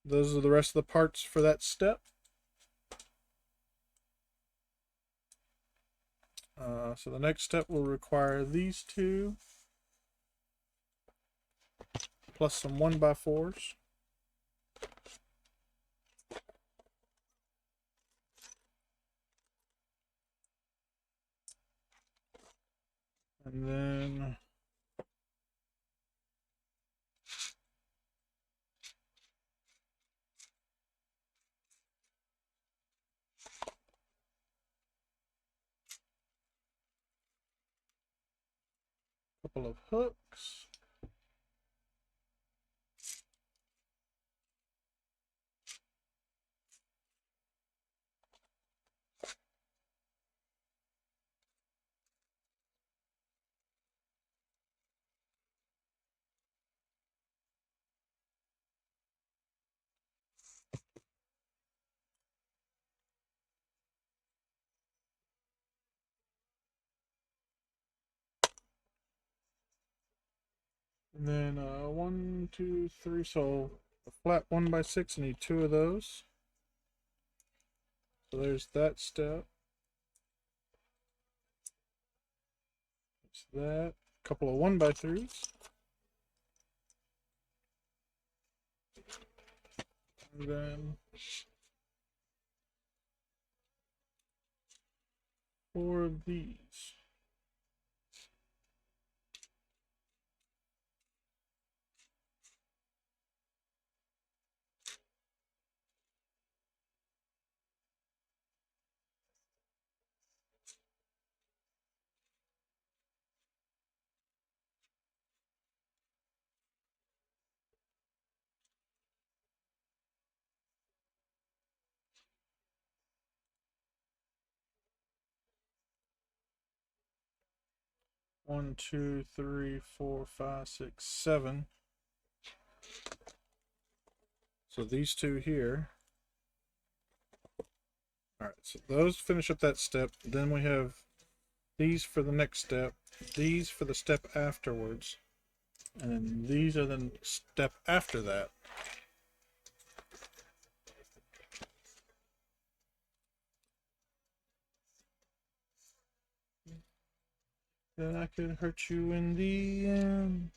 Those are the rest of the parts for that step. So the next step will require these two, plus some 1x4s. And then a couple of hooks. And then 1, 2, 3. So a flat 1x6, I need 2 of those. So there's that step. There's that. A couple of 1x3s. And then 4 of these. One, two, three, four, five, six, 7. So these two here. Alright, so those finish up that step. Then we have these for the next step, these for the step afterwards, and then these are the step after that. Then I could hurt you in the end.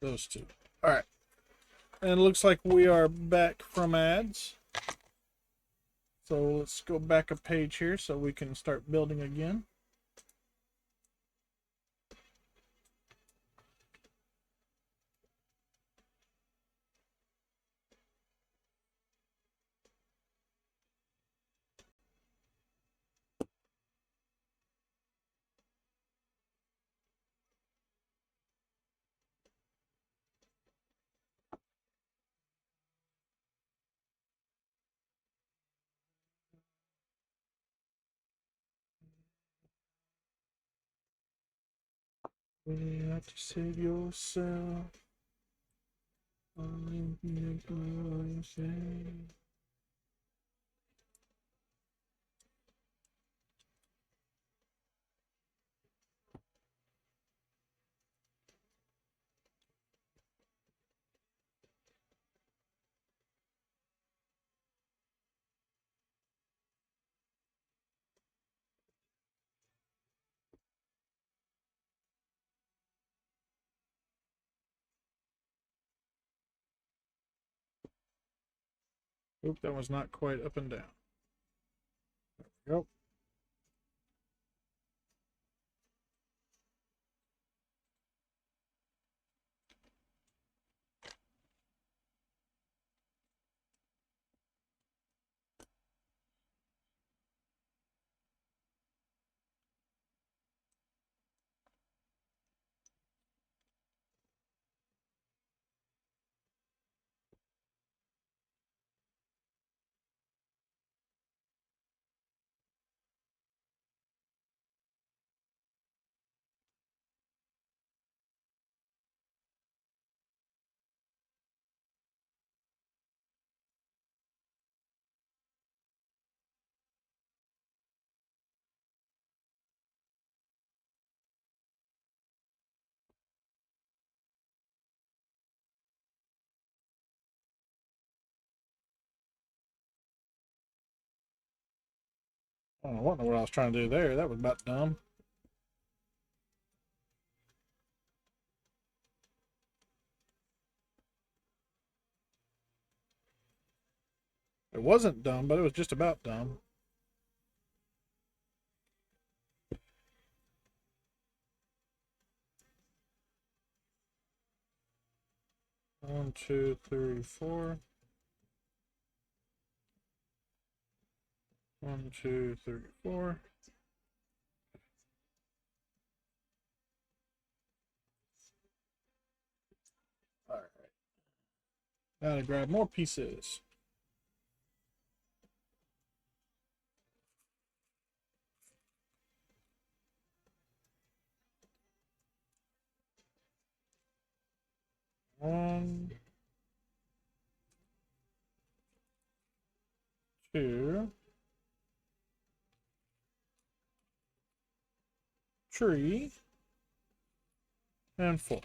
Those two. Alright. And it looks like we are back from ads. So let's go back a page here so we can start building again. You have to save yourself. Oop, that was not quite up and down. There we go. I don't know what I was trying to do there. That was about dumb. It wasn't dumb, but it was just about dumb. One, two, three, four. 1, 2, 3, 4. All right. Now to grab more pieces. One, two, three, and 4.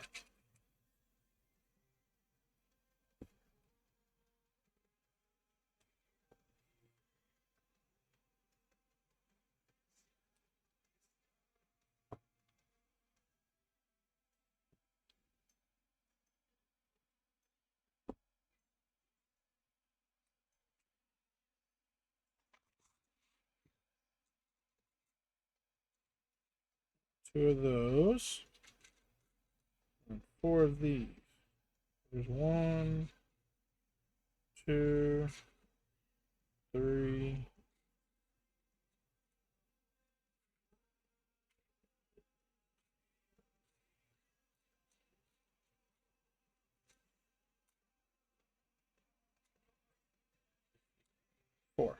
Two of those. And 4 of these. There's 1, 2, 3. 4.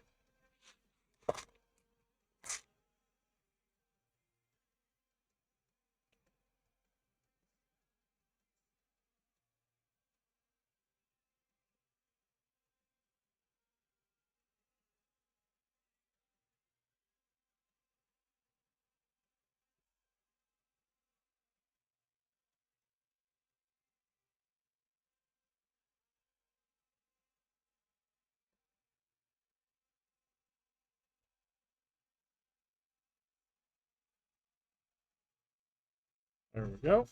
There we go.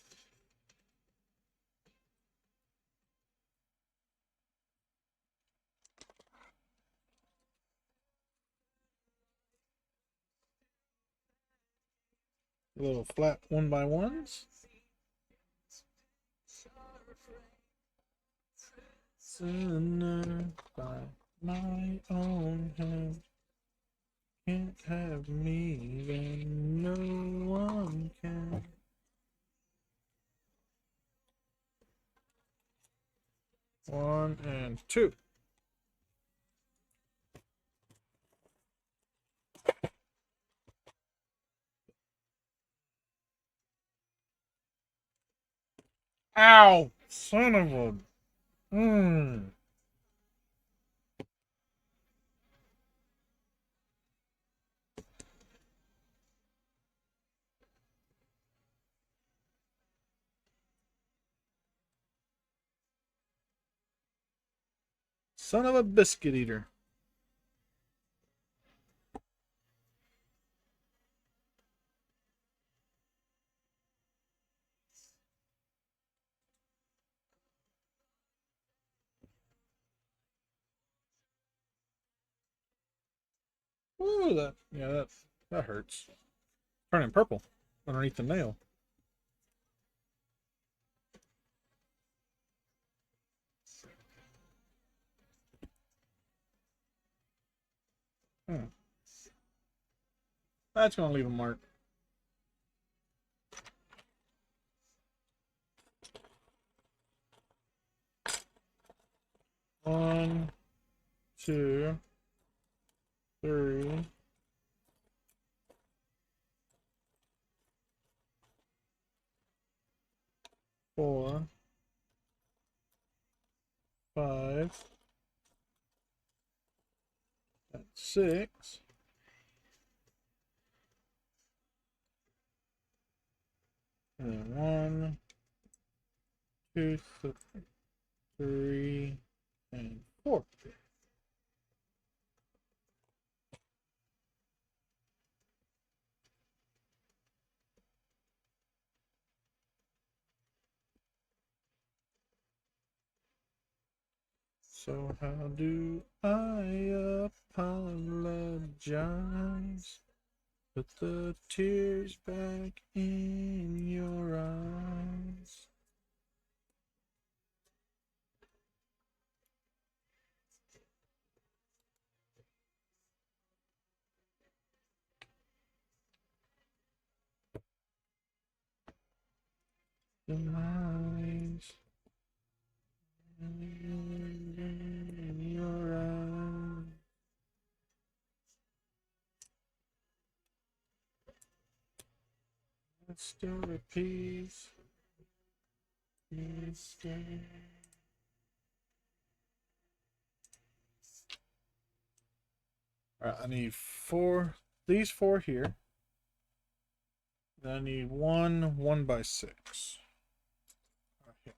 Little flat 1x1s. Sinner by my own hand. Can't have me, then no one can. One and two. Ow! Son of a... Son of a biscuit eater. Ooh, that hurts. Turning purple underneath the nail. That's gonna leave a mark. One, two, three, four, five, that's six. And then one, two, three, and four. So how do I apologize? Put the tears back in your eyes. The eyes in your eyes. Still a piece. Alright, I need these four here. Then I need one 1x6. Okay.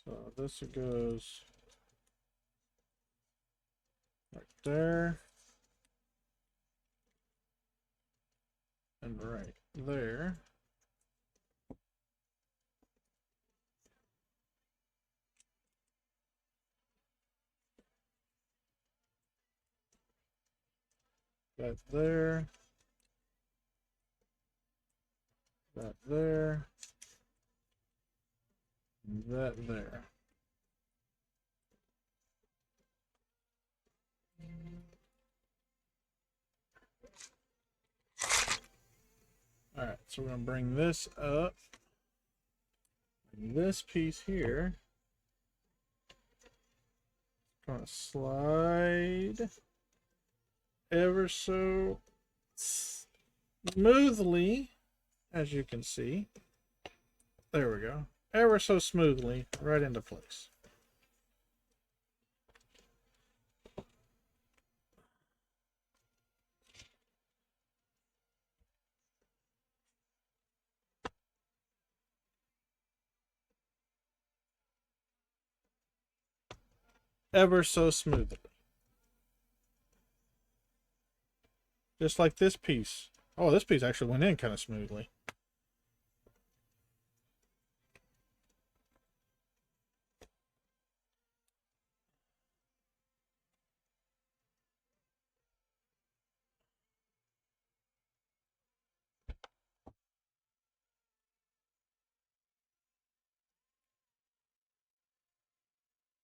So this goes right there. And right there. That there. That there. That there. Alright, so we're going to bring this up. This piece here. Going to slide ever so smoothly, as you can see. There we go. Ever so smoothly right into place. Ever so smoothly. Just like this piece. Oh, this piece actually went in kind of smoothly.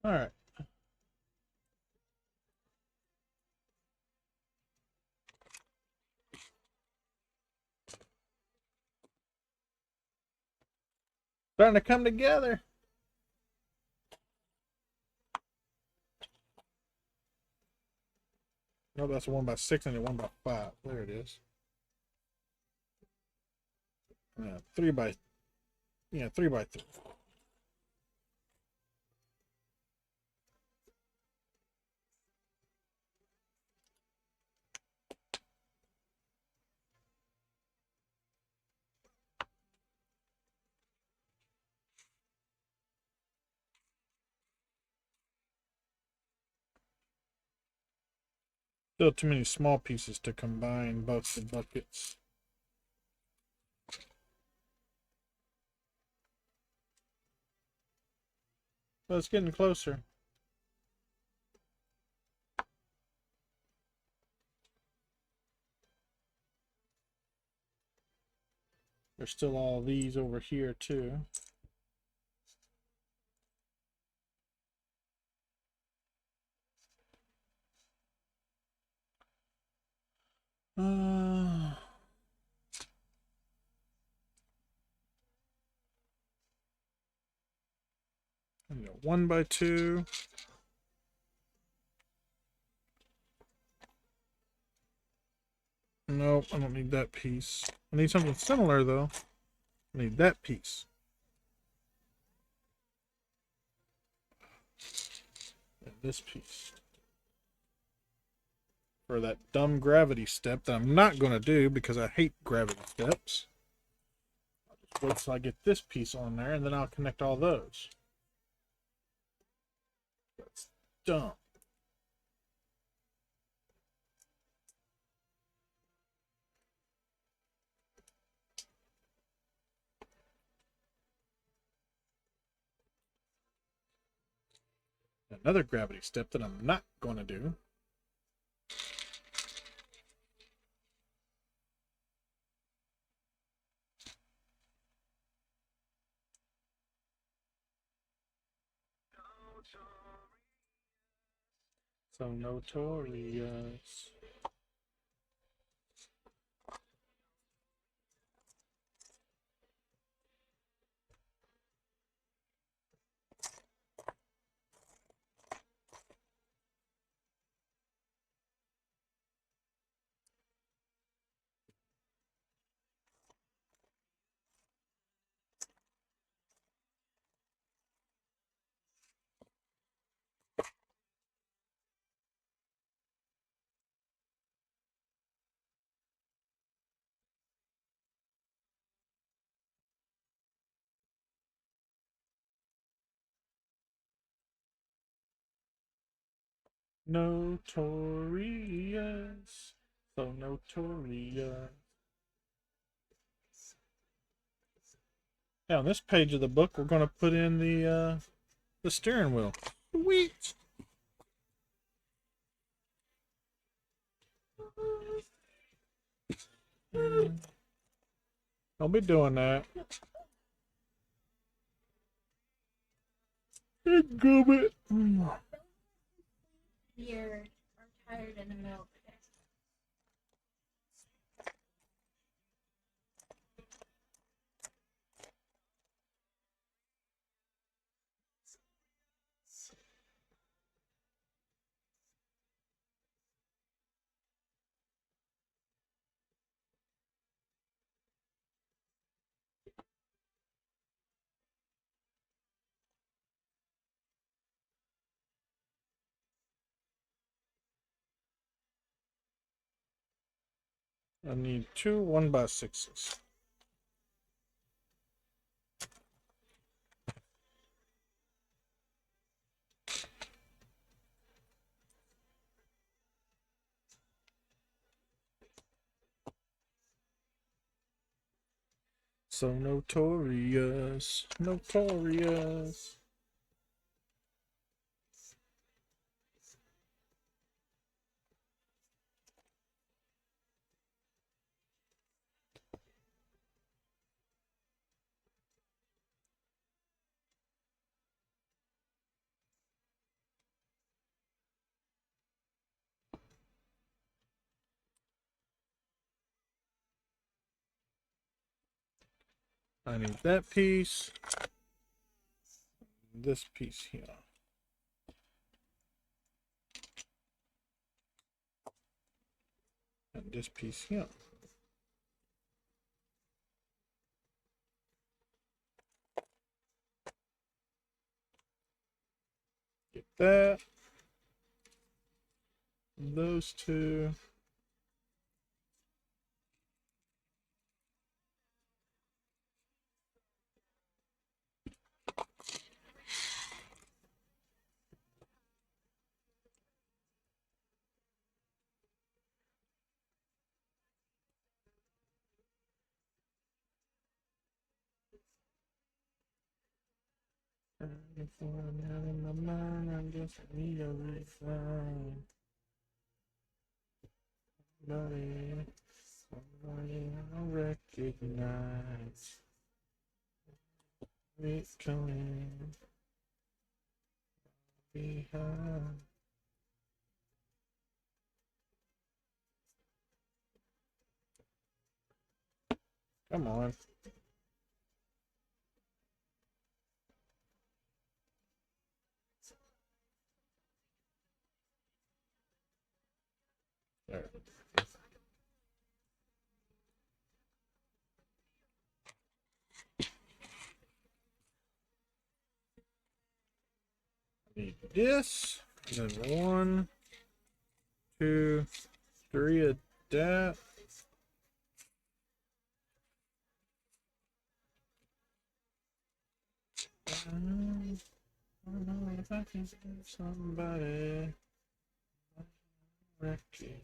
All right. Starting to come together. No, that's a 1x6 and a 1x5. There it is. 3x. Yeah, 3x3. Still too many small pieces to combine both the buckets. But it's getting closer. There's still all these over here too. Uh, 1x2. Nope, I don't need that piece. I need something similar though. I need that piece. And this piece. For that dumb gravity step that I'm not going to do because I hate gravity steps. I'll just wait till I get this piece on there and then I'll connect all those. That's dumb. Another gravity step that I'm not going to do. So notorious. Notorious. So notorious. Now, on this page of the book, we're going to put in the steering wheel. Sweet. Don't be doing that. Goob it. You're tired in the middle of the day. I need two 1x6s. So notorious. Notorious. I need that piece. This piece here. And this piece here. Get that. Those two. If I'm out in my mind, I guess I need a refine. Somebody I recognize. It's coming behind. Come on. There. Need this. And then 1, 2, 3 of that. I don't know if I can see somebody recognize.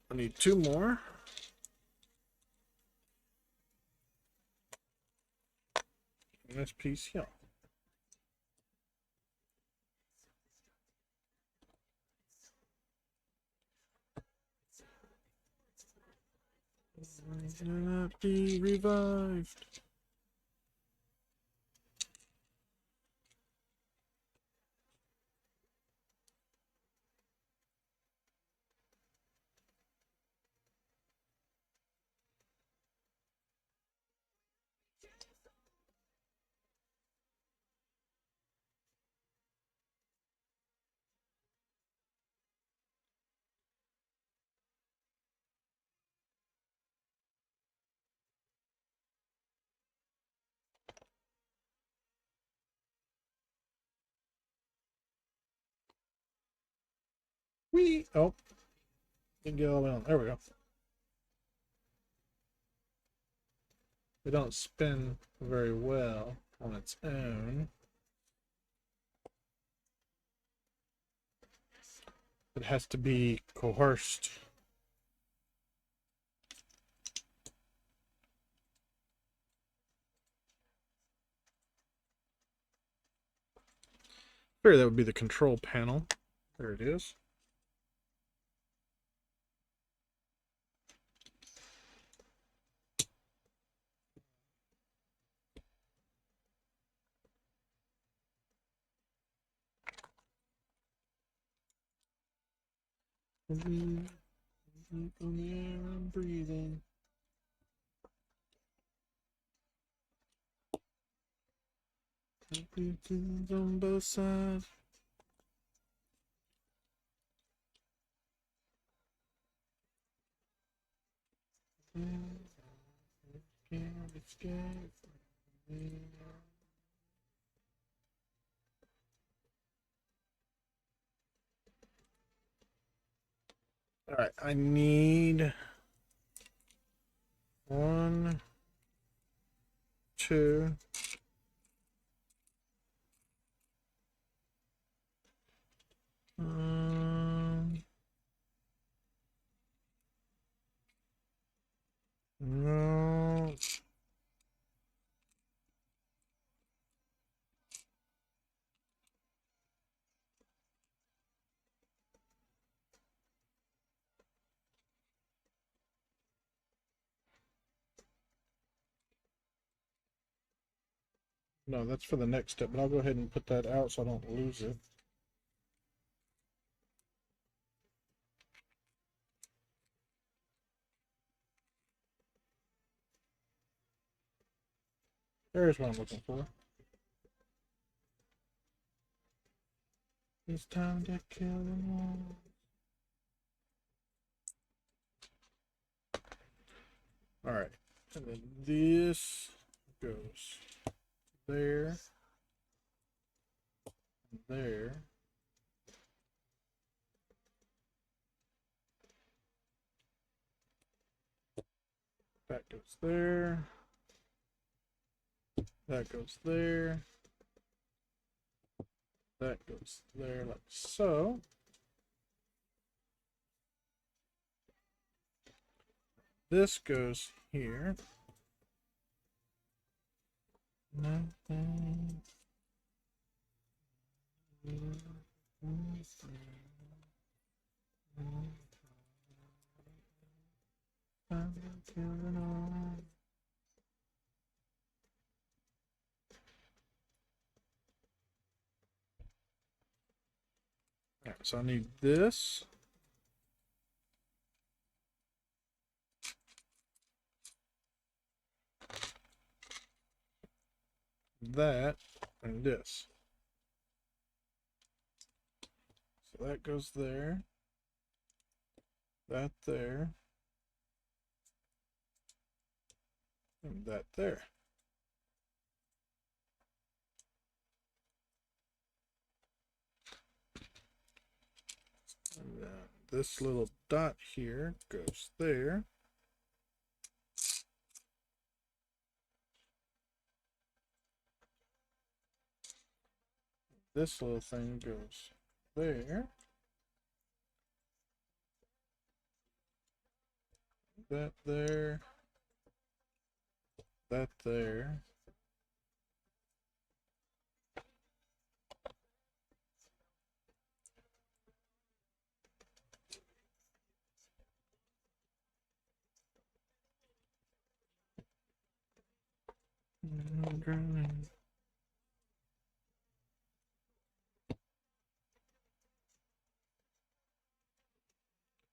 I need 2 more. And this piece here. Cannot be revived. Oh, didn't get all the way on. There we go. They don't spin very well on its own. It has to be coerced. Figure that would be the control panel. There it is. I'm breathing. On both sides. Can't escape me. All right, I need 1, 2. No. No, that's for the next step, but I'll go ahead and put that out so I don't lose it. There's what I'm looking for. It's time to kill them all. Alright, and then this goes there, there. That goes there. That goes there. That goes there like so. This goes here. Alright, so I need this. That and this. So that goes there. That there. And that there. And then this little dot here goes there. This little thing goes there. That there. That there.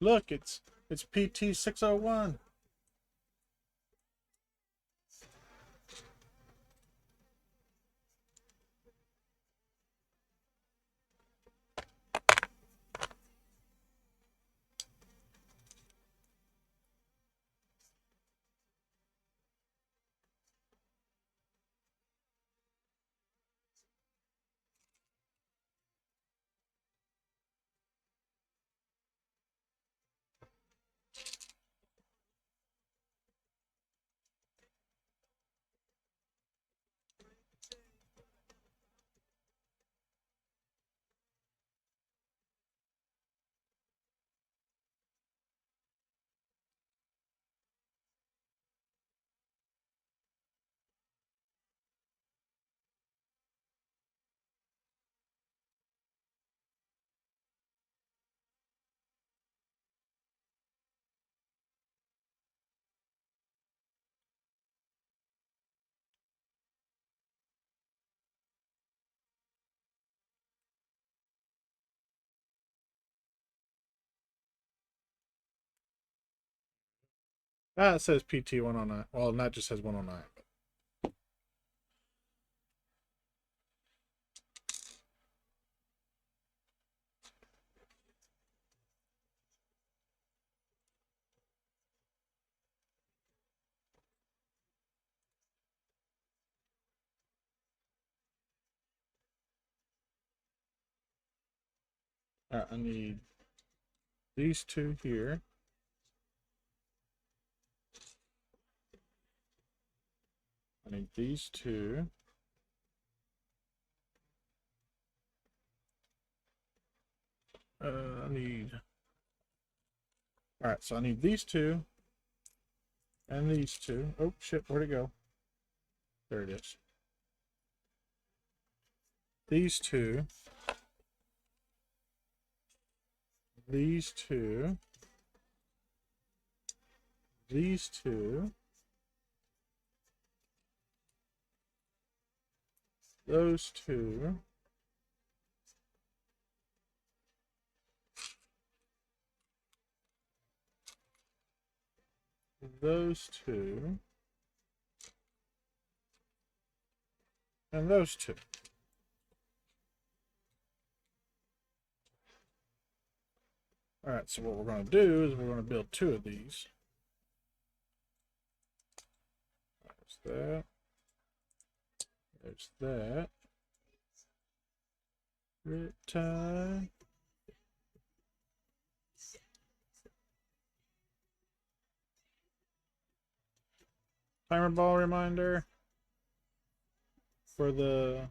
Look, it's PT-601. Ah, it says PT-109. Well, not just says 109. Alright, I need these two here. I need these two. I need... Alright, so I need these two. And these two. Oh, shit, where'd it go? There it is. These two. These two. These two. those two. Those two. And those two. Alright, so what we're going to do is we're going to build two of these. There's that. There's that. Riptide. Timer ball reminder for the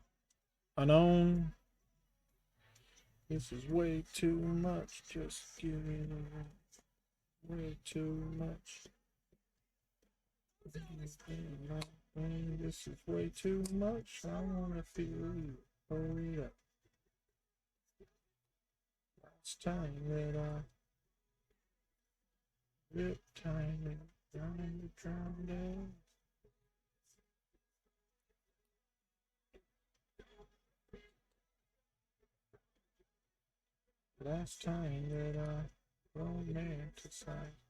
unknown. This is way too much. Just give me way too much. This is way too much. I wanna feel you. Hurry up. Last time that I ripped time and drowned out. Last time that I romanticized.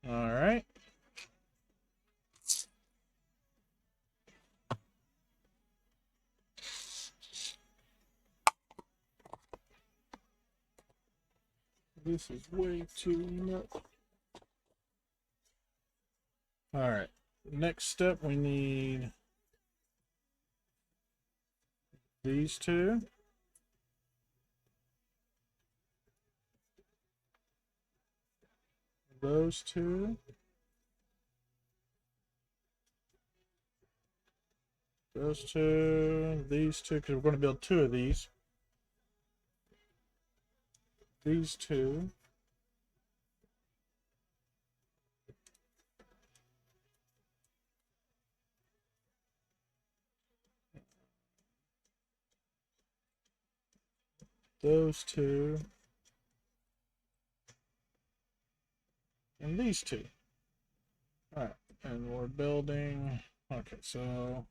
All right. This is way too much. All right. Next step, we need these two. Those two. Those two. These two, because we're going to build two of these. These two. Those two. And these two. Alright, and we're building. Okay, so.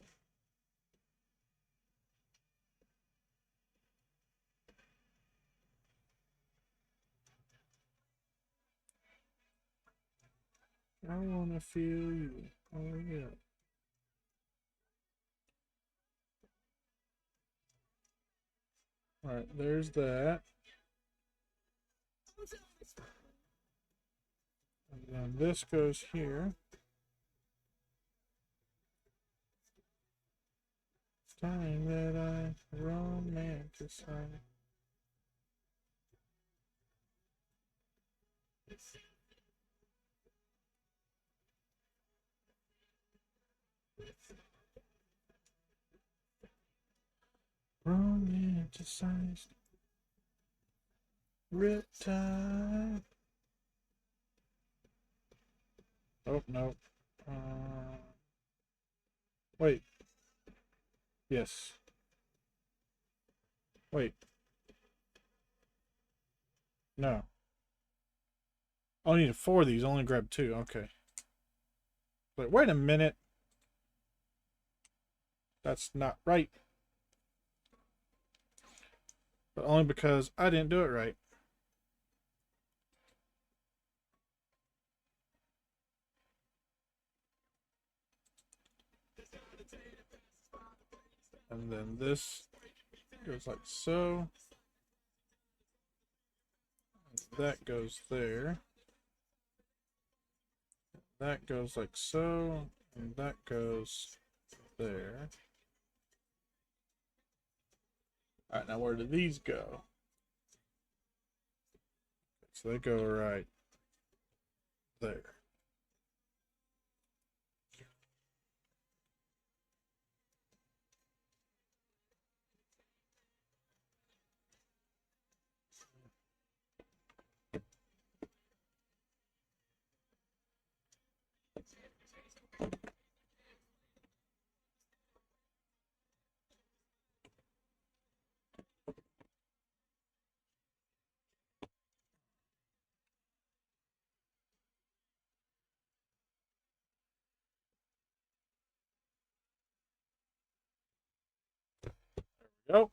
I wanna feel you. Oh, yeah. Alright, there's that. And then this goes here. Time that I romanticize. Romanticized. Riptide. Oh, no. Wait. Yes. Wait. No. I need four of these. I only grabbed two. Okay. But wait a minute. That's not right. But only because I didn't do it right. And then this goes like so. That goes there. That goes like so. And that goes there. Alright, now where do these go? So they go right there. Go.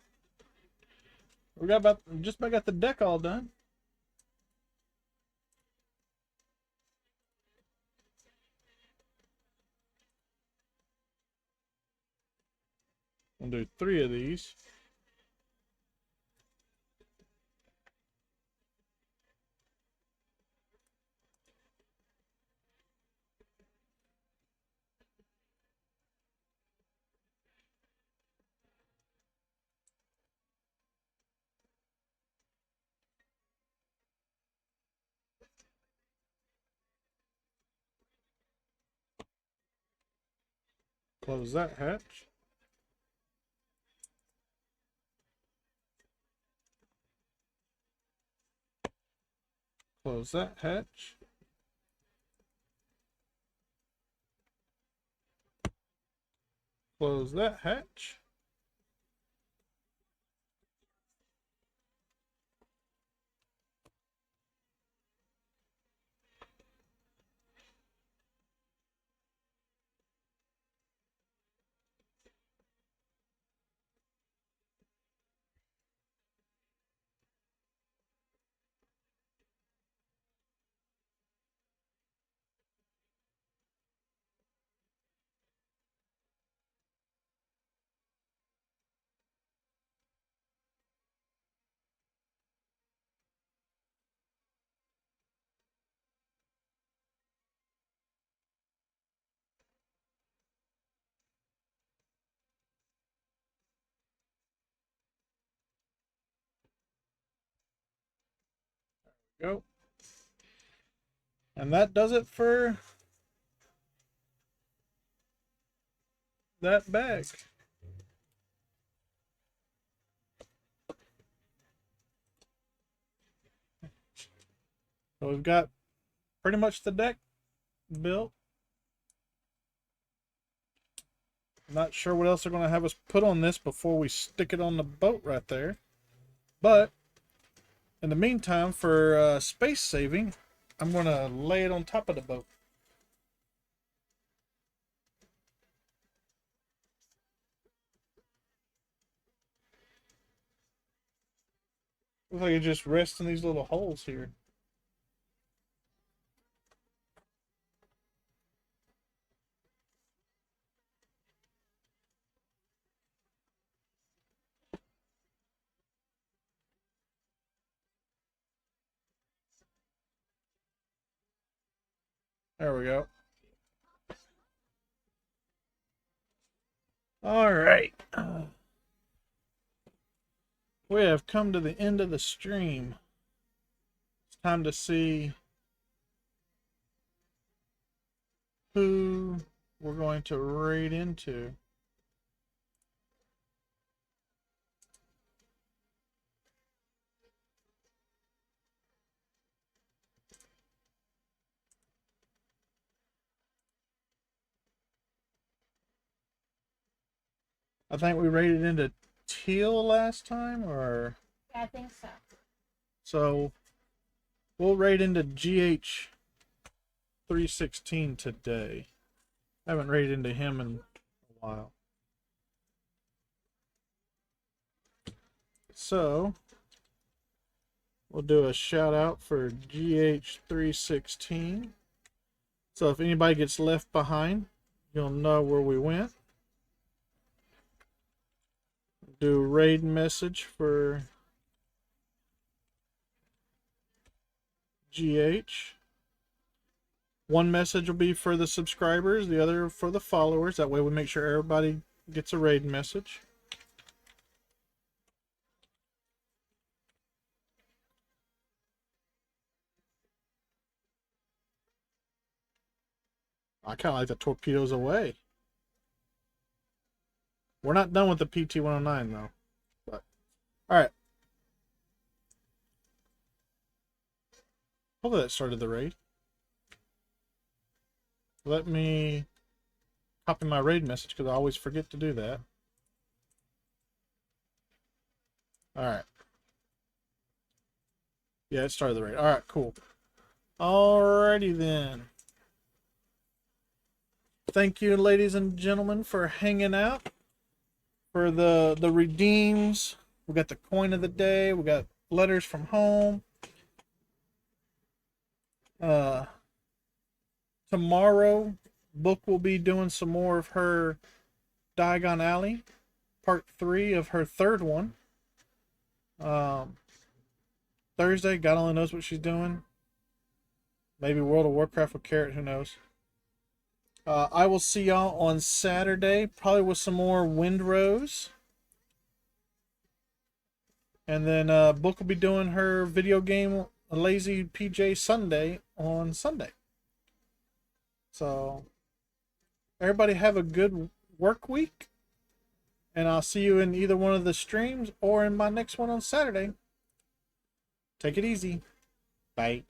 We got about just about got the deck all done. We'll do 3 of these. Close that hatch. Close that hatch. Close that hatch. Go. And that does it for that bag. So we've got pretty much the deck built. Not sure what else they're going to have us put on this before we stick it on the boat right there. But in the meantime, for space saving, I'm going to lay it on top of the boat. Looks like it just rests in these little holes here. There we go. All right. We have come to the end of the stream. It's time to see who we're going to raid into. I think we raided into Teal last time, or I think so. so we'll raid into GH 316 today. I haven't raided into him in a while. So we'll do a shout out for GH 316. So if anybody gets left behind, you'll know where we went. Do a raid message for GH. One message will be for the subscribers, the other for the followers. That way we make sure everybody gets a raid message. I kind of like the torpedoes away. We're not done with the PT-109 though. But all right. Hopefully that started the raid. Let me copy my raid message because I always forget to do that. Alright. Yeah, it started the raid. Alright, cool. Alrighty then. Thank you, ladies and gentlemen, for hanging out. For the redeems, we got the coin of the day. We got letters from home. Tomorrow, Book will be doing some more of her Diagon Alley, part 3 of her third one. Thursday, God only knows what she's doing. Maybe World of Warcraft with Carrot, who knows. I will see y'all on Saturday, probably with some more Windrose. And then Book will be doing her video game Lazy PJ Sunday on Sunday. So, everybody have a good work week. And I'll see you in either one of the streams or in my next one on Saturday. Take it easy. Bye.